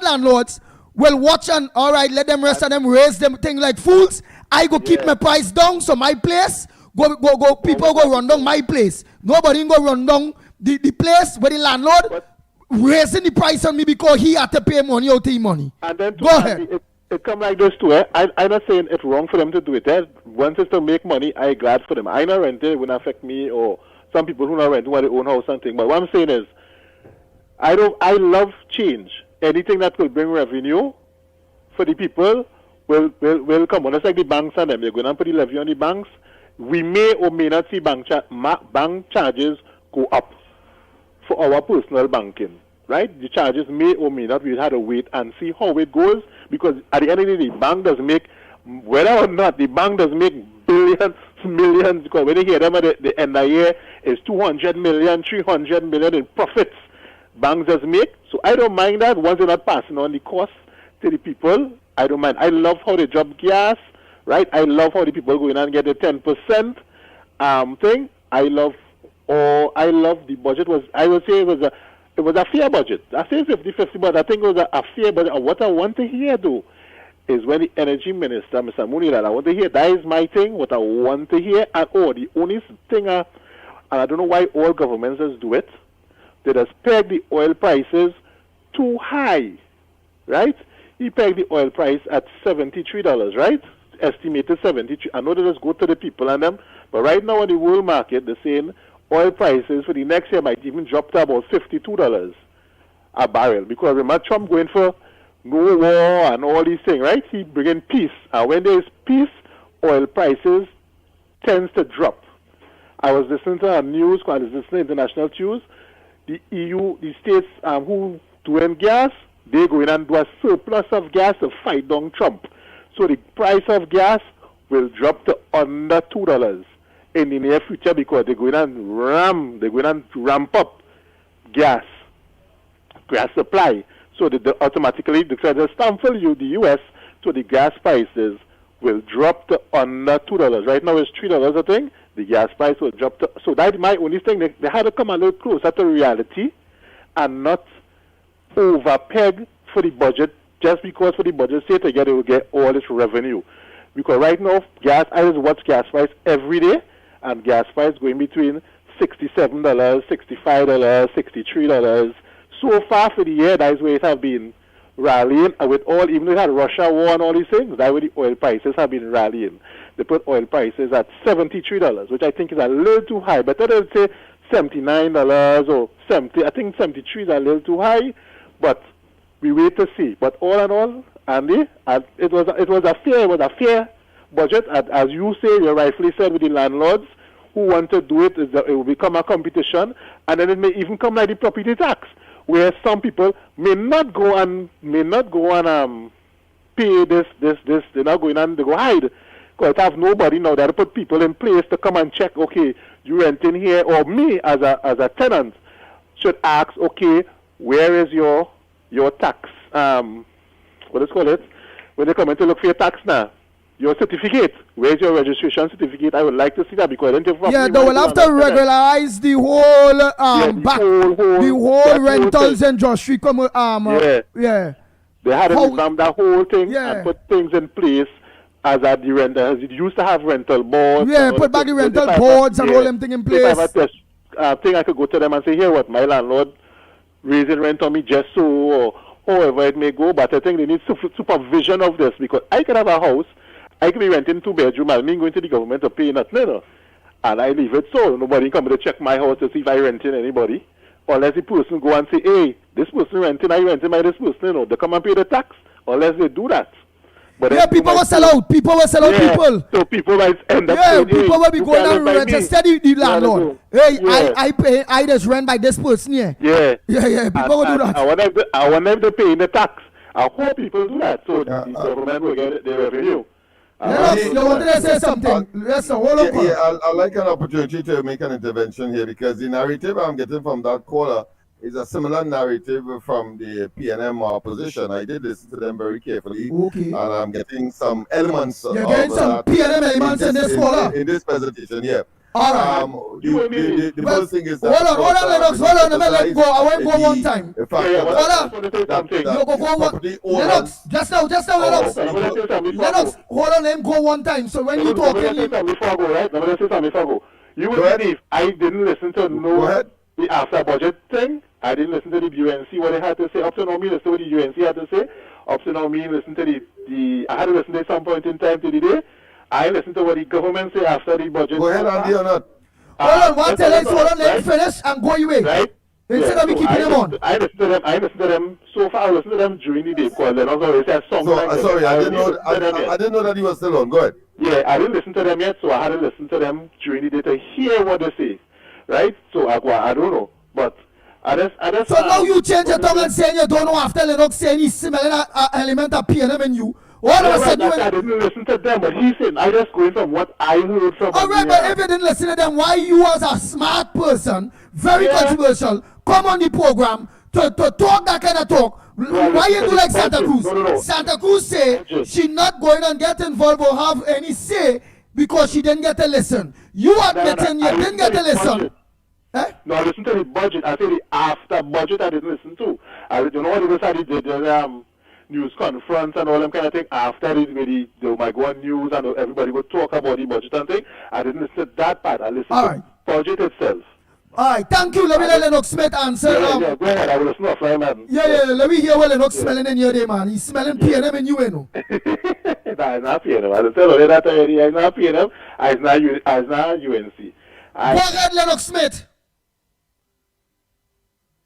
landlords will watch and all right, let them rest and them raise them thing like fools. I go keep my price down, so my place. Go! People go run down my place. Nobody go run down the place where the landlord raising the price on me because he had to pay money out of money. And then go ahead. It come like this too. I'm not saying it's wrong for them to do it. Once it's to make money, I'm glad for them. I not rent it, it wouldn't affect me or some people who not renting want their own house and thing. But what I'm saying is, I love change. Anything that will bring revenue for the people will come on. It's like the banks and them. They're going to put the levy on the banks. We may or may not see bank charges go up for our personal banking, right? The charges may or may not. We'll have to wait and see how it goes, because at the end of the day, the bank does make, whether or not, the bank does make billions, millions, because when you hear them at the end of the year, it's 200 million, 300 million in profits banks does make. So I don't mind that once they're not passing on the cost to the people. I don't mind. I love how they drop gas, right? I love how the people go in and get the 10% thing. I love the budget I would say it was a fair budget. I say 50-50, but I think it was a fair budget. And what I want to hear though is when the energy minister, Mr. Mooney, that I want to hear, that is my thing, what I want to hear. And the only thing, and I don't know why all governments just do it, they just peg the oil prices too high, right? He pegged the oil price at $73, right? Estimated 73. I know they just go to the people and them, but right now in the world market, they're saying oil prices for the next year might even drop to about $52 a barrel. Because remember Trump going for no war and all these things, right? He bringing peace. And when there is peace, oil prices tends to drop. I was listening to news, I was listening to international news. The EU, the states who doing gas, they go in and do a surplus of gas to fight down Trump. So the price of gas will drop to under $2 in the near future, because they're going and ramp up gas supply. So they automatically the stamp for you, the US, so the gas prices will drop to under $2. Right now it's $3, I think. The gas price will drop to, so that's my only thing. They had to come a little closer to reality and not overpeg for the budget, just because for the budget say together they will get all this revenue. Because right now, I just watch gas price every day, and gas price going between $67, $65, $63. So far for the year, that's where it has been rallying. And with all, even though it had Russia war and all these things, that's where the oil prices have been rallying. They put oil prices at $73, which I think is a little too high. But I would say $79 or 70. I think 73 is a little too high, but we wait to see. But all in all, Andy, it was a fair budget. As you say, you rightfully said, with the landlords who want to do it, it will become a competition, and then it may even come like the property tax, where some people may not go and pay this. They're not going and they go hide. Because I have nobody now that put people in place to come and check, okay, you renting here, or me as a tenant should ask, okay, where is your tax, what is it called? When they come in to look for your tax now, your certificate, where's your registration certificate? I would like to see that, because I don't think they will have to regularize the whole rentals industry. They had to revamp that whole thing and put things in place. As it used to have rental boards. Yeah, put back the rental boards and all them thing in place. If I have a thing, I could go to them and say, here, what, my landlord raising rent on me just so, or however it may go. But I think they need supervision of this, because I could have a house, I could be renting 2-bedroom, and me going to the government to pay nothing, and I leave it so. Nobody come to check my house to see if I renting anybody. Unless the person go and say, hey, this person renting, I renting by this person, they come and pay the tax. Unless they do that. But people will sell out. People. So people might end up saying, people will be going and rent instead the landlord. Hey, I just rent by this person here. Yeah. People will do that. I want them to pay the tax. I hope people do that, so the government will get their revenue. You wanted to say something? Listen, hold on. I'd like an opportunity to make an intervention here, because the narrative I'm getting from that caller is a similar narrative from the PNM opposition. I did listen to them very carefully, and I'm getting some elements. You're getting some PNM elements in this caller? In this presentation, yeah. All right. The first thing is that... Hold on, Lennox. Let me go. I won't go one time. Lennox, just now, Lennox. Lennox, hold on, let him go one time. So when you talk... You will believe I didn't listen to the after budget thing. I didn't listen to the UNC, what they had to say. Up to now, me listen to what the UNC had to say. Up to now, me listen to I had to listen to some point in time to the day. I listened to what the government say after the budget. Go ahead, Andy, or not? Hold on, one tell us, hold on, let him finish and go away. Right? Instead of me keeping him on. I listen to them so far. I listen to them during the day because Lennox always has songs like this. Sorry, I didn't know that he was still on. Go ahead. Yeah, I didn't listen to them yet, so I had to listen to them during the day to hear what they say. Right? So I don't know. But I just So now you change your tongue and saying you don't know after Lennox saying he's smelling an element of PNM in you. All of a sudden I didn't listen to them, but he's saying I just going from what I heard from. All right, but if you didn't listen to them, why you as a smart person, very controversial, come on the program to talk that kind of talk? Why you do like Santa Cruz? No. Santa Cruz say she not going and get involved or have any say because she didn't get to listen. You admitting you didn't get to listen. No, I listened to the budget. I said the after budget I didn't listen to. You know what it was? I did the news conference and all them kind of thing. After it, maybe they might go on news and everybody would talk about the budget and thing. I didn't listen to that part. I listened to the budget itself. All right, thank you. Let me let Lennox Smith answer. Yeah, go ahead. I will listen to right, man. Yeah, let me hear what Lennox smelling in your day, man. He's smelling PNM in you, know. Nah, it's not PNM. I tell you that already. It's not PNM. It's not UNC. Go ahead, Lennox Smith.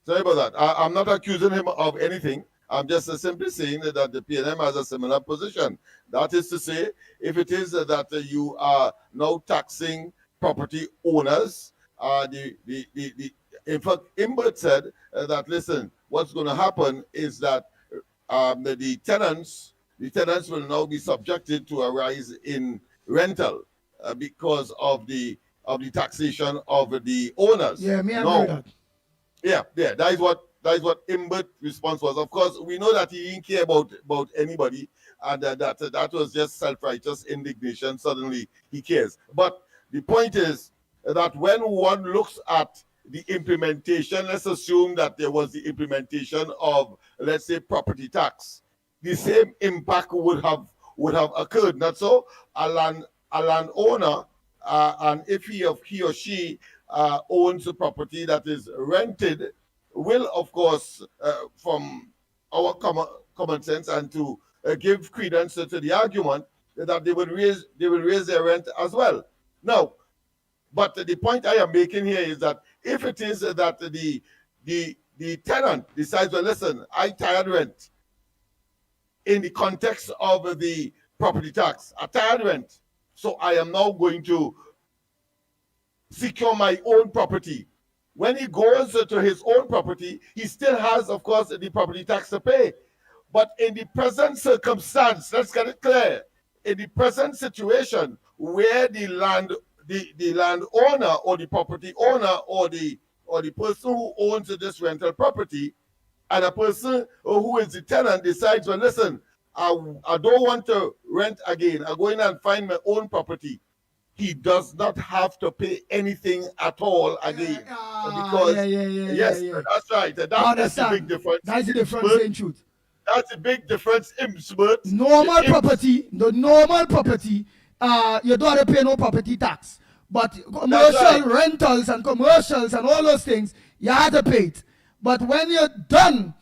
Sorry about that. I'm not accusing him of anything. I'm just simply saying that the PNM has a similar position. That is to say, if it is that you are now taxing property owners, in fact, Imbert said that, listen, what's going to happen is that the tenants will now be subjected to a rise in rental because of the taxation of the owners. Yeah, me agree with that. Yeah, that is what Imbert's response was. Of course, we know that he didn't care about anybody, and that was just self-righteous indignation. Suddenly he cares. But the point is that when one looks at the implementation, let's assume that there was the implementation of, let's say, property tax, the same impact would have occurred. Not so? A landowner, and if he or she owns a property that is rented, will, of course, from our common sense and to give credence to the argument that they will raise their rent as well. Now, but the point I am making here is that if it is that the tenant decides, well, listen, I tired rent in the context of the property tax, I tired rent, so I am now going to secure my own property. When he goes to his own property, he still has, of course, the property tax to pay. But in the present circumstance, let's get it clear, in the present situation where the landowner or the property owner or the person who owns this rental property and a person who is the tenant decides, well, listen, I don't want to rent again. I'm going and find my own property. He does not have to pay anything at all again. Because, yes, that's right. That's the big difference. That's the difference in truth. That's a big difference in Smith. Normal property, you don't have to pay no property tax. But commercial rentals and commercials and all those things, you have to pay it. But when you're done,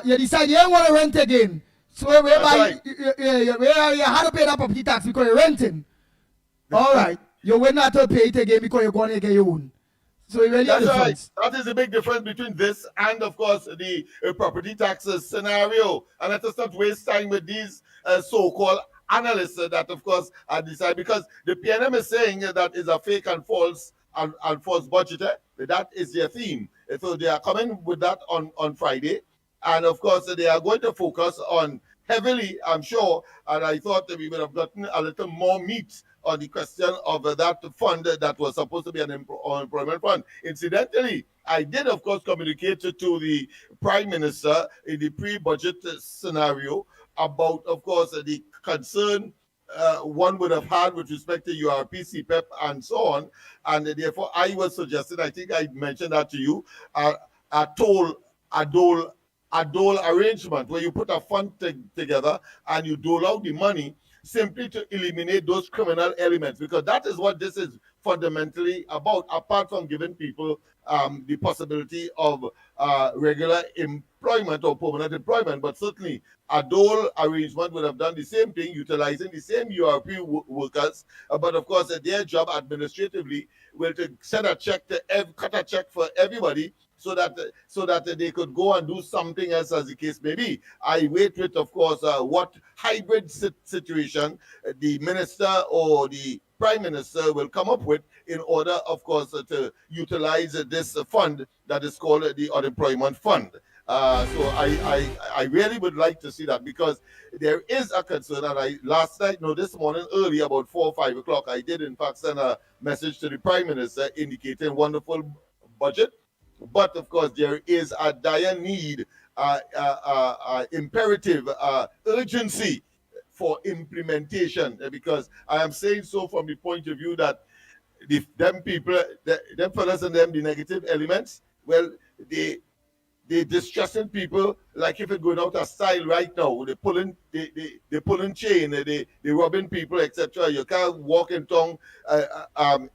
you decide you don't want to rent again. So whereby you have to pay that property tax because you're renting. All right, you will not have to pay it again because you're going to get your own. So it really that's difference. Right. That is the big difference between this and, of course, the property taxes scenario. And let us not waste time with these so-called analysts that, of course, decide, because the PNM is saying that is a fake and false budget. That is their theme. So they are coming with that on Friday. And, of course, they are going to focus on heavily, I'm sure, and I thought that we would have gotten a little more meat on the question of that fund that was supposed to be an unemployment fund. Incidentally, I did, of course, communicate to the Prime Minister in the pre-budget scenario about, of course, the concern one would have had with respect to URP, CPEP, and so on. And therefore, I was suggesting, I think I mentioned that to you, a dole arrangement where you put a fund together and you dole out the money simply to eliminate those criminal elements, because that is what this is fundamentally about, apart from giving people the possibility of regular employment or permanent employment, but certainly a dole arrangement would have done the same thing, utilizing the same URP workers, but of course their job administratively will to send a check to cut a check for everybody so that they could go and do something else as the case may be. I wait with, of course, what hybrid situation the minister or the prime minister will come up with in order, of course, to utilize this fund that is called the unemployment fund. So I really would like to see that, because there is a concern, and this morning early about 4 or 5 o'clock, I did in fact send a message to the prime minister indicating wonderful budget, but of course there is a dire need, imperative, urgency for implementation, because I am saying so from the point of view that them fellas and them, the negative elements, well, they distressing people like if it's going out of style right now. They pulling chain, they robbing people, etc. You can't walk in town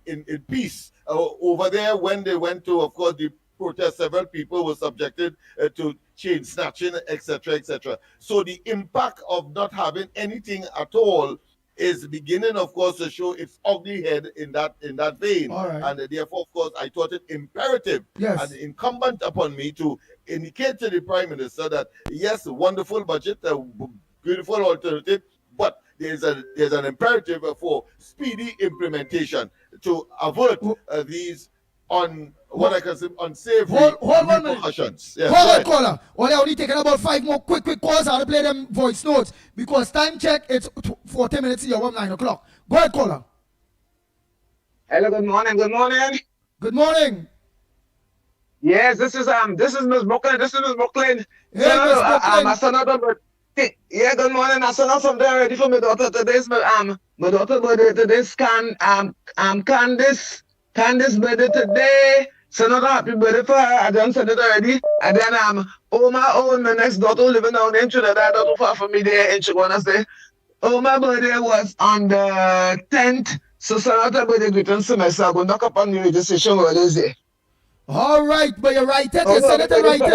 in peace. Over there, when they went to, of course, the protest, several people were subjected to chain snatching, etc., etc. So the impact of not having anything at all is beginning, of course, to show its ugly head in that vein. Right. And therefore, of course, I thought it imperative and incumbent upon me to indicate to the Prime Minister that, yes, wonderful budget, a beautiful alternative, but there's an imperative for speedy implementation to avert these what I consider unsafe repercussions. Yes, hold on, caller. Only only taking about 5 more quick calls. I'll play them voice notes because time check, it's 40 minutes here, 9 o'clock. Go ahead, caller. Hello, good morning. Good morning. Yes, this is Miss Brooklyn. Hey, Miss Brooklyn. Yeah, good morning. I sent out something ready for my daughter today. My daughter birthday today. Candice birthday today. Send out a happy birthday for her. I done sent it already. And then my next daughter living down in Trinidad, not too far from me there, and she gonna say, my birthday was on the 10th. So send out a birthday greeting semester. I'm gonna knock up on the registration Wednesday. All right, but you're right. Send it in writing.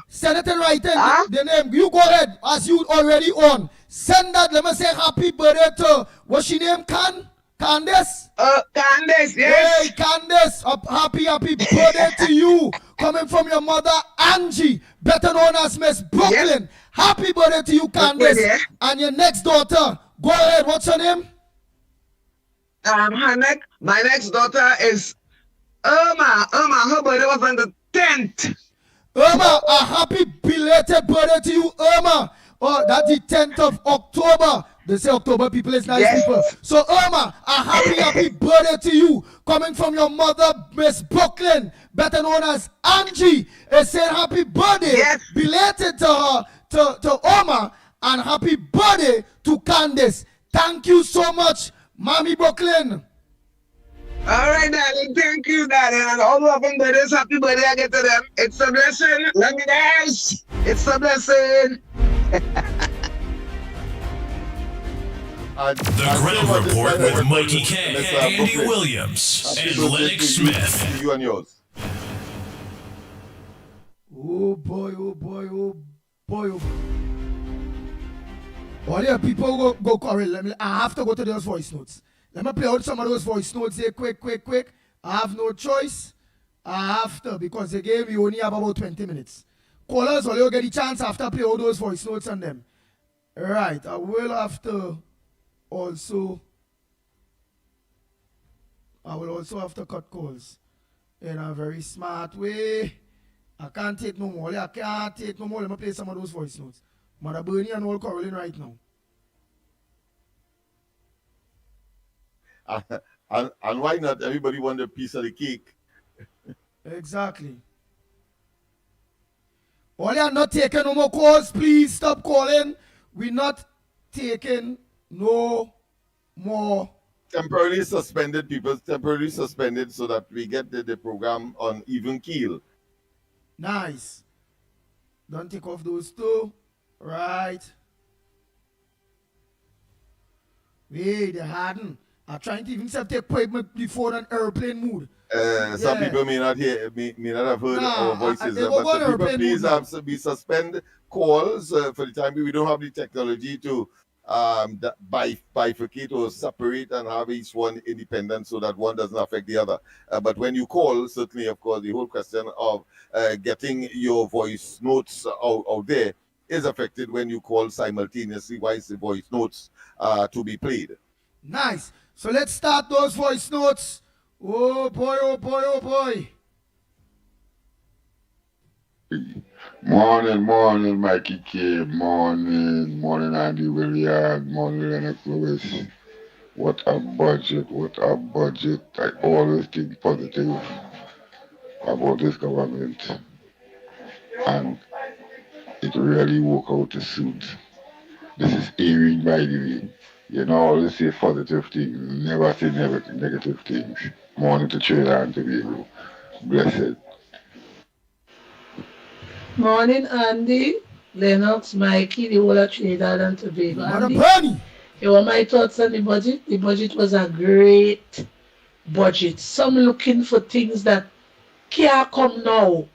Send it in writing. The name. You go ahead, as you already on. Send that. Let me say happy birthday to, what's she name? Candice? Candice, yes. Hey, Candice, happy birthday to you. Coming from your mother, Angie, better known as Miss Brooklyn. Yes. Happy birthday to you, Candice. Okay, yeah. And your next daughter, go ahead, what's her name? My next daughter is Irma, her birthday was on the 10th. Irma, a happy belated birthday to you, Irma. Oh, that's the 10th of October. They say October people is nice people. So Irma, a happy birthday to you. Coming from your mother, Miss Brooklyn, better known as Angie, is saying happy birthday. Belated to her, to Irma, and happy birthday to Candice. Thank you so much, Mommy Brooklyn. All right, darling. Thank you, darling. And all who have birthdays, happy birthday I get to them. It's a blessing. Love you guys. It's a blessing. The Ground Report with Mikey K, Andy Williams, and Lennox Smith. You and yours. Oh boy, oh boy, oh boy, oh boy. All your people go Corey. I have to go to those voice notes. Let me play out some of those voice notes here quick. I have no choice. I have to, because the game you only have about 20 minutes. Callers, will you get the chance after I play all those voice notes on them? Right, I will also have to cut calls in a very smart way. I can't take no more. Let me play some of those voice notes. Mother Bernie and all Caroline right now. And why not? Everybody want a piece of the cake. Exactly. All you are not taking no more calls. Please stop calling. We're not taking no more. Temporarily suspended people, temporarily suspended so that we get the program on even keel. Nice. Don't take off those two. Right. Wait, they hadn't. I'm trying to even take my phone on airplane mode. Some people may not have heard our voices, but the people please be suspend calls for the time being. We don't have the technology to bifurcate or separate and have each one independent so that one doesn't affect the other. But when you call, certainly, of course, the whole question of getting your voice notes out there is affected when you call simultaneously. Why is the voice notes to be played? Nice. So let's start those voice notes. Oh boy, oh boy, oh boy. Morning, Mickie Kerr. Morning, Andy Williams. Morning, Lennox Lewis. What a budget. I always think positive about this government. And it really worked out to suit. This is airing, by the way. You know, always say positive things, never say negative things. Morning to Trinidad and Tobago. Blessed. Morning, Andy, Lennox, Mickie, the whole of Trinidad and Tobago. Andy, you want my thoughts on the budget? The budget was a great budget. Some looking for things that can't come now.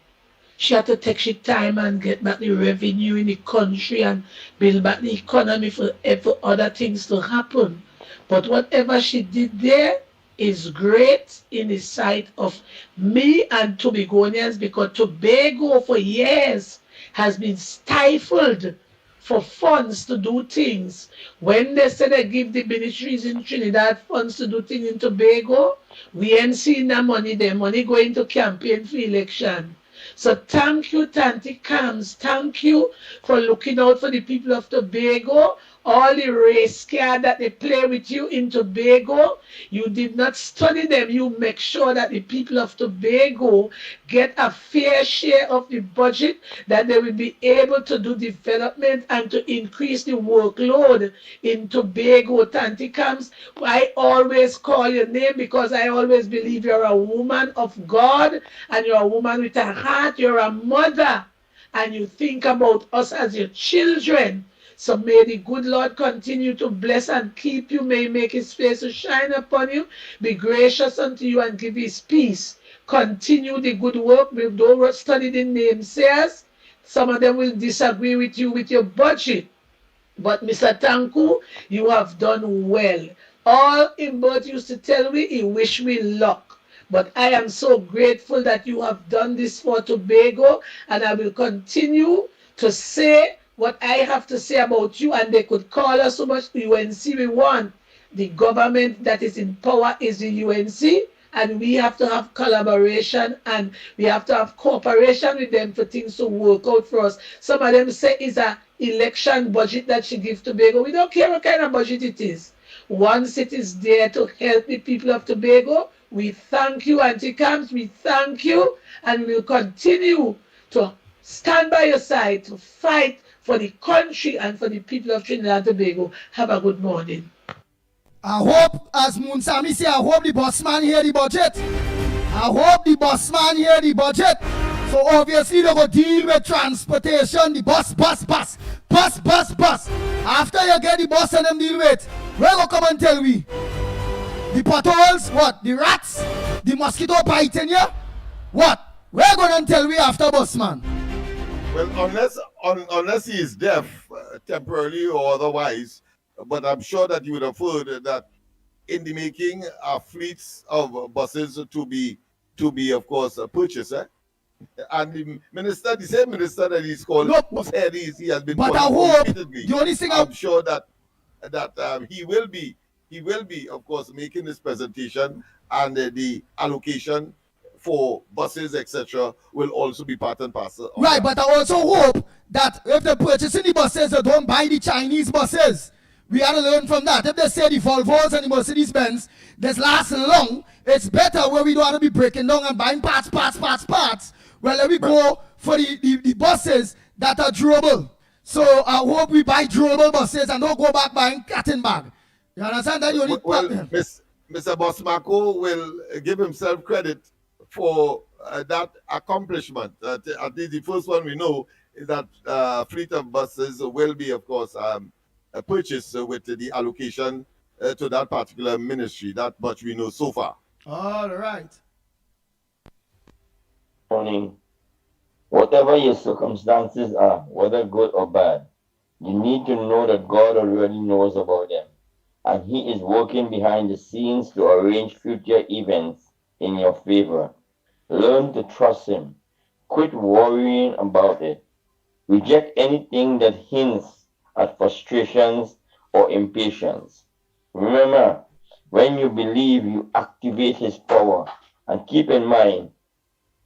She had to take she time and get back the revenue in the country and build back the economy for other things to happen. But whatever she did there is great in the sight of me and Tobagonians, because Tobago for years has been stifled for funds to do things. When they say they give the ministries in Trinidad funds to do things in Tobago, we ain't seen that money. Their money going to campaign for election. So thank you, Tanti Cams. Thank you for looking out for the people of Tobago. All the race card that they play with you in Tobago, you did not study them. You make sure that the people of Tobago get a fair share of the budget, that they will be able to do development and to increase the workload in Tobago. Tanti Cams, I always call your name because I always believe you're a woman of God and you're a woman with a heart. You're a mother and you think about us as your children. So may the good Lord continue to bless and keep you. May he make his face to shine upon you, be gracious unto you, and give his peace. Continue the good work. We don't study the namesayers. Some of them will disagree with you with your budget. But Mr. Tanku, you have done well. All Imbert used to tell me, he wish me luck. But I am so grateful that you have done this for Tobago, and I will continue to say what I have to say about you, and they could call us so much UNC we want. The government that is in power is the UNC, and we have to have collaboration and we have to have cooperation with them for things to work out for us. Some of them say it's an election budget that she gives Tobago. We don't care what kind of budget it is. Once it is there to help the people of Tobago, we thank you, Auntie Camps, we thank you, and we'll continue to stand by your side to fight for the country and for the people of Trinidad and Tobago. Have a good morning. I hope, as Munsami say, I hope the boss man hear the budget. I hope the boss man hear the budget. So obviously they go deal with transportation, the bus. After you get the bus and them deal with, where go come and tell me? The potholes, what? The rats? The mosquito biting you? What? Where go and tell me after bus man? Well, unless he is deaf, temporarily or otherwise, but I'm sure that you would have heard that in the making are fleets of buses to be of course purchased. And the same minister that he's called, whose head he has been. But I hope the only thing I'm sure that he will be of course making this presentation, and the allocation for buses, etc., will also be part and parcel. Right, but I also hope that if they're purchasing the buses, they don't buy the Chinese buses. We have to learn from that. If they say the Volvos and the Mercedes-Benz, this lasts long, it's better where we don't have to be breaking down and buying parts. Well, let me go for the buses that are durable. So I hope we buy durable buses and don't go back buying cotton bag. You understand that? Mr. Bosmako will give himself credit for that accomplishment. At least the first one we know is that fleet of buses will be, of course, purchased with the allocation to that particular ministry. That much we know so far. All right. morning. Whatever your circumstances are, whether good or bad, you need to know that God already knows about them. And He is working behind the scenes to arrange future events in your favor. Learn to trust Him. Quit worrying about it. Reject anything that hints at frustrations or impatience. Remember, when you believe, you activate His power. And keep in mind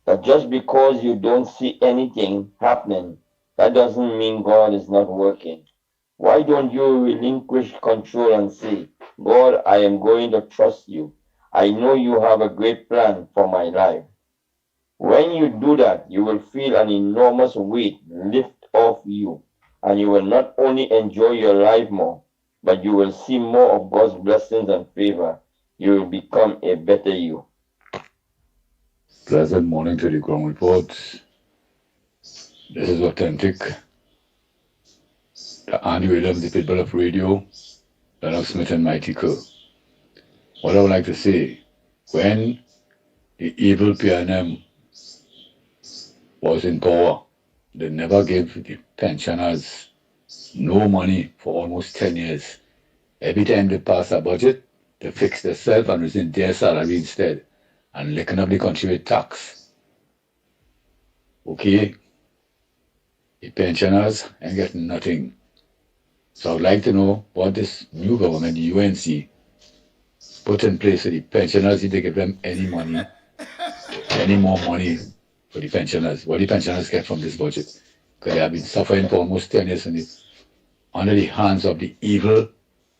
that just because you don't see anything happening, that doesn't mean God is not working. Why don't you relinquish control and say, God, I am going to trust you. I know you have a great plan for my life. When you do that, you will feel an enormous weight lift off you, and you will not only enjoy your life more, but you will see more of God's blessings and favor. You will become a better you. Pleasant morning to the ground report. This is authentic. The Andy Williams, the Pitbull of radio, Lennox Smith and Mickie Kerr. What I would like to say, when the evil PNM was in power, they never gave the pensioners no money for almost 10 years. Every time they pass a budget, they fix themselves and resume their salary instead, and licking up the country with tax. Okay? The pensioners ain't getting nothing. So I'd like to know what this new government, the UNC, put in place for the pensioners. If they give them any money, any more money for the pensioners. What the pensioners get from this budget? Because they have been suffering for almost 10 years under the hands of the evil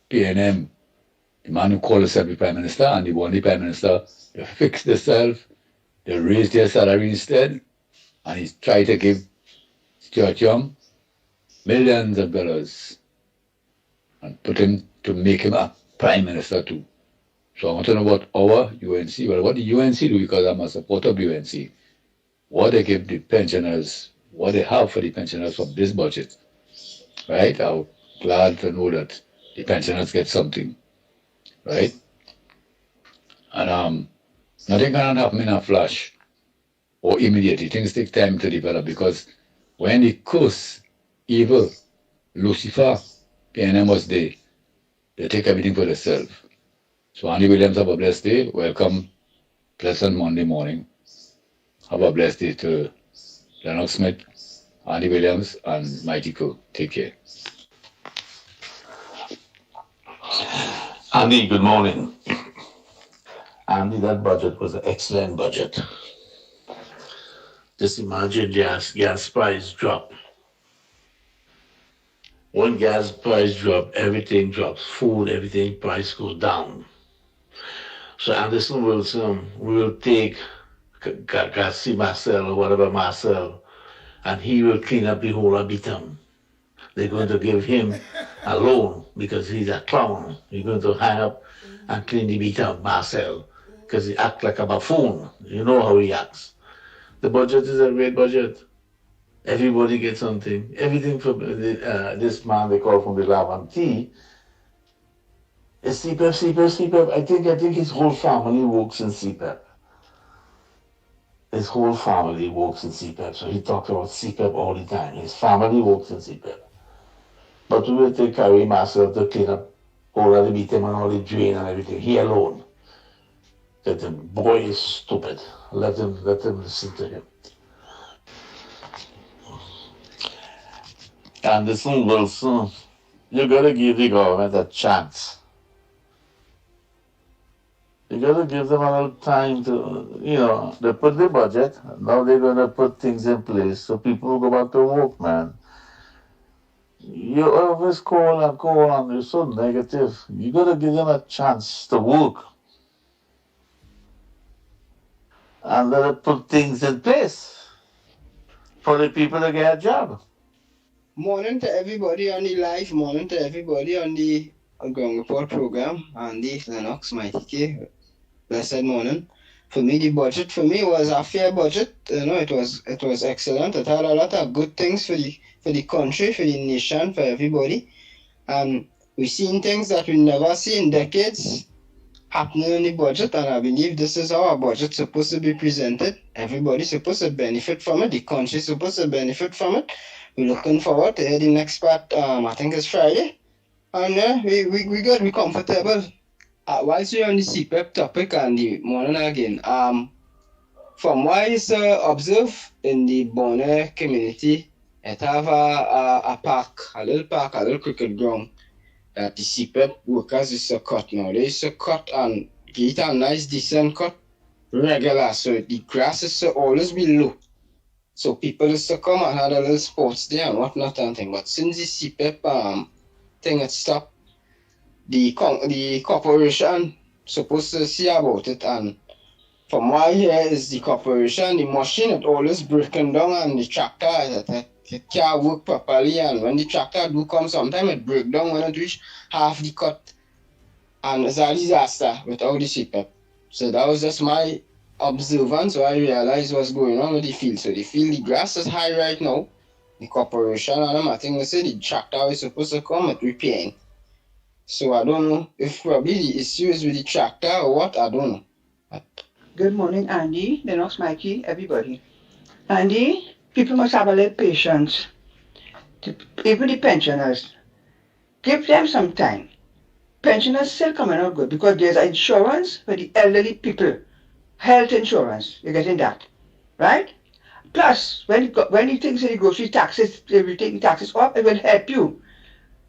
PNM, the man who called himself the Prime Minister and the one the Prime Minister. They fix themselves, they raise their salary instead, and he's trying to give Stuart Young millions of dollars and put him to make him a Prime Minister too. So I want to know what our UNC, well, what the UNC do, because I'm a supporter of UNC, what they give the pensioners, what they have for the pensioners from this budget, right? I'm glad to know that the pensioners get something, right? And nothing can happen in a flash or immediately. Things take time to develop because when the curse, evil, Lucifer, PNM was there, they take everything for themselves. So Andy Williams, have a blessed day. Welcome, pleasant Monday morning. Have a blessed day to Lennox Smith, Andy Williams, and Mickie Kerr. Take care. Andy, good morning. Andy, that budget was an excellent budget. Just imagine gas price drop. When gas price drop, everything drops. Food, everything price goes down. So Anderson will take Gassi Marcel or whatever Marcel, and he will clean up the whole of Bitam. They're going to give him a loan because he's a clown. You're going to hang up and clean the Bitam, Marcel, because he acts like a buffoon. You know how he acts. The budget is a great budget. Everybody gets something. Everything from this man they call from the Lavantee is CPAP. I think his whole family works in CPAP. His whole family works in CPAP. So he talks about CPAP all the time. His family works in CPAP. But we will take Carrie Marcel to clean up all of the beating and all the drain and everything. He alone. That the boy is stupid. Let him listen to him. Anderson Wilson, you gotta give the government a chance. You gotta give them a little time to, they put the budget, now they're gonna put things in place so people will go back to work, man. You always call and you're so negative. You gotta give them a chance to work. And let them put things in place for the people to get a job. Morning to everybody on the live, morning to everybody on the Ground Report program, Andy, Lennox, Mickie. Blessed morning. For me, the budget was a fair budget. It was excellent. It had a lot of good things for the country, for the nation, for everybody. And we've seen things that we never see in decades. happening in the budget, and I believe this is how our budget's supposed to be presented. Everybody's supposed to benefit from it. The country's supposed to benefit from it. We're looking forward to hear the next part. I think it's Friday, and we good, we comfortable. Whilst we're on the CPEP topic and the morning again, from what I observe in the Bonner community, it have a park, a little cricket ground that the CPEP workers is a cut now. They is a cut and get a nice decent cut regular, so the grass is always be low. So people used to come and have a little sports there and whatnot and thing. But since the CPEP thing had stopped, the corporation supposed to see about it, and from what I hear is the corporation, the machine is always breaking down and the tractor it can't work properly, and when the tractor do come sometime it break down when it reach half the cut, and it's a disaster without the CPEP. So that was just my observance, so I realized what's going on with the field. So the field, the grass is high right now. The corporation and them, I think they say the tractor is supposed to come at repairing. So I don't know if probably the issue is with the tractor or what, I don't know. Good morning, Andy, Lennox, Mikey, everybody. Andy, people must have a little patience. Even the pensioners, give them some time. Pensioners still coming out good because there's insurance for the elderly people. Health insurance, you're getting that, right? Plus, when you think the grocery taxes, everything taxes up, it will help you,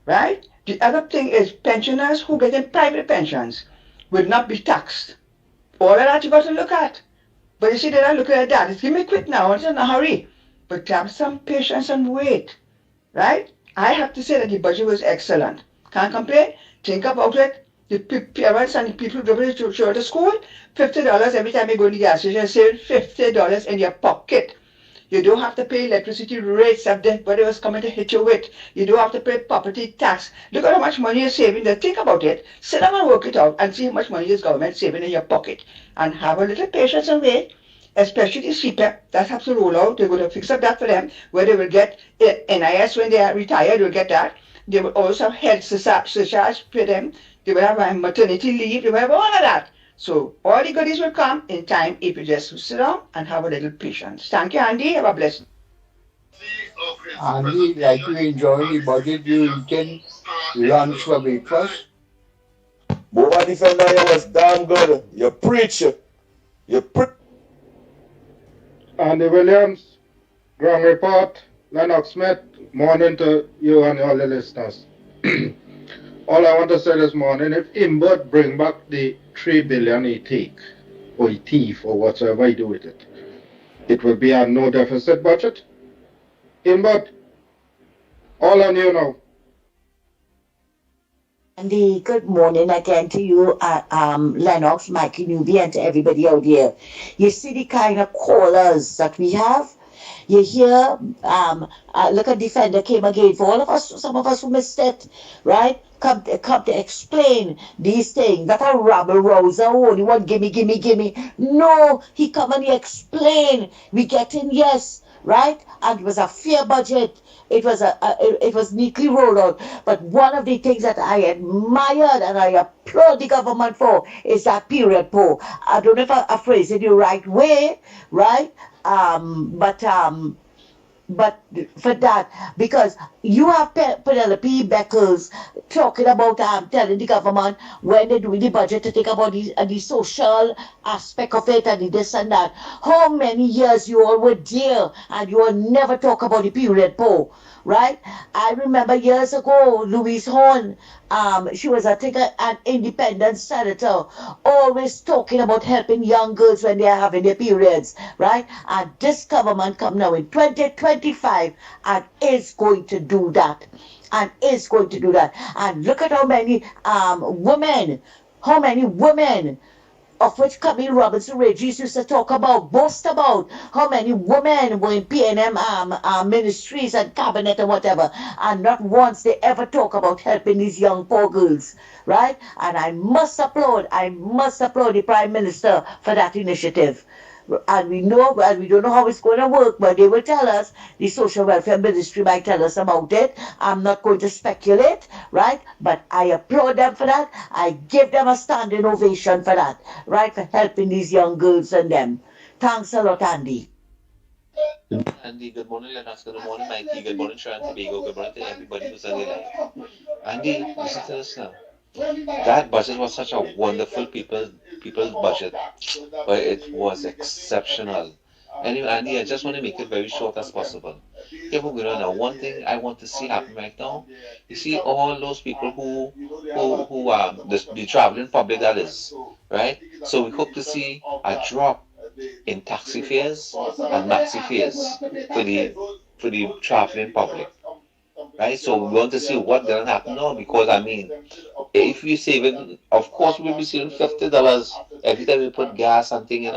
right? The other thing is pensioners who get in private pensions will not be taxed. All of that you got to look at. But you see, they're not looking at that. It's give me quick now, it's in a hurry. But have some patience and wait, right? I have to say that the budget was excellent. Can't complain. Think about it. The parents and the people who go to children to school, $50 every time you go to the gas station, save $50 in your pocket. You don't have to pay electricity rates that everybody was coming to hit you with. You don't have to pay property tax. Look at how much money you're saving there. Think about it. Sit down and work it out and see how much money this government saving in your pocket. And have a little patience and wait, especially the CPEP. That has to roll out. They're going to fix up that for them, where they will get NIS when they are retired, they'll get that. They will also have health surcharge for them. They will have maternity leave. They will have all of that. So all the goodies will come in time if you just sit down and have a little patience. Thank you, Andy. Have a blessing. Andy, like you enjoy the budget, you eating lunch for breakfast? Boy, defender, you was damn good. You preach. Andy Williams, ground report, Lennox Smith, morning to you and all the listeners. All I want to say this morning, if Imbert bring back the $3 billion he take, or he thief, or whatever he do with it, it will be a no deficit budget. Imbert, all on you now. Andy, good morning again to you, Lennox, Mikey, Newbie, and to everybody out here. You see the kind of callers that we have? You hear, look at Defender came again. For all of us, some of us who missed it, right? Come to explain these things. That a rabble rouser, only one gimme. No, he come and he explain. We get in, yes, right? And it was a fair budget. It was neatly rolled out. But one of the things that I admired and I applaud the government for is that period poll. I don't know if I phrase it the right way, right? But for that, because you have Penelope Beckles talking about telling the government when they do the budget to think about the social aspect of it and the this and that. How many years you all were there and you will never talk about the period poll, right? I remember years ago, Louise Horn, she was I think an independent senator, always talking about helping young girls when they are having their periods, right? And this government come now in 2025 and is going to do that. And look at how many women, of which Camille Robinson Regis used to boast about how many women were in PNM ministries and cabinet and whatever, and not once they ever talk about helping these young poor girls, right? And I must applaud the Prime Minister for that initiative, and we know, and we don't know how it's going to work, but they will tell us. The social welfare ministry might tell us about it. I'm not going to speculate, right? But I applaud them for that. I give them a standing ovation for that, right? For helping these young girls and them. Thanks a lot, Andy. Andy, good morning, Lennox. Good morning, Mikey. Good morning, Sharon Tobago. Good morning to everybody who's on the line. Andy, listen to this now. That budget was such a wonderful people's budget, but it was exceptional. Anyway, Andy, I just want to make it very short as possible. Here we go now. One thing I want to see happen right now, you see all those people who the traveling public that is, right? So we hope to see a drop in taxi fares and maxi fares for the traveling public, right? So we want to see what gonna happen now because I mean, if we save it, of course we'll be saving $50 every time we put gas and thing in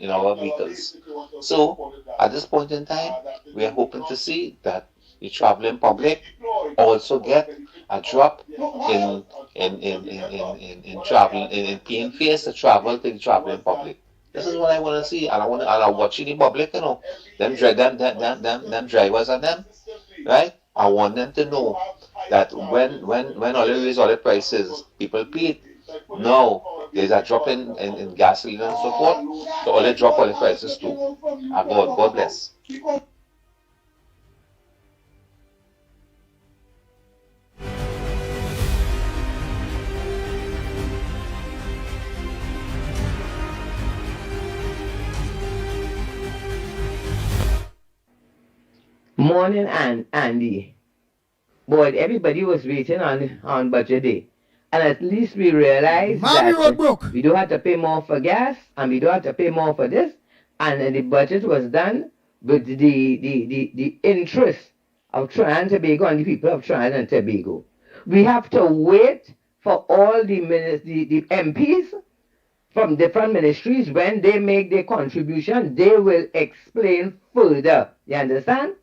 our vehicles. So at this point in time, we are hoping to see that the traveling public also get a drop in travel in paying fares to travel to the traveling public. This is what I want to see, and I watch the public, them drivers and them, right? I want them to know that when oil raise oil prices, people pay it. No, there's a drop in gasoline and so forth, so oil drop oil prices too. And God bless. Morning, Andy. Boy, everybody was waiting on budget day. And at least we realized that we don't have to pay more for gas and we don't have to pay more for this. And the budget was done with the interest of Trinidad and Tobago and the people of Trinidad and Tobago. We have to wait for all the MPs from different ministries. When they make their contribution, they will explain further. You understand?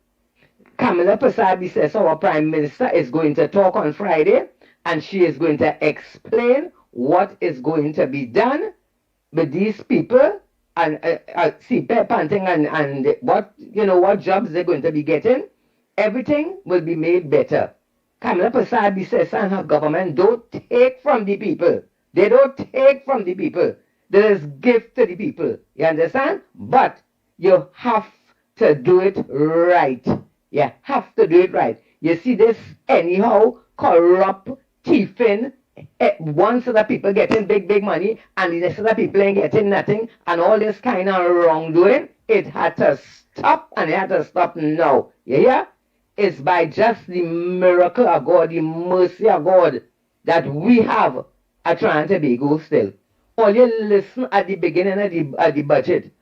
Kamala Prasadhi says our Prime Minister is going to talk on Friday and she is going to explain what is going to be done with these people and CPEP and what jobs they're going to be getting. Everything will be made better. Kamala Prasadhi says and her government don't take from the people. They don't take from the people. There is gift to the people. You understand? But you have to do it right. You have to do it right. You see this anyhow, corrupt, thieving, one set of people getting big money and the next set of people ain't getting nothing and all this kind of wrongdoing, it had to stop and it had to stop now. You hear? It's by just the miracle of God, the mercy of God that we have at Trinidad and Tobago still. All you listen at the beginning of the budget.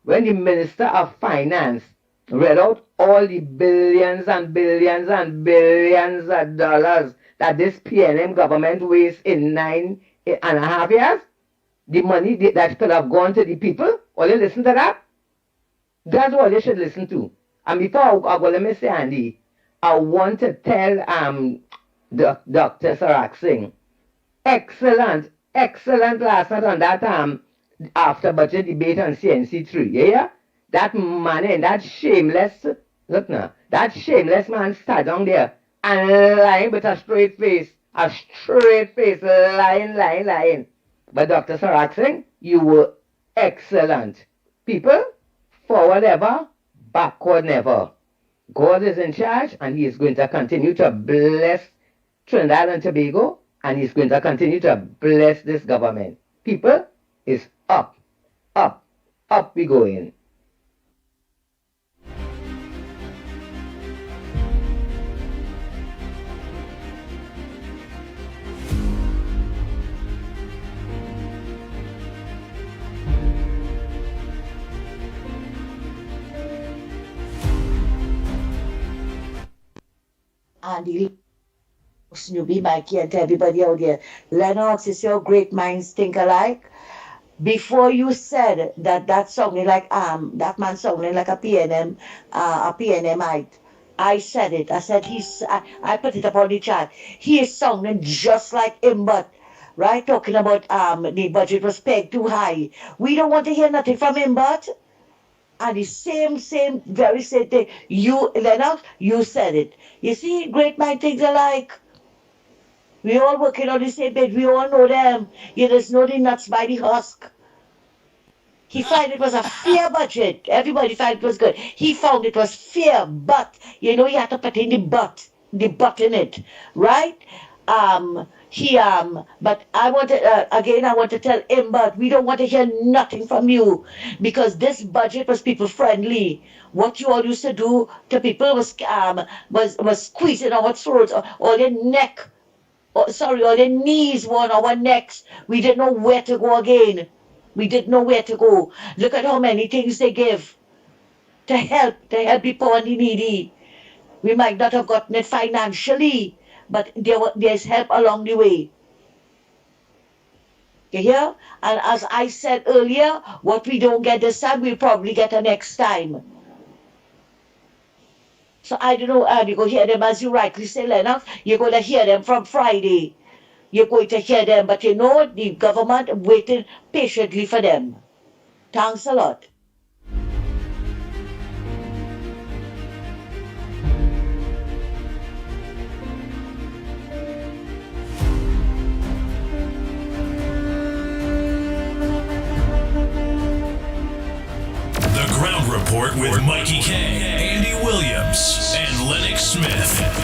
When the Minister of Finance read out all the billions and billions and billions of dollars that this PNM government wastes in 9.5 years, the money that could have gone to the people, all you listen to that? That's what you should listen to. And before I go, let me say, Andy, I want to tell Dr. Sarak Singh, excellent last night on that after budget debate on CNC3, yeah? That man and that shameless, look now, that shameless man sat down there and lying with a straight face, lying. But Dr. Sarak Singh, you were excellent. People, forward ever, backward never. God is in charge and he is going to continue to bless Trinidad and Tobago and he's going to continue to bless this government. People, is up we going. Andy, Snoopy, Mikey, and to everybody out there. Lennox, is your great minds think alike? Before you said that sounded like that man sounded like a PNMite. I said it. I said I put it up on the chat. He is sounding just like him, but right, talking about the budget was pegged too high. We don't want to hear nothing from him, but and the very same thing. You, Lennox, you said it. You see, great mind things alike. We all working on the same page. We all know them. You just know the nuts by the husk. He found it was a fair budget. Everybody found it was good. He found it was fair, but you know you had to put in the but in it, right? But I want to again. I want to tell him, but we don't want to hear nothing from you because this budget was people friendly. What you all used to do to people was squeezing our throats or their neck, or their knees were on our necks. We didn't know where to go again. We didn't know where to go. Look at how many things they give to help the poor and the needy. We might not have gotten it financially, but there's help along the way. You hear? And as I said earlier, what we don't get this time, we'll probably get the next time. So I don't know, you go hear them as you rightly say, Lennox, you're going to hear them from Friday. You're going to hear them, but you know the government waiting patiently for them. Thanks a lot. The Ground Report with Mickie K, Andy Williams, and Lennox Smith.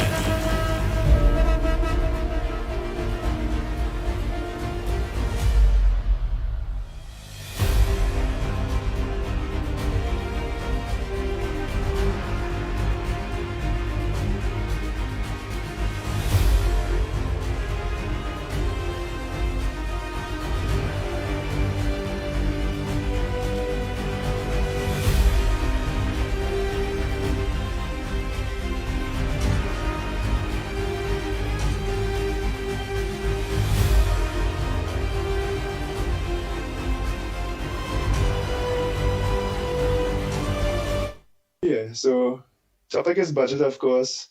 Yeah, so topic is budget, of course,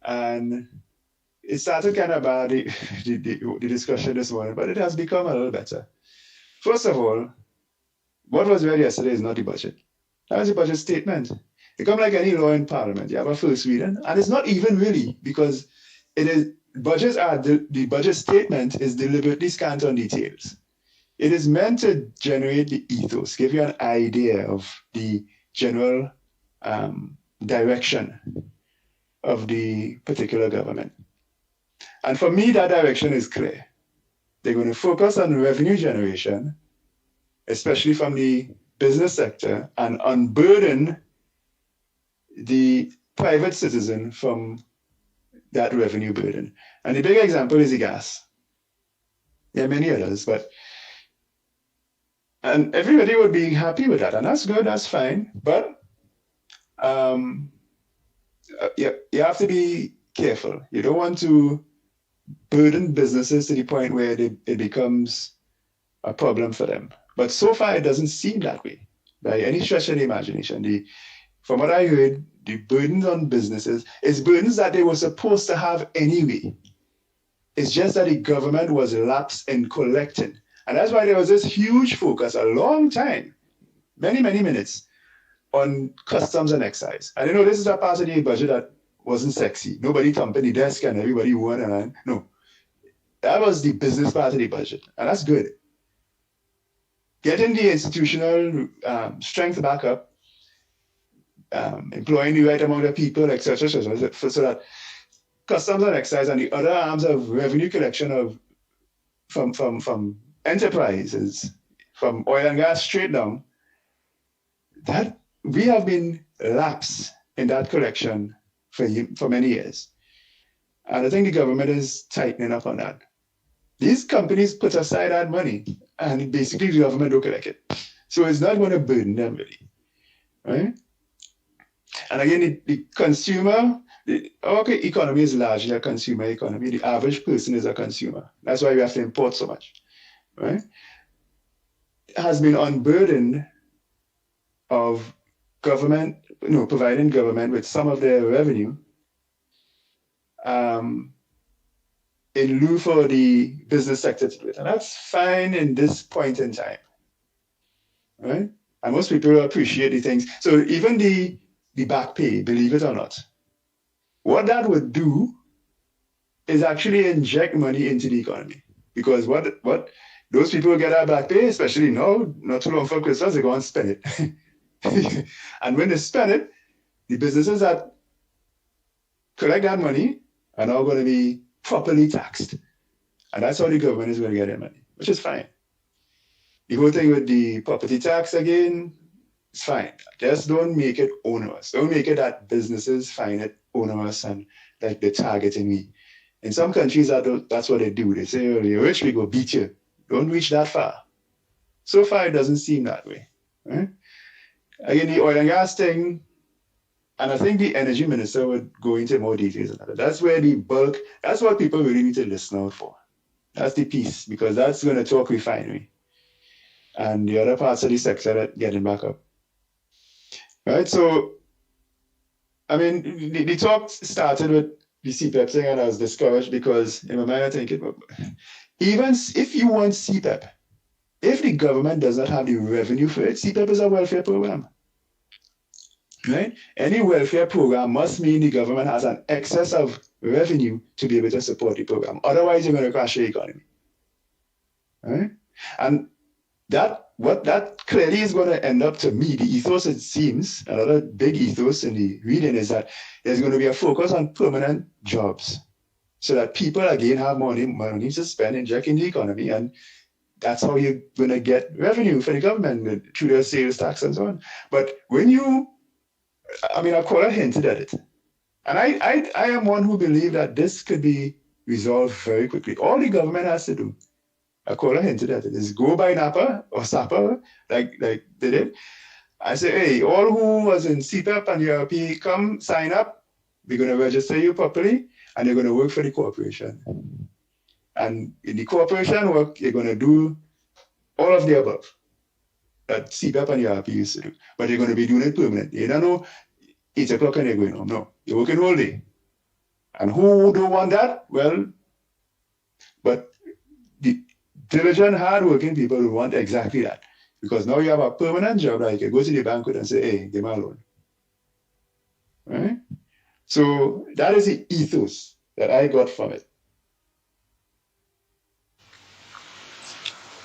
and it started kind of bad, the discussion this morning, but it has become a little better. First of all, what was read yesterday is not the budget. That was the budget statement. It comes like any law in Parliament. You have a first reading, and it's not even really because it is budgets are the budget statement is deliberately scant on details. It is meant to generate the ethos, give you an idea of the general direction of the particular government. And for me, that direction is clear. They're going to focus on revenue generation, especially from the business sector, and unburden the private citizen from that revenue burden. And the big example is the gas. There are many others, and everybody would be happy with that, and that's good, that's fine. But you have to be careful. You don't want to burden businesses to the point where it becomes a problem for them. But so far, it doesn't seem that way by any stretch of the imagination. From what I heard, the burdens on businesses is burdens that they were supposed to have anyway. It's just that the government was lapsed in collecting. And that's why there was this huge focus, a long time, many, many minutes, on customs and excise. And this is a part of the budget that wasn't sexy. Nobody thumping the desk and everybody won. No, that was the business part of the budget. And that's good. Getting the institutional strength back up, employing the right amount of people, etc., so that customs and excise and the other arms of revenue collection from enterprises, from oil and gas straight down, that we have been lapsed in that collection for many years. And I think the government is tightening up on that. These companies put aside that money, and basically the government don't collect it. So it's not going to burden them really, right? And again, the consumer, our economy is largely a consumer economy. The average person is a consumer. That's why we have to import so much, right? It has been unburdened of providing government with some of their revenue in lieu for the business sector to do it. And that's fine in this point in time, right? And most people appreciate the things. So even the back pay, believe it or not, what that would do is actually inject money into the economy. Because what those people get our back pay, especially now, not too long for Christmas, they go and spend it. And when they spend it, the businesses that collect that money are now going to be properly taxed. And that's how the government is going to get their money, which is fine. The whole thing with the property tax again, it's fine. Just don't make it onerous. Don't make it that businesses find it onerous and like they're targeting me. In some countries, that's what they do. They say, oh, you're rich, we go beat you. Don't reach that far. So far, it doesn't seem that way. Right? Again, the oil and gas thing, and I think the energy minister would go into more details on that. That's where the bulk, that's what people really need to listen out for. That's the piece, because that's going to talk refinery. And the other parts of the sector that getting back up. Right? So, I mean, the talk started with the CPEP thing, and I was discouraged because in my mind I think even if you want CPEP, if the government does not have the revenue for it, CPEP is a welfare program. Right? Any welfare program must mean the government has an excess of revenue to be able to support the program. Otherwise, you're going to crash the economy. Right? And what that clearly is going to end up, to me, the ethos, it seems, another big ethos in the reading is that there's going to be a focus on permanent jobs so that people again have money to spend, inject in the economy, and that's how you're going to get revenue for the government through their sales tax and so on. But when I call it hinted at it. And I am one who believes that this could be resolved very quickly. All the government has to do, I call it hinted at it, is go by NAPA or SAPA, like they did. I say, hey, all who was in CPEP and URP, come sign up. We're going to register you properly, and you're going to work for the corporation. And in the corporation work, you're going to do all of the above that CPEP and URP used to do. But you're going to be doing it permanently. You don't know 8 o'clock and you're going home. No, you're working all day. And who don't want that? Well, but the diligent, hard-working people will want exactly that. Because now you have a permanent job that you can go to the bank with and say, hey, give me a loan. Right? So that is the ethos that I got from it.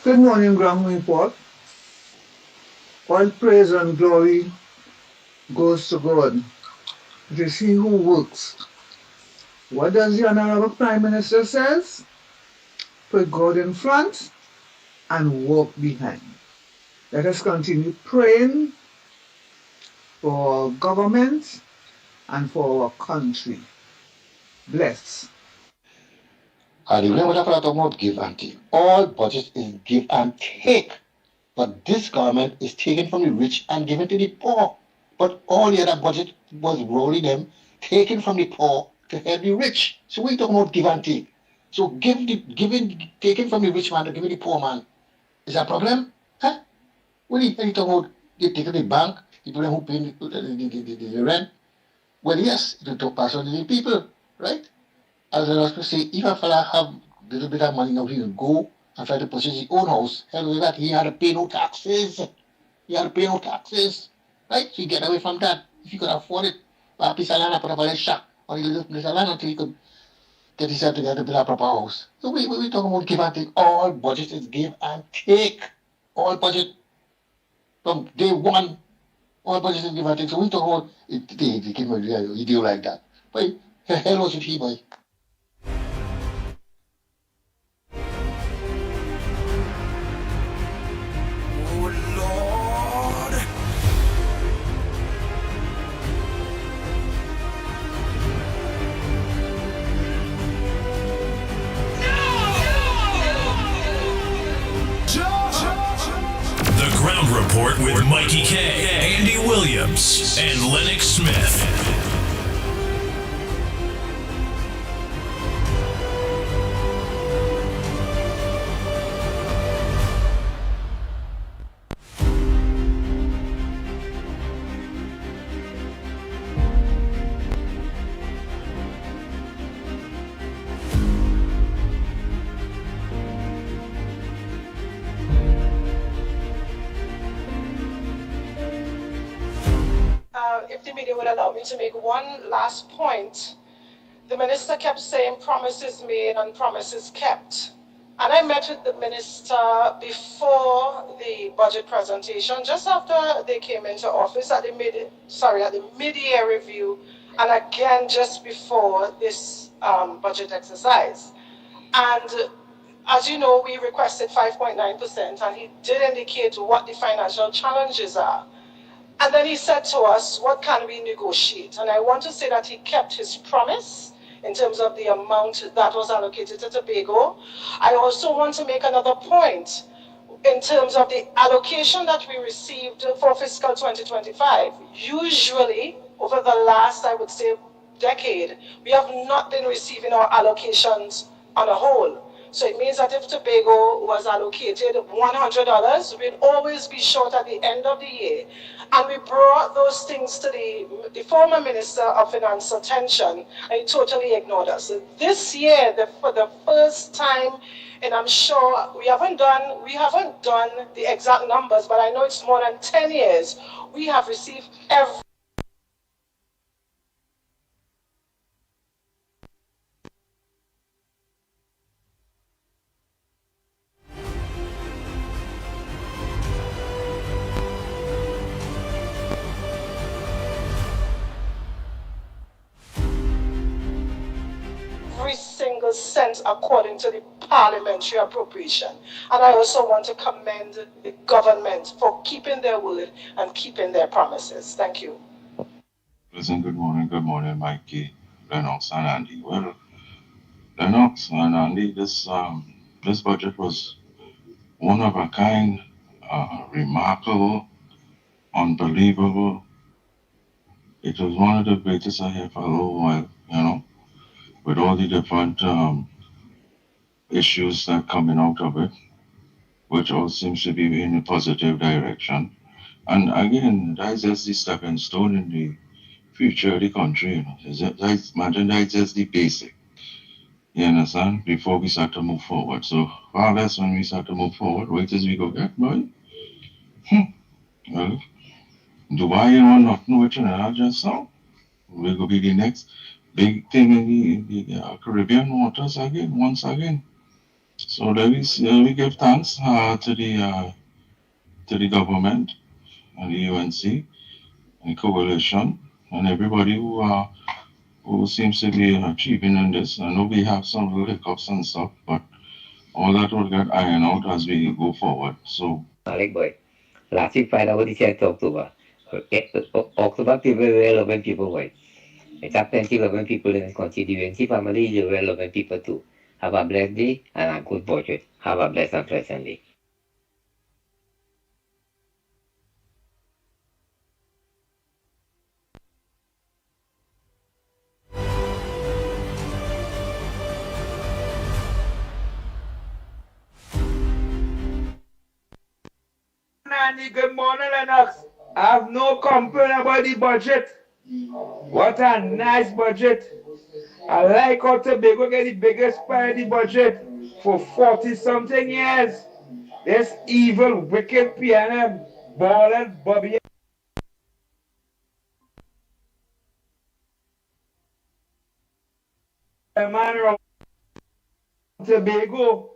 Good morning, Ground Report. All praise and glory goes to God. It is He who works. What does the Honorable Prime Minister says? Put God in front and walk behind. Let us continue praying for our government and for our country. Bless. And remember what I talk about give and take. All budget is give and take. But this government is taken from the rich and given to the poor. But all the other budget was rolling them, taken from the poor to help the rich. So we talk about give and take. So taking from the rich man to give the poor man. Is that a problem? Huh? When you talk about they take the bank, people who pay the rent, well, yes, it will pass on to the people, right? As I was to say, if a fella have a little bit of money now, he will go and try to purchase his own house. Hell with that, he had to pay no taxes. Right? So you get away from that. If you could afford it, buy a piece of land and put up a little shack or a little piece of land until you could get yourself together to build a proper house. So we talk about give and take. All budget is give and take. All budget from day one, all budget is give and take. So we talk about they give a deal like that. But hell was it he, boy? The Ground Report with Mickie K, Andy Williams, and Lennox Smith. you would allow me to make one last point. The minister kept saying promises made and promises kept. And I met with the minister before the budget presentation, just after they came into office at the mid-year review, and again just before this budget exercise. And as you know, we requested 5.9%, and he did indicate what the financial challenges are. And then he said to us, what can we negotiate? And I want to say that he kept his promise in terms of the amount that was allocated to Tobago. I also want to make another point in terms of the allocation that we received for fiscal 2025. Usually, over the last, I would say, decade, we have not been receiving our allocations on a whole. So it means that if Tobago was allocated $100, we'd always be short at the end of the year. And we brought those things to the former Minister of Finance attention, and he totally ignored us. So this year, for the first time, and I'm sure we haven't done the exact numbers, but I know it's more than 10 years, we have received every single cent according to the parliamentary appropriation. And I also want to commend the government for keeping their word and keeping their promises. Thank you. Listen, good morning, Mikey, Lennox, and Andy. Well, Lennox and Andy, this budget was one of a kind, remarkable, unbelievable. It was one of the greatest I have for a little while, with all the different issues that coming out of it, which all seems to be in a positive direction. And again, that's just the stepping stone in the future of the country. Imagine that's just the basic. You understand? Before we start to move forward. So far less when we start to move forward, wait till we go get, boy. Well, Dubai ain't want nothing with Trinidad just now. We're going to be the next big thing in the Caribbean waters again, once again. So we give thanks to the government and the UNC and the coalition and everybody who seems to be achieving in this. I know we have some little hiccups and stuff, but all that will get ironed out as we go forward. So, Malik boy, last week Friday was the 10th of October. October people were 11 people boy. It's up 11 people in the constituency family, you were 11 people too. Have a blessed day and a good budget. Have a blessed and pleasant day. Andy, good morning, Lennox. I have no complaint about the budget. What a nice budget. I like how Tobago get the biggest part of the budget for 40-something years. This evil, wicked PNM, Ball and Bobby. Man around Tobago.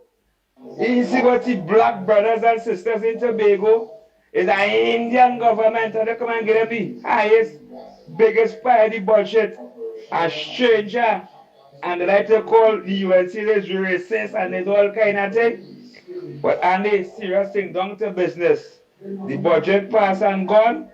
You see what the black brothers and sisters in Tobago is an Indian government, and they come and get the highest, biggest part of the budget. A stranger, and they like to call the UNC is racist and it's all kind of thing. But Andy, serious thing, down to business. The budget passed and gone.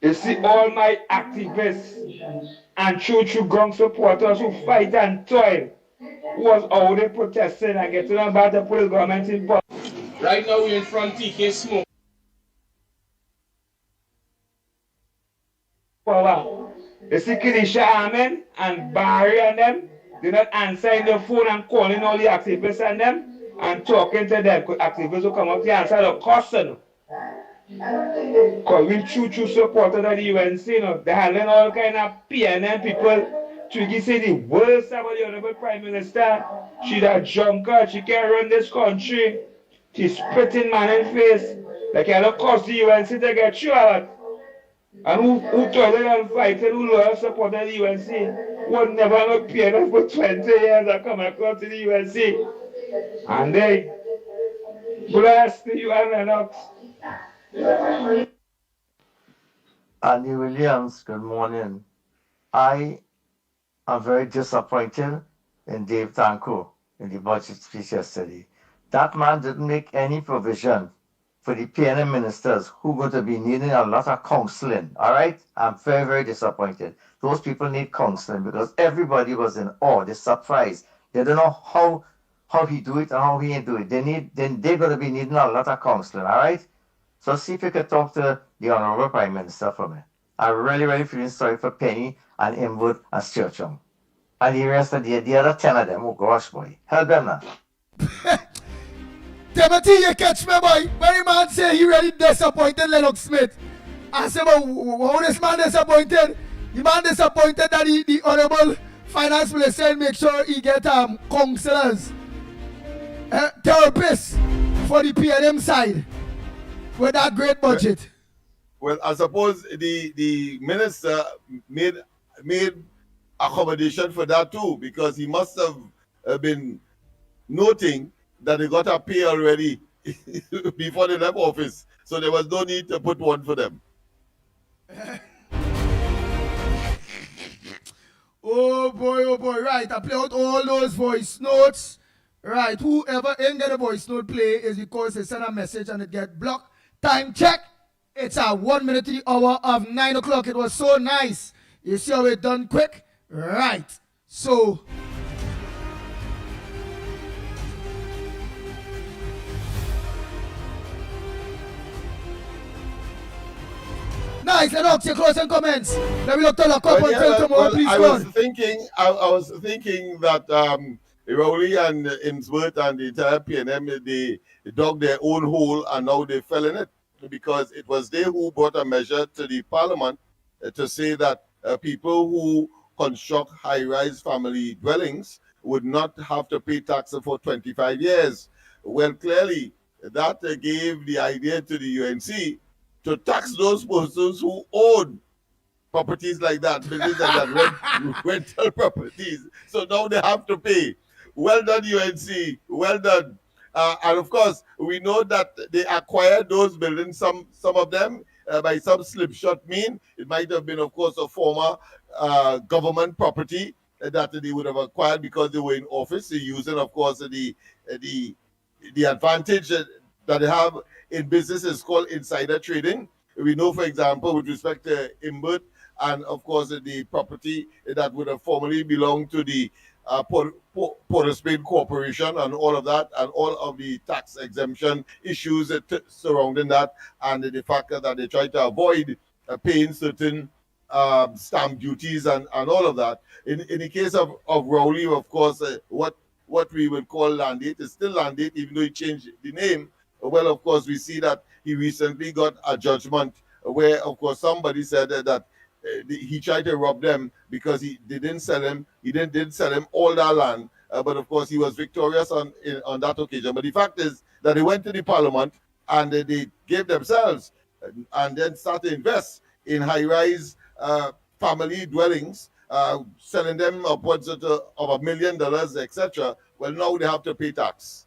You see all my activists and true ground supporters who fight and toil, who was out there protesting and getting on about to put the government in power. Right now we're in front TK Smoke. Power. You see Kirisha Amen and Barry and them, they're not answering the phone and calling all the activists and them and talking to them. Activists will come up to answer the question. Because we true supporters of the UNC, they're handling all kind of PNM people. Twiggy say the worst about the Honorable Prime Minister. She's a drunkard, she can't run this country. She's spitting man in face. Like, I don't cost the UNC to get through a lot. And who told and fighting, who loyal supported the UNC, was never appeared for 20 years I come across to the UNC. And they bless the UN Lennox. Andy Williams, good morning. I am very disappointed in Dave Tanko in the budget speech yesterday. That man didn't make any provision for the PNM ministers who are going to be needing a lot of counseling. All right? I'm very, very disappointed. Those people need counseling because everybody was in awe. They're surprised. They don't know how he do it and how he ain't do it. They're going to be needing a lot of counseling. All right? So see if you could talk to the Honorable Prime Minister for me. I'm really, really feeling sorry for Penny and Inwood and Sturgeon. And the rest of the other 10 of them, oh gosh, boy. Help them now. Timothy, you catch me, boy. When the man say he really disappointed Lennox Smith. I said, but how this man disappointed? The man disappointed that the Honorable Finance Minister make sure he get counselors, therapists for the PNM side with that great budget. Well, I suppose the minister made accommodation for that too, because he must have been noting that they got a pay already before they left office. So there was no need to put one for them. Oh boy, right. I play out all those voice notes. Right, whoever ain't get a voice note play is because they send a message and it get blocked. Time check. It's a 1 minute to the hour of 9 o'clock. It was so nice. You see how it done quick? Right. So nice, Lennox, your closing comments. Let me look to lock up until tomorrow, please. I was thinking that Rowley and Innsworth and the entire PNM, they dug their own hole and now they fell in it, because it was they who brought a measure to the parliament to say that people who construct high-rise family dwellings would not have to pay taxes for 25 years. Well, clearly, that gave the idea to the UNC to tax those persons who own properties like that, buildings like that, rental properties. So now they have to pay. Well done, UNC. Well done. And of course, we know that they acquired those buildings, some of them, by some slipshod mean. It might have been, of course, a former government property that they would have acquired because they were in office. They're using, of course, the advantage that they have in business is called insider trading. We know, for example, with respect to Imbert and, of course, the property that would have formerly belonged to the Port of Spain Corporation and all of that, and all of the tax exemption issues surrounding that, and the fact that they try to avoid paying certain stamp duties and all of that. In the case of Rowley, of course, what we would call Landate is still Landate, even though he changed the name. Well, of course, we see that he recently got a judgment where, of course, somebody said that he tried to rob them because they didn't sell him. He didn't sell him all that land, but of course he was victorious on that occasion. But the fact is that they went to the parliament and they gave themselves and then started to invest in high-rise family dwellings, selling them upwards of $1 million, etc. Well, now they have to pay tax.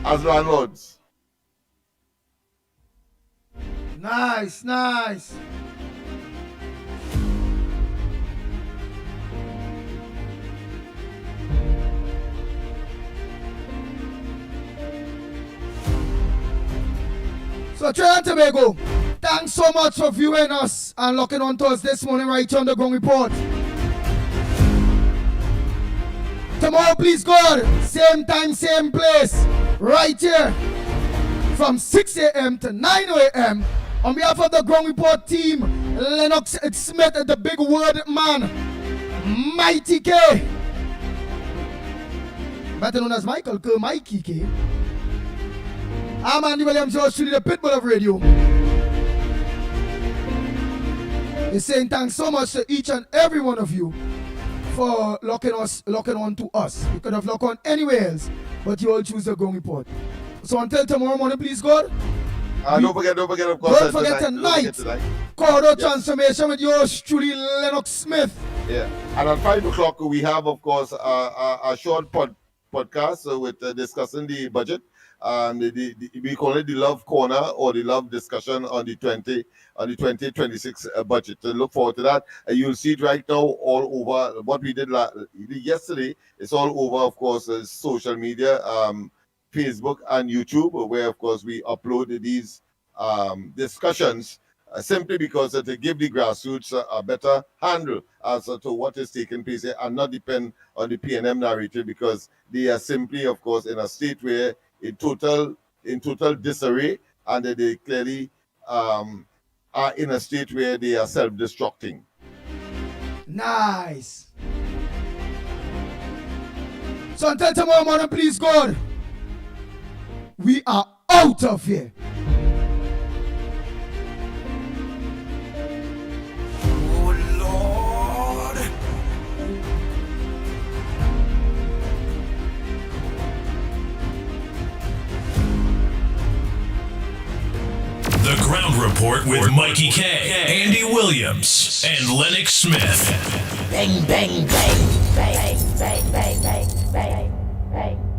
As landlords. Nice. So Trinidad and Tobago, thanks so much for viewing us and locking on to us this morning right here on the Ground Report. Tomorrow, please God, same time, same place, right here from 6 a.m. to 9 a.m. On behalf of the Ground Report team, Lennox Smith, the big word man, Mighty K, better known as Michael Kerr, Mikey K. I'm Andy Williams, yours truly, the Pitbull of radio. We're saying thanks so much to each and every one of you for locking on to us. You could have locked on anywhere else, but you all choose the Ground Report. So until tomorrow morning, please, God. Don't forget, of course. Don't forget tonight. Corridor Transformation with yours truly, Lennox Smith. Yeah. And at 5 o'clock, we have, of course, a short podcast with discussing the budget. We call it the Love Corner or the Love Discussion on the 2026 budget. So look forward to that. You'll see it right now all over. What we did yesterday, it's all over, of course, social media, Facebook and YouTube, where, of course, we upload these discussions simply because to give the grassroots a better handle as to what is taking place here and not depend on the PNM narrative, because they are simply, of course, in a state where in total disarray, and they clearly are in a state where they are self-destructing. Nice. So until tomorrow morning, please, God, we are out of here. The Ground Report with Mikey K, Andy Williams, and Lennox Smith. Bang, bang, bang, bang, bang, bang, bang, bang, bang.